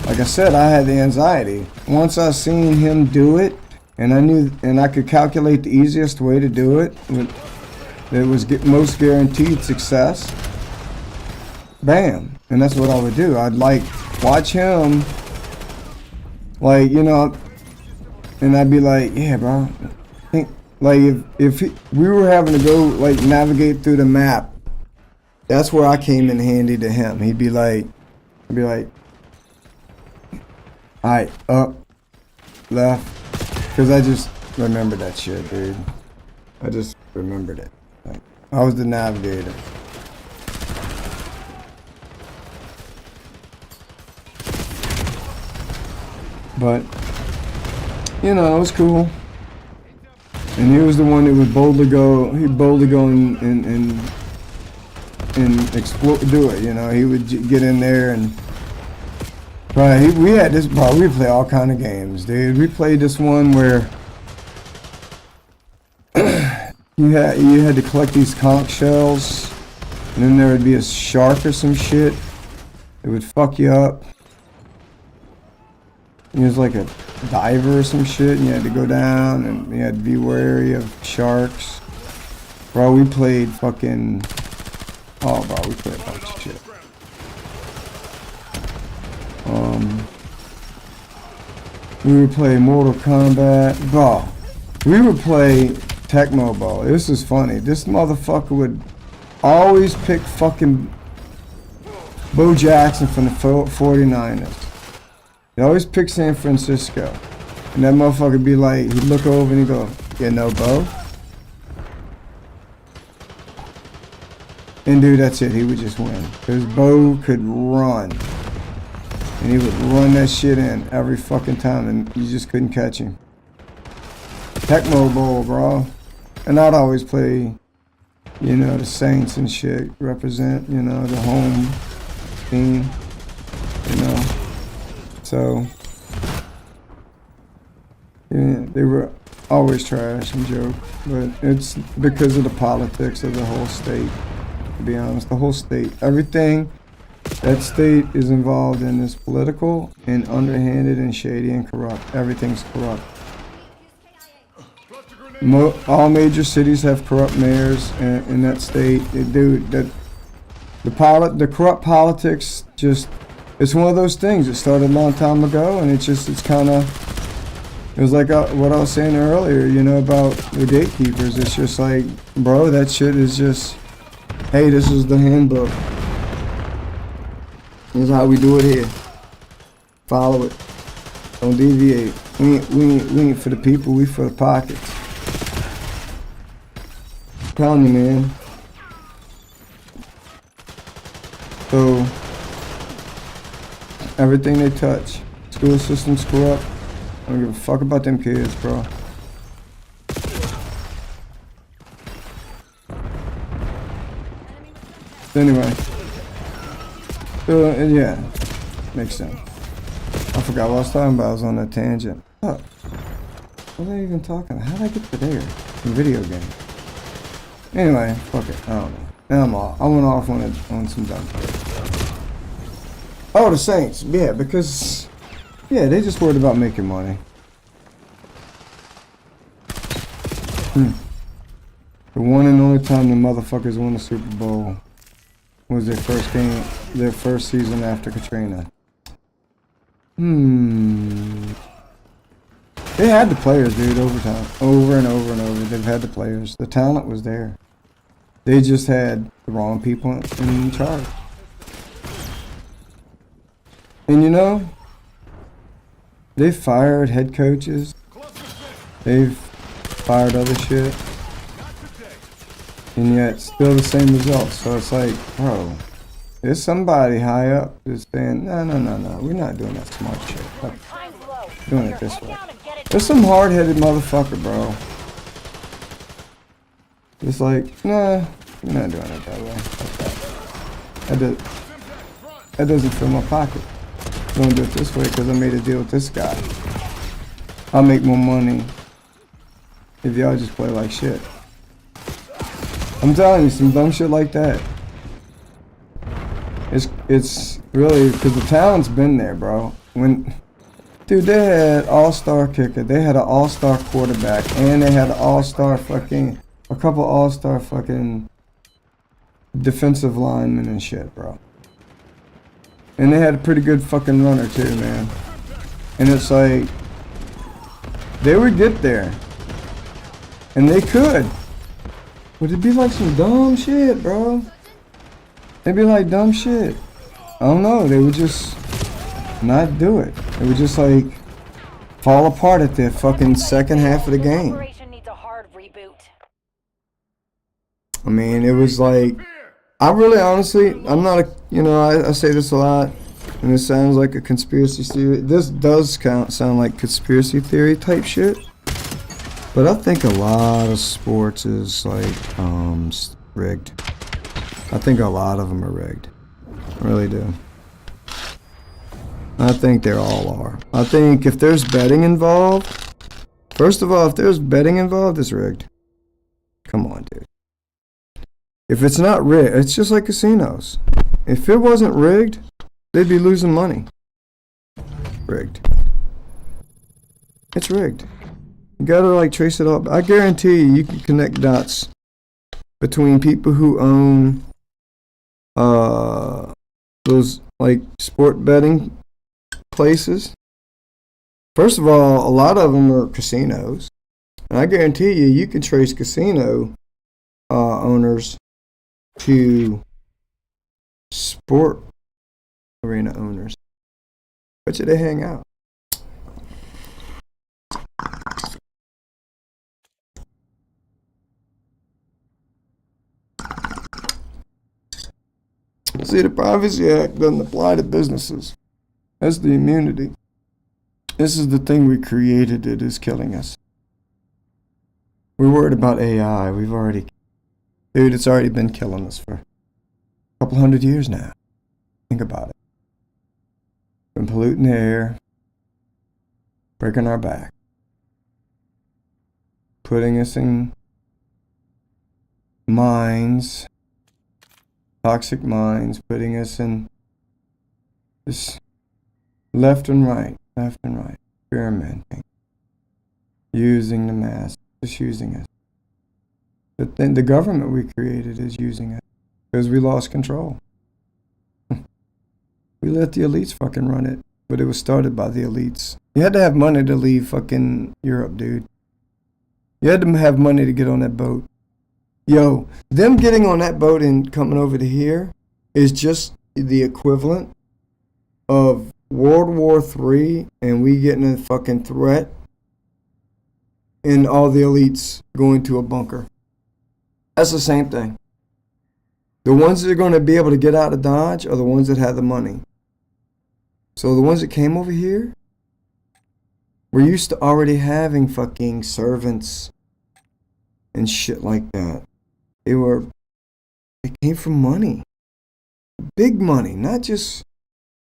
like I said, I had the anxiety. Once I seen him do it, and I knew, and I could calculate the easiest way to do it that was most guaranteed success, bam. And that's what I would do. I'd like watch him, like, you know, and I'd be like, yeah, bro. Like if we were having to go like navigate through the map, that's where I came in handy to him. He'd be like, I'd be like, all right, up, left, because I just remember that shit, dude. I just remembered it. Like, I was the navigator. But you know, it was cool. And he was the one that would boldly go. He'd boldly go and explore, do it. You know, he would get in there and. Right, we had this. Bro, we play all kind of games, dude. We played this one where you had to collect these conch shells, and then there would be a shark or some shit. It would fuck you up. It was like a diver or some shit, and you had to go down, and you had to be wary of sharks. Bro, we played fucking... Oh, bro, we played a bunch of shit. We would play Mortal Kombat. Bro, we would play Tecmo Bowl. This is funny. This motherfucker would always pick fucking Bo Jackson from the 49ers. He always pick San Francisco. And that motherfucker would be like, he'd look over and he'd go, yeah, no, Bo. And dude, that's it. He would just win. Because Bo could run. And he would run that shit in every fucking time. And you just couldn't catch him. Tecmo Bowl, bro. And I'd always play, you know, the Saints and shit. Represent, you know, the home team. You know. So, yeah, they were always trash and joke, but it's because of the politics of the whole state, to be honest. The whole state, everything that state is involved in is political and underhanded and shady and corrupt. Everything's corrupt. All major cities have corrupt mayors in that state. They do that. The corrupt politics just... It's one of those things. It started a long time ago, and it's kind of, it was like what I was saying earlier, you know, about the gatekeepers. It's just like, bro, that shit is just, hey, this is the handbook. This is how we do it here. Follow it. Don't deviate. We ain't for the people, we for the pockets. I'm telling you, man. So, everything they touch. School systems corrupt. I don't give a fuck about them kids, bro. Anyway. Yeah. Makes sense. I forgot what I was talking about. I was on that tangent. What was I even talking about? How did I get to there? In video game. Anyway, fuck it. I don't know. Now I'm off. I went off on some dumb shit. Oh, the Saints. Yeah, because... Yeah, they just worried about making money. The one and only time the motherfuckers won the Super Bowl was their first game, their first season after Katrina. They had the players, dude, over and over and over. They've had the players. The talent was there. They just had the wrong people in charge. And you know, they've fired head coaches. They've fired other shit. And yet, still the same results. So it's like, bro, there's somebody high up that's saying, no, we're not doing that smart shit. We're doing it this way. There's some hard-headed motherfucker, bro. It's like, nah, we're not doing it that way. That doesn't fill my pocket. I'm gonna do it this way because I made a deal with this guy. I'll make more money if y'all just play like shit. I'm telling you, some dumb shit like that. It's really because the talent's been there, bro. Dude, they had all-star kicker, they had an all-star quarterback, and they had an all-star fucking a couple all-star fucking defensive linemen and shit, bro. And they had a pretty good fucking runner too, man. And it's like, they would get there. And they could. But it'd be like some dumb shit, bro. It'd be like dumb shit. I don't know, they would just not do it. It would just like fall apart at the fucking second half of the game. Operation needs a hard reboot. I mean, it was like, I really honestly, I'm not a, you know, I say this a lot, and it sounds like a conspiracy theory. This does sound like conspiracy theory type shit. But I think a lot of sports is like, rigged. I think a lot of them are rigged. I really do. I think they all are. I think if there's betting involved, first of all, if there's betting involved, it's rigged. Come on, dude. If it's not rigged, it's just like casinos. If it wasn't rigged, they'd be losing money. Rigged. It's rigged. You gotta like trace it up. I guarantee you can connect dots between people who own those like sport betting places. First of all, a lot of them are casinos. And I guarantee you can trace casino owners to sport arena owners. Bet you they hang out. See, the Privacy Act doesn't apply to businesses. That's the immunity. This is the thing we created. It is killing us. We're worried about AI. Dude, it's already been killing us for a couple hundred years now. Think about it. Been polluting the air, breaking our back, putting us in mines, toxic mines, putting us in just left and right, experimenting, using the mass, just using us. But then the government we created is using it because we lost control. We let the elites fucking run it, but it was started by the elites. You had to have money to leave fucking Europe, dude. You had to have money to get on that boat. Yo, them getting on that boat and coming over to here is just the equivalent of World War III and we getting a fucking threat and all the elites going to a bunker. That's the same thing. The ones that are going to be able to get out of Dodge are the ones that have the money. So the ones that came over here, we're used to already having fucking servants and shit like that. They came from money. Big money, not just,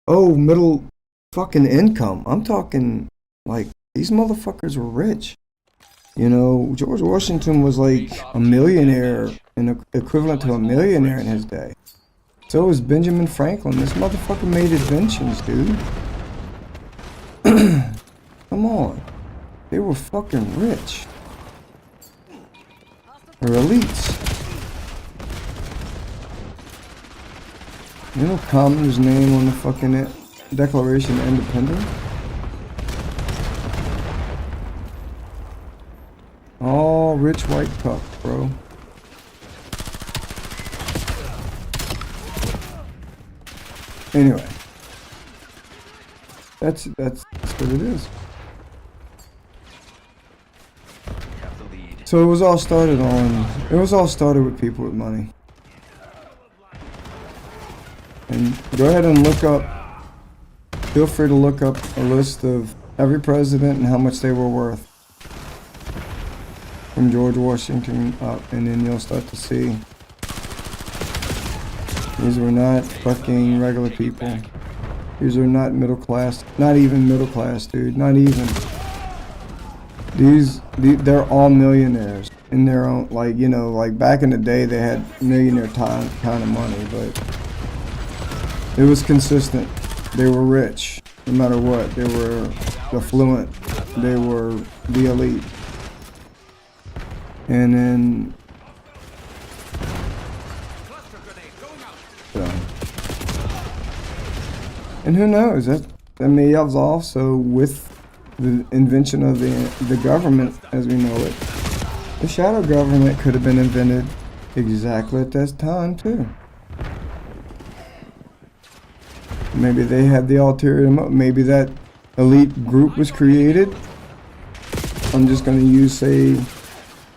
middle fucking income. I'm talking like these motherfuckers were rich. You know, George Washington was like a millionaire, and equivalent to a millionaire in his day. So was Benjamin Franklin. This motherfucker made inventions, dude. Come on. They were fucking rich. They're elites. You know Common's name on the fucking Declaration of Independence? All rich white cup, bro. Anyway, that's what it is. So it was all started with people with money. And go ahead and look up. Feel free to look up a list of every president and how much they were worth. From George Washington up, and then you'll start to see these were not fucking regular people. These are not middle class, not even middle class, dude, not even. They're all millionaires in their own, like, you know, like back in the day they had millionaire kind of money, but it was consistent. They were rich, no matter what. They were affluent. They were the elite. And then And who knows? That may have also, with the invention of the government as we know it, the shadow government could have been invented exactly at that time too. Maybe they had the ulterior motive. Maybe that elite group was created. I'm just going to use, say,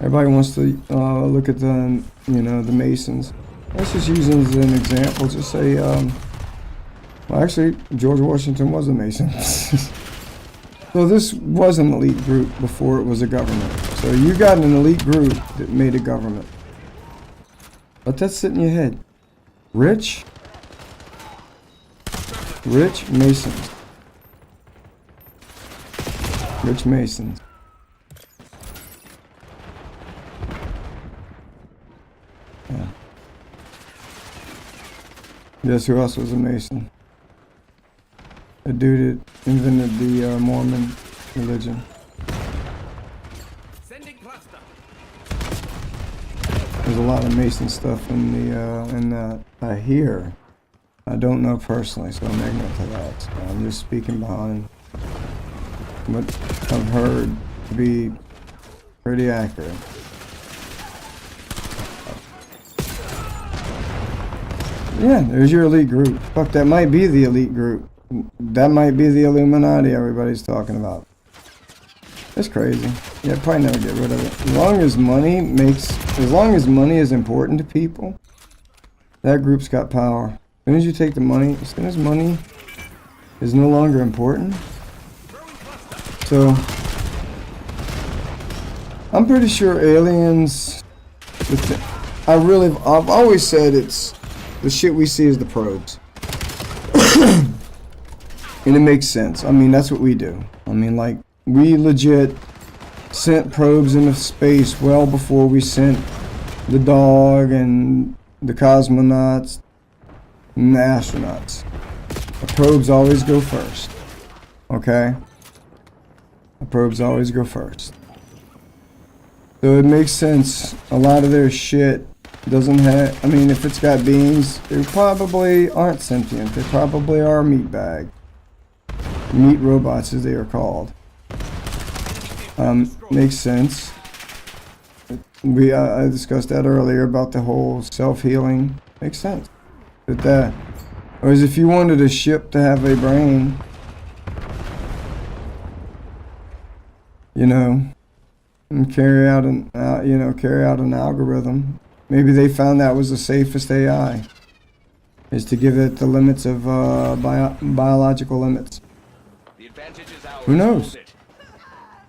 everybody wants to look at the, the Masons. Let's just use them as an example. Just say, well, actually, George Washington was a Mason. So this was an elite group before it was a government. So you got an elite group that made a government. Let that sit in your head. Rich Masons. Rich Masons. Yeah. Guess who else was a Mason? The dude that invented the Mormon religion. There's a lot of Mason stuff in that I hear. I don't know personally, so I'm ignorant to that. So I'm just speaking behind what I've heard to be pretty accurate. Yeah, there's your elite group. Fuck, that might be the elite group. That might be the Illuminati everybody's talking about. It's crazy. Yeah, probably never get rid of it. As long as money is important to people, that group's got power. As soon as you take the money, as soon as money is no longer important. So, I'm pretty sure aliens, I've always said it's, the shit we see is the probes. And it makes sense. I mean, that's what we do. I mean, like, we legit sent probes into space well before we sent the dog and the cosmonauts and the astronauts. The probes always go first. Okay? The probes always go first. So it makes sense. A lot of their shit doesn't have, I mean, if it's got beings, they probably aren't sentient. They probably are meatbag. Meat robots, as they are called. Makes sense. I discussed that earlier about the whole self-healing. Makes sense. Whereas if you wanted a ship to have a brain, and carry out an algorithm, maybe they found that was the safest AI, is to give it the limits of biological limits. Who knows?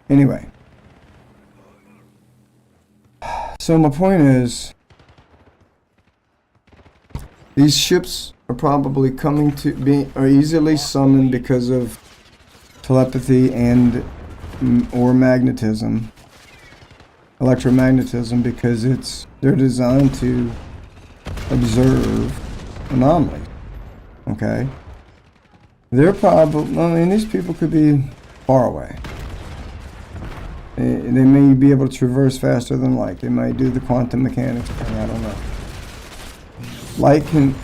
Anyway. So my point is, these ships are probably are easily summoned because of telepathy or magnetism, electromagnetism, because they're designed to observe anomalies. Okay? They're these people could be far away. They may be able to traverse faster than light. They might do the quantum mechanics thing, I don't know.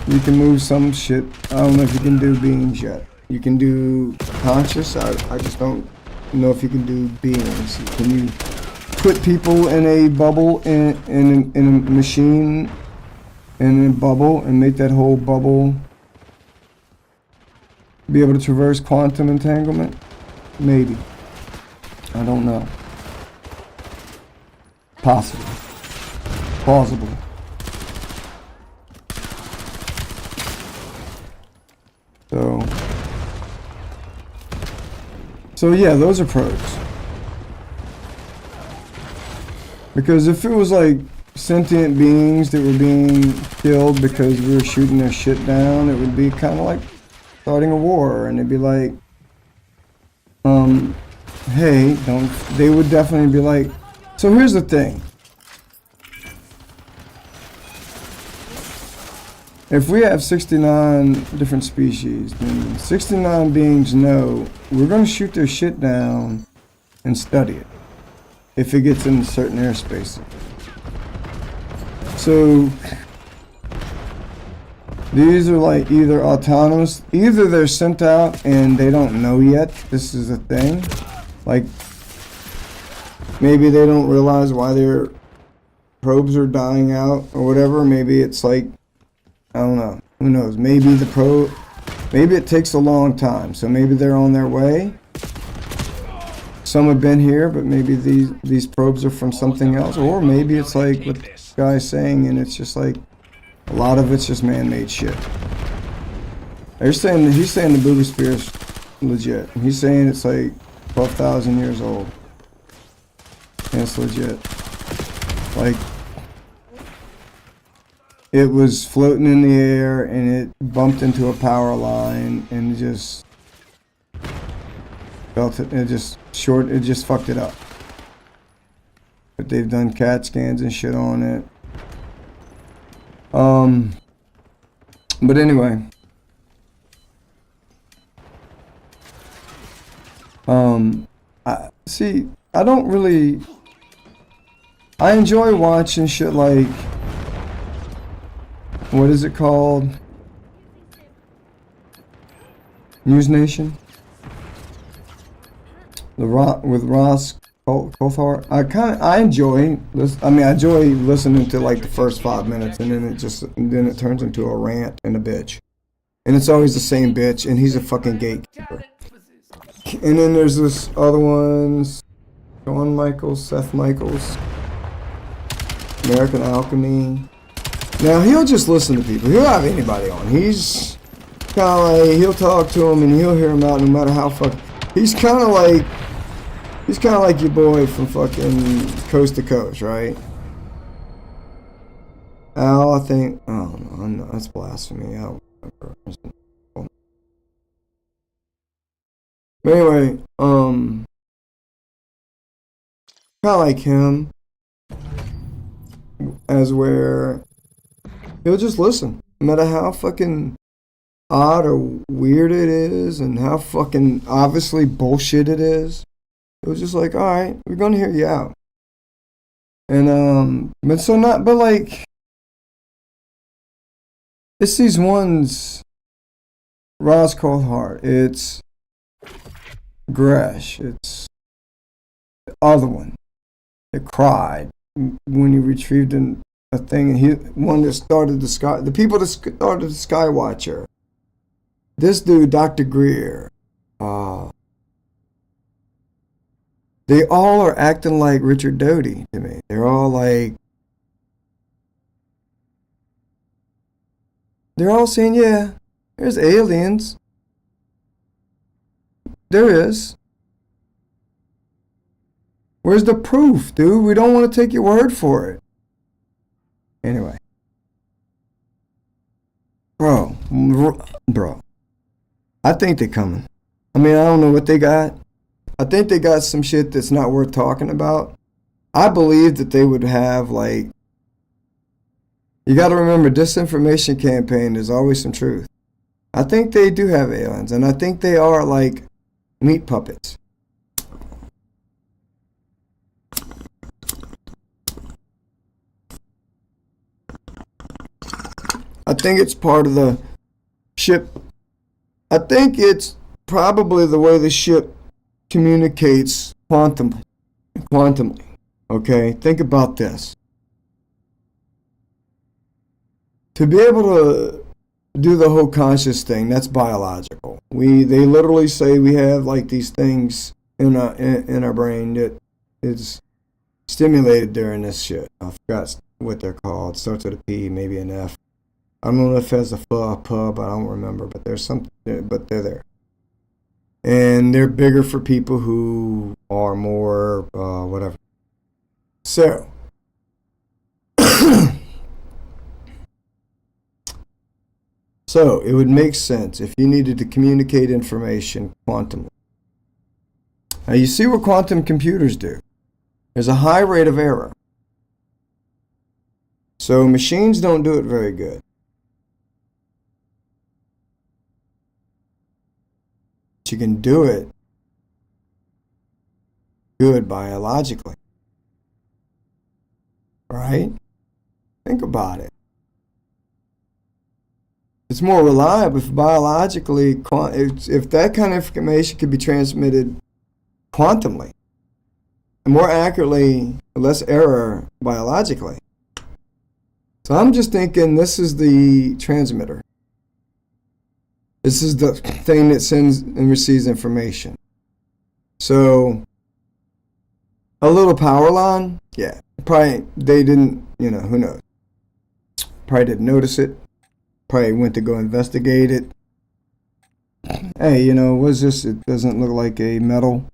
You can move some shit. I don't know if you can do beings yet. You can do conscious. I just don't know if you can do beings. Can you put people in a bubble, in a machine, in a bubble, and make that whole bubble be able to traverse quantum entanglement? Maybe. I don't know. Possibly. Plausibly. So yeah, those are probes. Because if it was like sentient beings that were being killed because we were shooting their shit down, it would be kind of like starting a war, and it'd be like, hey, they would definitely be like, so here's the thing. If we have 69 different species, then 69 beings know we're going to shoot their shit down and study it if it gets in certain airspace. So These are like either autonomous, either they're sent out and they don't know yet this is a thing. Like, maybe they don't realize why their probes are dying out or whatever. Maybe it's like, I don't know. Who knows? Maybe maybe it takes a long time. So maybe they're on their way. Some have been here, but maybe these probes are from something else. Or maybe it's like what this guy's saying, and it's just like, a lot of it's just man-made shit. He's saying the booby spear's legit. He's saying it's like 12,000 years old. And it's legit. Like, it was floating in the air and it bumped into a power line and just felt it. It just fucked it up. But they've done CAT scans and shit on it. But anyway, I enjoy watching shit like, what is it called? News Nation? With Ross Coulthard. I enjoy this. I mean, I enjoy listening to like the first 5 minutes, and then it turns into a rant and a bitch, and it's always the same bitch, and he's a fucking gatekeeper. And then there's this other one, Shawn Michaels, Seth Michaels, American Alchemy. Now he'll just listen to people. He'll have anybody on. He's kind of like, he'll talk to them and he'll hear them out no matter how He's kind of like your boy from fucking Coast to Coast, right? Al, I think. Oh no, that's blasphemy. Al, but anyway, kind of like him, as where he'll just listen, no matter how fucking odd or weird it is, and how fucking obviously bullshit it is. It was just like, all right, we're gonna hear you out. And but like, it's these ones. Ross Coulthard, it's Gresh, it's the other one that cried when he retrieved a thing, and the people that started the Skywatcher. This dude, Dr. Greer, they all are acting like Richard Doty to me. They're all saying, yeah, there's aliens. There is. Where's the proof, dude? We don't want to take your word for it. Anyway. Bro. I think they're coming. I mean, I don't know what they got. I think they got some shit that's not worth talking about. I believe that they would have, like, you got to remember, disinformation campaign, there's always some truth. I think they do have aliens, and I think they are like meat puppets. I think it's part of the ship. I think it's probably the way the ship communicates quantumly. Okay, think about this. To be able to do the whole conscious thing, that's biological. They literally say we have like these things in our brain that is stimulated during this shit. I forgot what they're called. It starts with a P, maybe an F. I don't know if it has a pub, I don't remember, but there's something, but they're there. And they're bigger for people who are more, whatever. So, so it would make sense if you needed to communicate information quantumly. Now you see what quantum computers do. There's a high rate of error. So machines don't do it very good. But you can do it good biologically. Right? Think about it. it's more reliable if biologically, if that kind of information could be transmitted quantumly, and more accurately, less error biologically. So I'm just thinking this is the transmitter. This is the thing that sends and receives information. So a little power line, yeah, probably they didn't, who knows? Probably didn't notice it. Probably went to go investigate it. Hey, what is this? It doesn't look like a metal.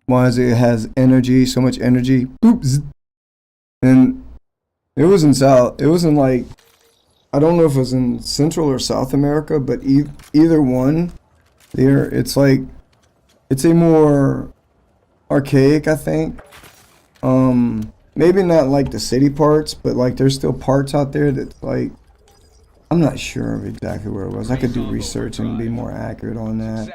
Why is it has energy, so much energy? Oops. And it was in South, it was in like, I don't know if it was in Central or South America, but either one, there, it's like, it's a more archaic, I think. Maybe not like the city parts, but like there's still parts out there that's like, I'm not sure of exactly where it was. I could do research and be more accurate on that.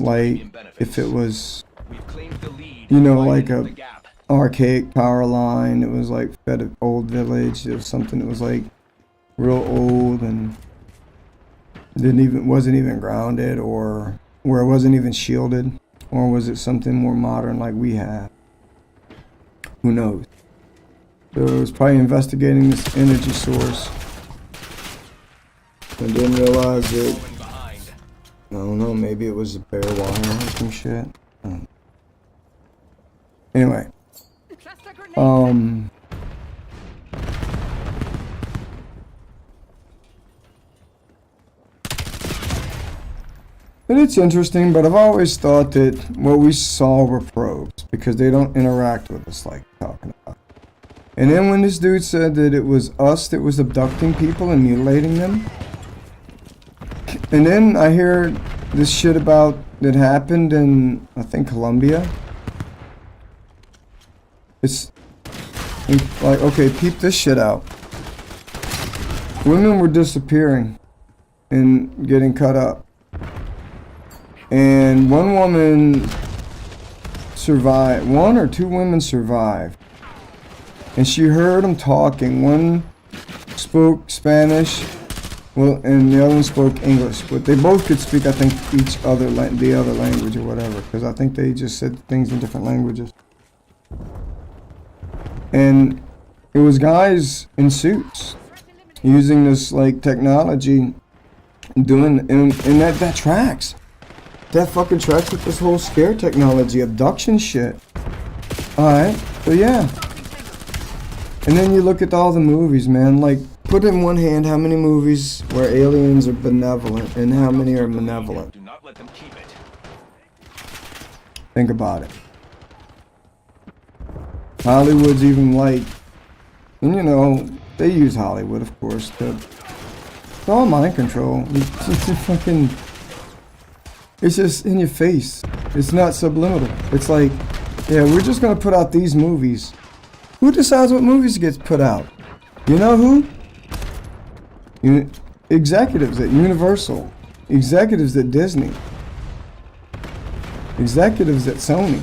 Like if it was, like a archaic power line, it was like fed an old village. It was something that was like real old and wasn't even grounded, or where it wasn't even shielded, or was it something more modern like we have? Who knows? So it was probably investigating this energy source and didn't realize it. I don't know, maybe it was a bare wire or some shit. Anyway. And it's interesting, but I've always thought that what we saw were probes, because they don't interact with us like talking about. And then when this dude said that it was us that was abducting people and mutilating them, and then I hear this shit about that happened in, I think, Colombia. It's like, okay, peep this shit out. Women were disappearing and getting cut up. And one woman survived, one or two women survived. And she heard them talking. One spoke Spanish, well, and the other one spoke English. But they both could speak, I think, the other language or whatever. Because I think they just said things in different languages. And it was guys in suits using this like technology, doing, and that tracks. That fucking tracks with this whole scare technology, abduction shit. Alright, so yeah. And then you look at all the movies, man. Like, put in one hand how many movies where aliens are benevolent and how many are malevolent. Do not let them keep it. Think about it. Hollywood's even like, and they use Hollywood, of course, it's all mind control. It's just in your face. It's not subliminal. It's like, yeah, we're just gonna put out these movies. Who decides what movies gets put out? You know who? Executives at Universal. Executives at Disney. Executives at Sony.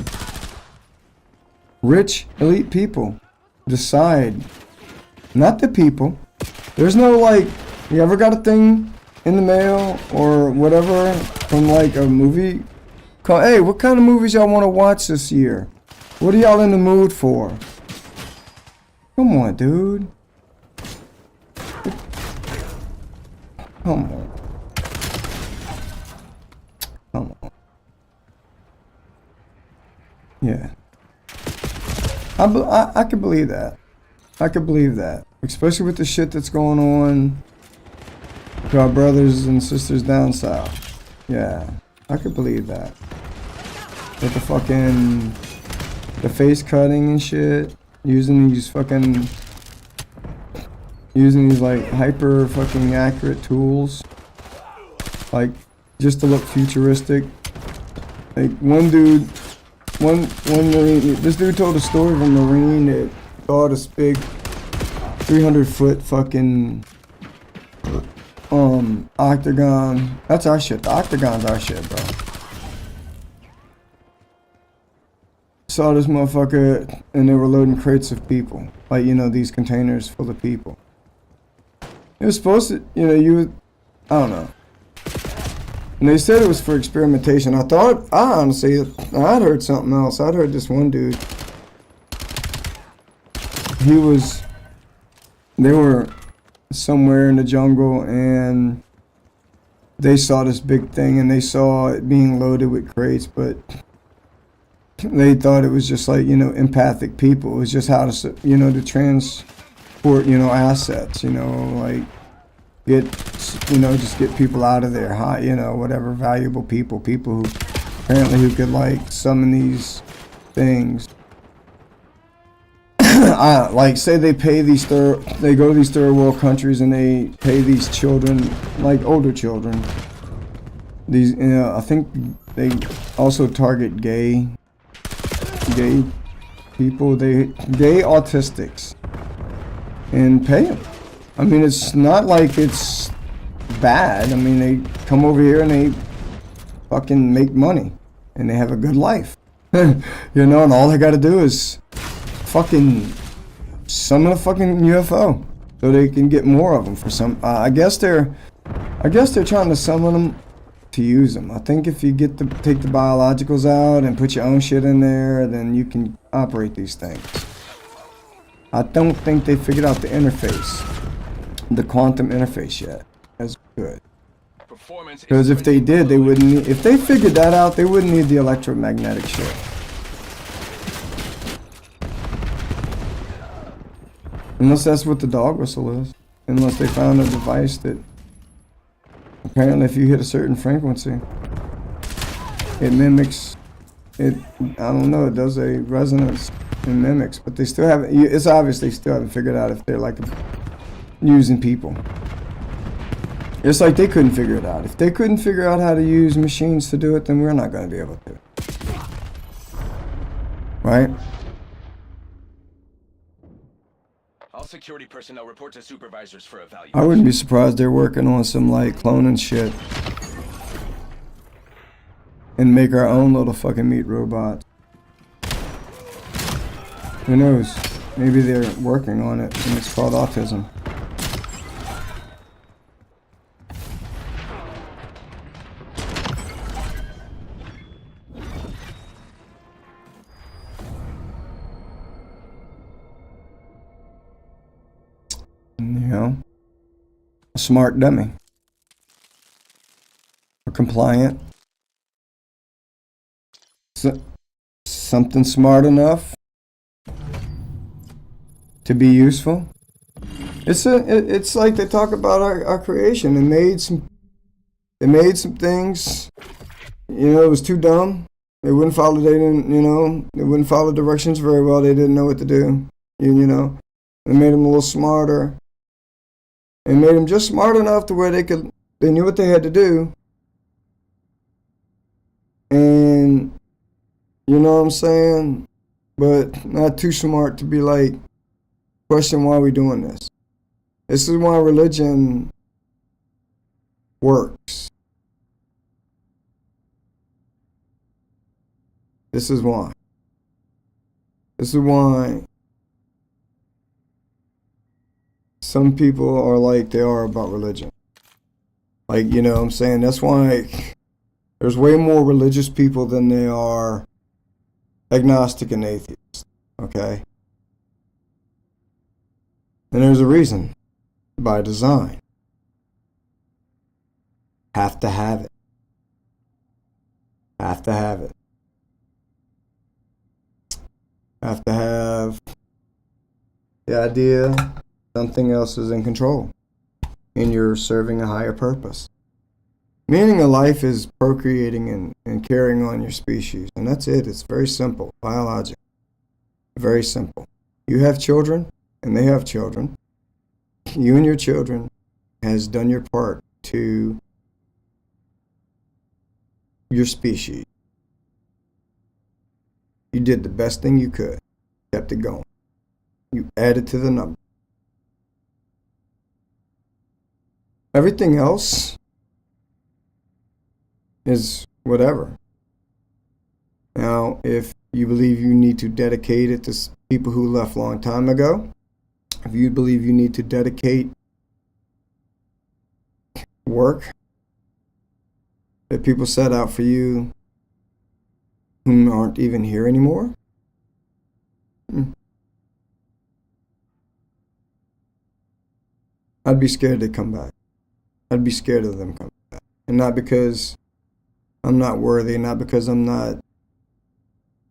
Rich, elite people decide. Not the people. There's no like, you ever got a thing in the mail or whatever from like a movie? Hey, what kind of movies y'all want to watch this year? What are y'all in the mood for? Come on, dude. Come on. Come on. Yeah. I could believe that. I could believe that. Especially with the shit that's going on to our brothers and sisters down south. Yeah. I could believe that. With the face cutting and shit. Using these like hyper fucking accurate tools. Like, just to look futuristic. Like, one Marine, this dude told a story of a Marine that saw this big 300-foot fucking octagon. That's our shit. The octagon's our shit, bro. Saw this motherfucker and they were loading crates of people. Like, these containers full of people. It was supposed to, you know, I don't know. And they said it was for experimentation. I honestly, I'd heard something else. I'd heard this one dude. They were somewhere in the jungle and they saw this big thing and they saw it being loaded with crates, but they thought it was just like, you know, empathic people. It was just how to, you know, to transport, you know, assets, you know, like just get people out of there, you know, whatever, valuable people who apparently who could like summon these things. Like say they pay they go to these third world countries and they pay these children, like older children. These, you know, I think they also target gay people, gay autistics, and pay them. I mean, it's not like it's bad. I mean, they come over here and they fucking make money and they have a good life. You know, and all they gotta do is fucking summon a fucking UFO so they can get more of them for some. I guess they're trying to summon them to use them. I think if you take the biologicals out and put your own shit in there, then you can operate these things. I don't think they figured out the interface, the quantum interface yet. That's good. Because if they did, they wouldn't need, if they figured that out, they wouldn't need the electromagnetic shit. Unless that's what the dog whistle is. Unless they found a device that apparently if you hit a certain frequency, it mimics it. I don't know, it does a resonance and mimics, but they still haven't, it's obvious they still haven't figured out if they're like using people. It's like they couldn't figure it out. If they couldn't figure out how to use machines to do it, then we're not going to be able to. Right? All security personnel report to supervisors for evaluation. I wouldn't be surprised they're working on some like cloning shit. And make our own little fucking meat robots. Who knows? Maybe they're working on it and it's called autism. You know, a smart dummy, a compliant, something smart enough to be useful. It's like they talk about our creation. They made some things. You know, it was too dumb. They wouldn't follow. They wouldn't follow directions very well. They didn't know what to do. You know, they made them a little smarter. And made them just smart enough to where they knew what they had to do. And, you know what I'm saying? But not too smart to be like, question why we doing this. This is why religion works. This is why. This is why some people are like they are about religion. Like, you know what I'm saying? That's why there's way more religious people than there are agnostic and atheists. Okay? And there's a reason. By design. Have to have it. Have to have it. Have to have the idea something else is in control and you're serving a higher purpose. Meaning of life is procreating and carrying on your species, and that's it. It's very simple, biological, very simple. You have children and they have children. You and your children has done your part to your species. You did the best thing you could, kept it going. You added to the number. Everything else is whatever. Now, if you believe you need to dedicate it to people who left a long time ago, if you believe you need to dedicate work that people set out for you who aren't even here anymore? I'd be scared they come back. I'd be scared of them coming back. And not because I'm not worthy, not because I'm not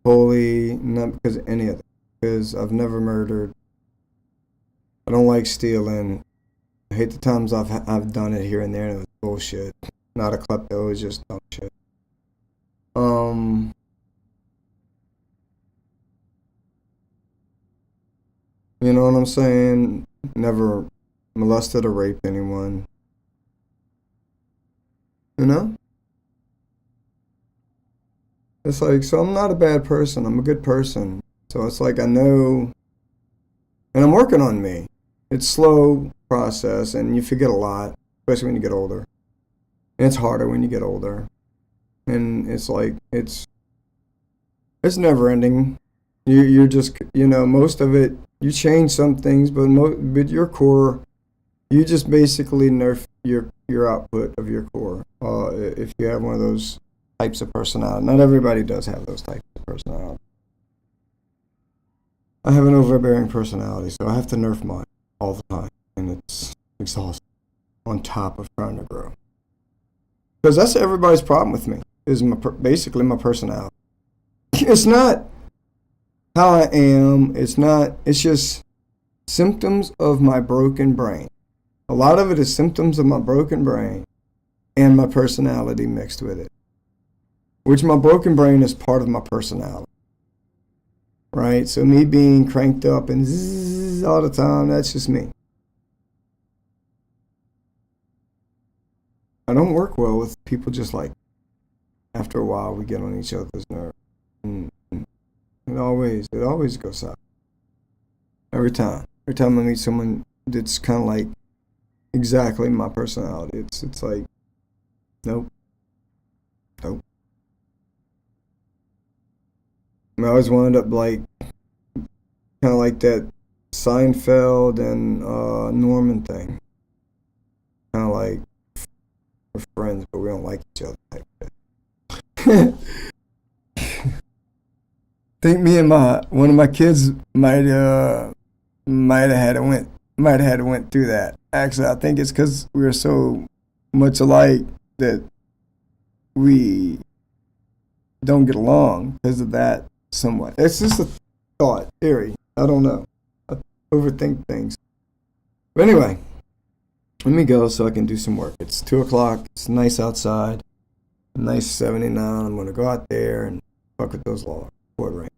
holy, not because of any of that. Because I've never murdered. I don't like stealing. I hate the times I've done it here and there and it was bullshit. Not a klepto, it was just dumb shit. You know what I'm saying? Never molested or raped anyone. You know? It's like, so I'm not a bad person. I'm a good person. So it's like I know, and I'm working on me. It's slow process, and you forget a lot, especially when you get older. And it's harder when you get older. And it's like, it's never ending. You're just, you know, most of it, you change some things, but your core, you just basically nerf your output of your core. If you have one of those types of personality. Not everybody does have those types of personality. I have an overbearing personality, so I have to nerf mine all the time, and it's exhausting on top of trying to grow. Because that's everybody's problem with me, is basically my personality. It's not how I am, it's just symptoms of my broken brain. A lot of it is symptoms of my broken brain and my personality mixed with it. Which my broken brain is part of my personality. Right? So me being cranked up and zzz all the time, that's just me. I don't work well with people just like, after a while we get on each other's nerves. It always goes south. Every time I meet someone that's kind of like exactly my personality, it's like, nope. I always wound up like, kind of like that Seinfeld and Norman thing. Kind of like, we're friends, but we don't like each other type of thing. I think me and one of my kids might have had went through that. Actually, I think it's because we were so much alike that we don't get along because of that somewhat. It's just a thought, theory. I don't know. I overthink things. But anyway, let me go so I can do some work. It's 2 o'clock. It's nice outside. Nice 79. I'm going to go out there and fuck with those logs. Board range.